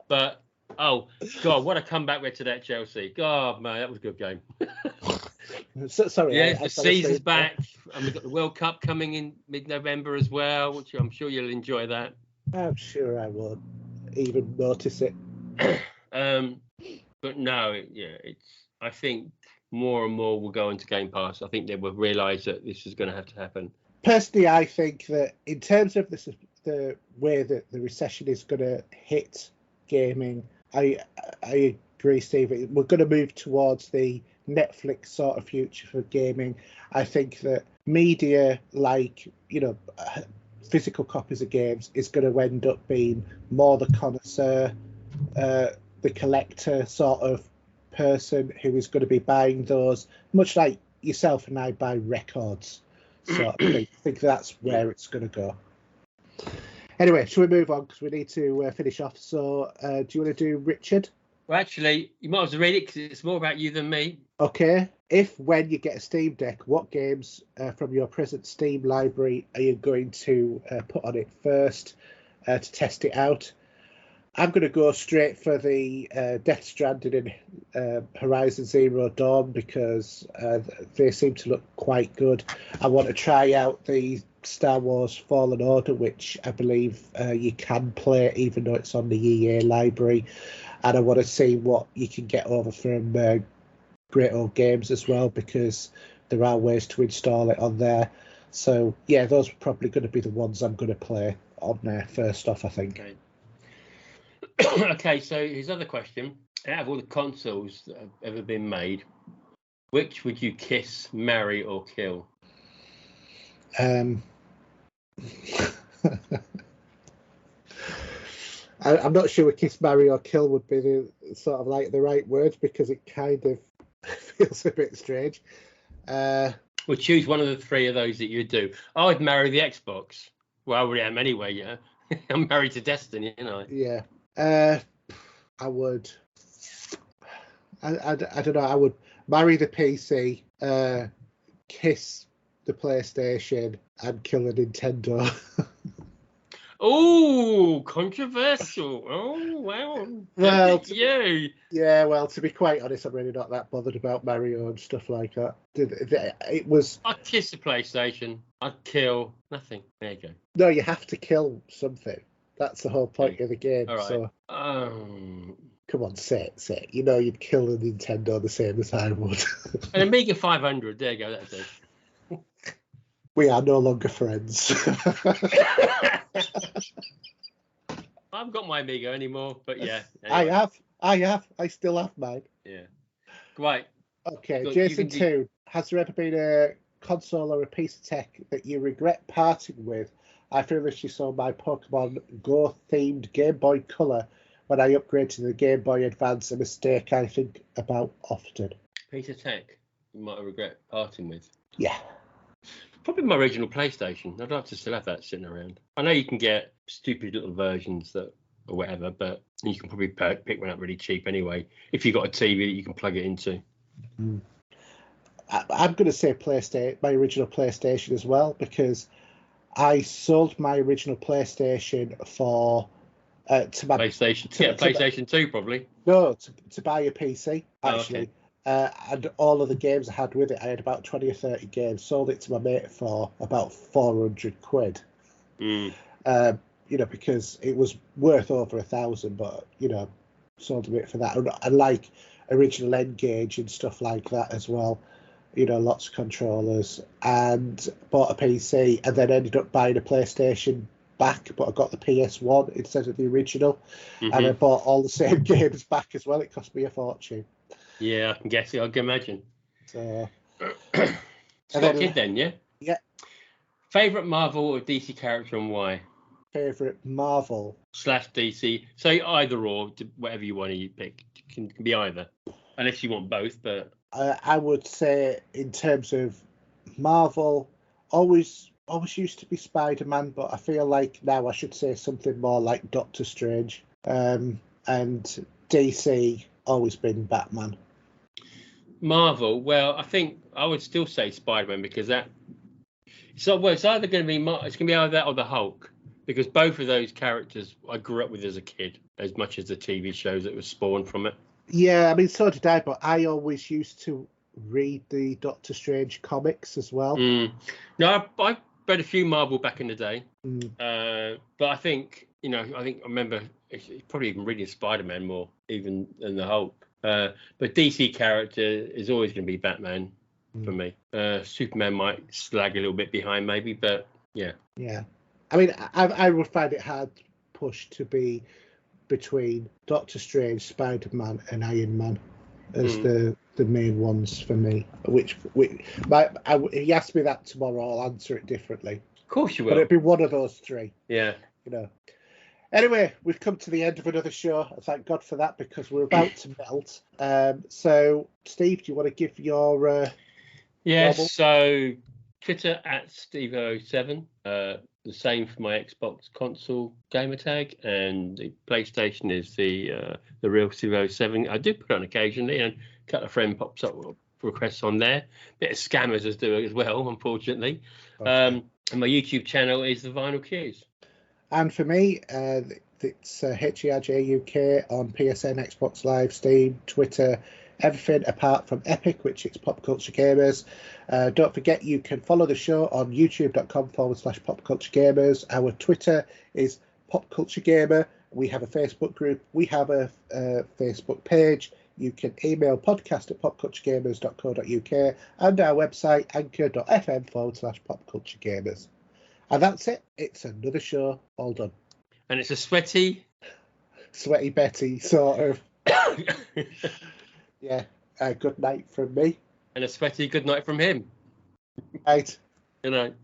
But oh God, what a comeback with today at Chelsea! God, man, that was a good game. Sorry. Yeah, the season's back, and we've got the World Cup coming in mid-November as well, which I'm sure you'll enjoy that. I'm sure I won't even notice it. But no, I think more and more will go into Game Pass. I think they will realise that this is going to have to happen. Personally, I think that in terms of the way that the recession is going to hit gaming, I agree, Steve. We're going to move towards the Netflix sort of future for gaming. I think that media like, physical copies of games is going to end up being more the connoisseur, the collector sort of person who is going to be buying those, much like yourself and I buy records sort of thing. I think that's where it's going to go. Anyway, shall we move on because we need to finish off? So do you want to do Richard? Well, actually, you might as well read it because it's more about you than me. Okay. When you get a Steam Deck, what games from your present Steam library are you going to put on it first to test it out? I'm going to go straight for the Death Stranding and Horizon Zero Dawn because they seem to look quite good. I want to try out the Star Wars Fallen Order, which I believe you can play even though it's on the EA library. And I want to see what you can get over from Great Old Games as well, because there are ways to install it on there. So, yeah, those are probably going to be the ones I'm going to play on there first off, I think. Okay, so his other question, out of all the consoles that have ever been made, which would you kiss, marry, or kill? I'm not sure kiss, marry, or kill would be the sort of like the right words because it kind of feels a bit strange. Well, choose one of the 3 of those that you do. I'd marry the Xbox. Well, I already am anyway, yeah. I'm married to Destiny, Yeah. I would. I don't know. I would marry the PC, kiss the PlayStation, and kill a Nintendo. Oh, controversial. Oh, wow. Well, you. Yeah, well, to be quite honest, I'm really not that bothered about Mario and stuff like that. It was. I'd kiss the PlayStation. I'd kill nothing. There you go. No, you have to kill something. That's the whole point of the game. All right. So, come on, say it. You'd kill a Nintendo the same as I would. An Amiga 500. There you go. That's it. We are no longer friends. I haven't got my Amiga anymore, but yeah. Anyway. I have. I still have mine. Yeah. Right. Okay, so Jason 2. Has there ever been a console or a piece of tech that you regret parting with? I foolishly saw my Pokemon Go themed Game Boy Color when I upgraded to the Game Boy Advance, a mistake I think about often. Piece of tech you might regret parting with? Yeah. Probably my original PlayStation. I'd like to still have that sitting around. I know you can get stupid little versions or whatever, but you can probably pick one up really cheap anyway if you've got a TV that you can plug it into. I'm going to say PlayStation, my original PlayStation as well, because I sold my original PlayStation for to my PlayStation 2 probably. No, to buy a PC actually. Oh, okay. And all of the games I had with it, I had about 20 or 30 games. Sold it to my mate for about 400 quid. Because it was worth over 1,000, but sold a bit for that. I like original N-Gage and stuff like that as well. Lots of controllers, and bought a PC, and then ended up buying a PlayStation back, but I got the PS1 instead of the original, and I bought all the same games back as well. It cost me a fortune. Yeah, I can guess it. I can imagine. So, Scott Kidd then, yeah? Yeah. Favourite Marvel or DC character and why? Favourite Marvel / DC. Say either or, whatever you want to pick. Can be either. unless you want both. But I would say in terms of Marvel, always used to be Spider-Man, but I feel like now I should say something more like Doctor Strange. And DC always been Batman. Marvel, well, I think I would still say Spider-Man because it's either going to be either that or the Hulk, because both of those characters I grew up with as a kid, as much as the TV shows that were spawned from it. Yeah, I mean, so did I, but I always used to read the Doctor Strange comics as well. No, I read a few Marvel back in the day, but I think I remember probably even reading Spider-Man more even than the Hulk. But DC character is always going to be Batman for me. Superman might slag a little bit behind maybe, but yeah. Yeah, I mean, I would find it hard push to be between Doctor Strange, Spider-Man, and Iron Man as the main ones for me. If you ask me that tomorrow, I'll answer it differently. Of course you will. But it'd be one of those three. Yeah. Anyway, we've come to the end of another show. Thank God for that, because we're about to melt. So, Steve, do you want to give your... Yes, so Twitter at Steve07. The same for my Xbox console gamer tag, and the PlayStation is the real Steve07. I do put it on occasionally, and a couple of friend pops up with requests on there. Bit of scammers as do it as well, unfortunately. Okay. And my YouTube channel is the Vinyl Cues. And for me, it's HERJ UK on PSN, Xbox Live, Steam, Twitter, everything apart from Epic, which is Pop Culture Gamers. Don't forget you can follow the show on youtube.com/Pop Culture Gamers. Our Twitter is Pop Culture Gamer. We have a Facebook group. We have a Facebook page. You can email podcast@popculturegamers.co.uk and our website anchor.fm/popculturegamers. And that's it. It's another show all done. And it's a sweaty Betty sort of. Yeah. Good night from me. And a sweaty good night from him. Right. Good night.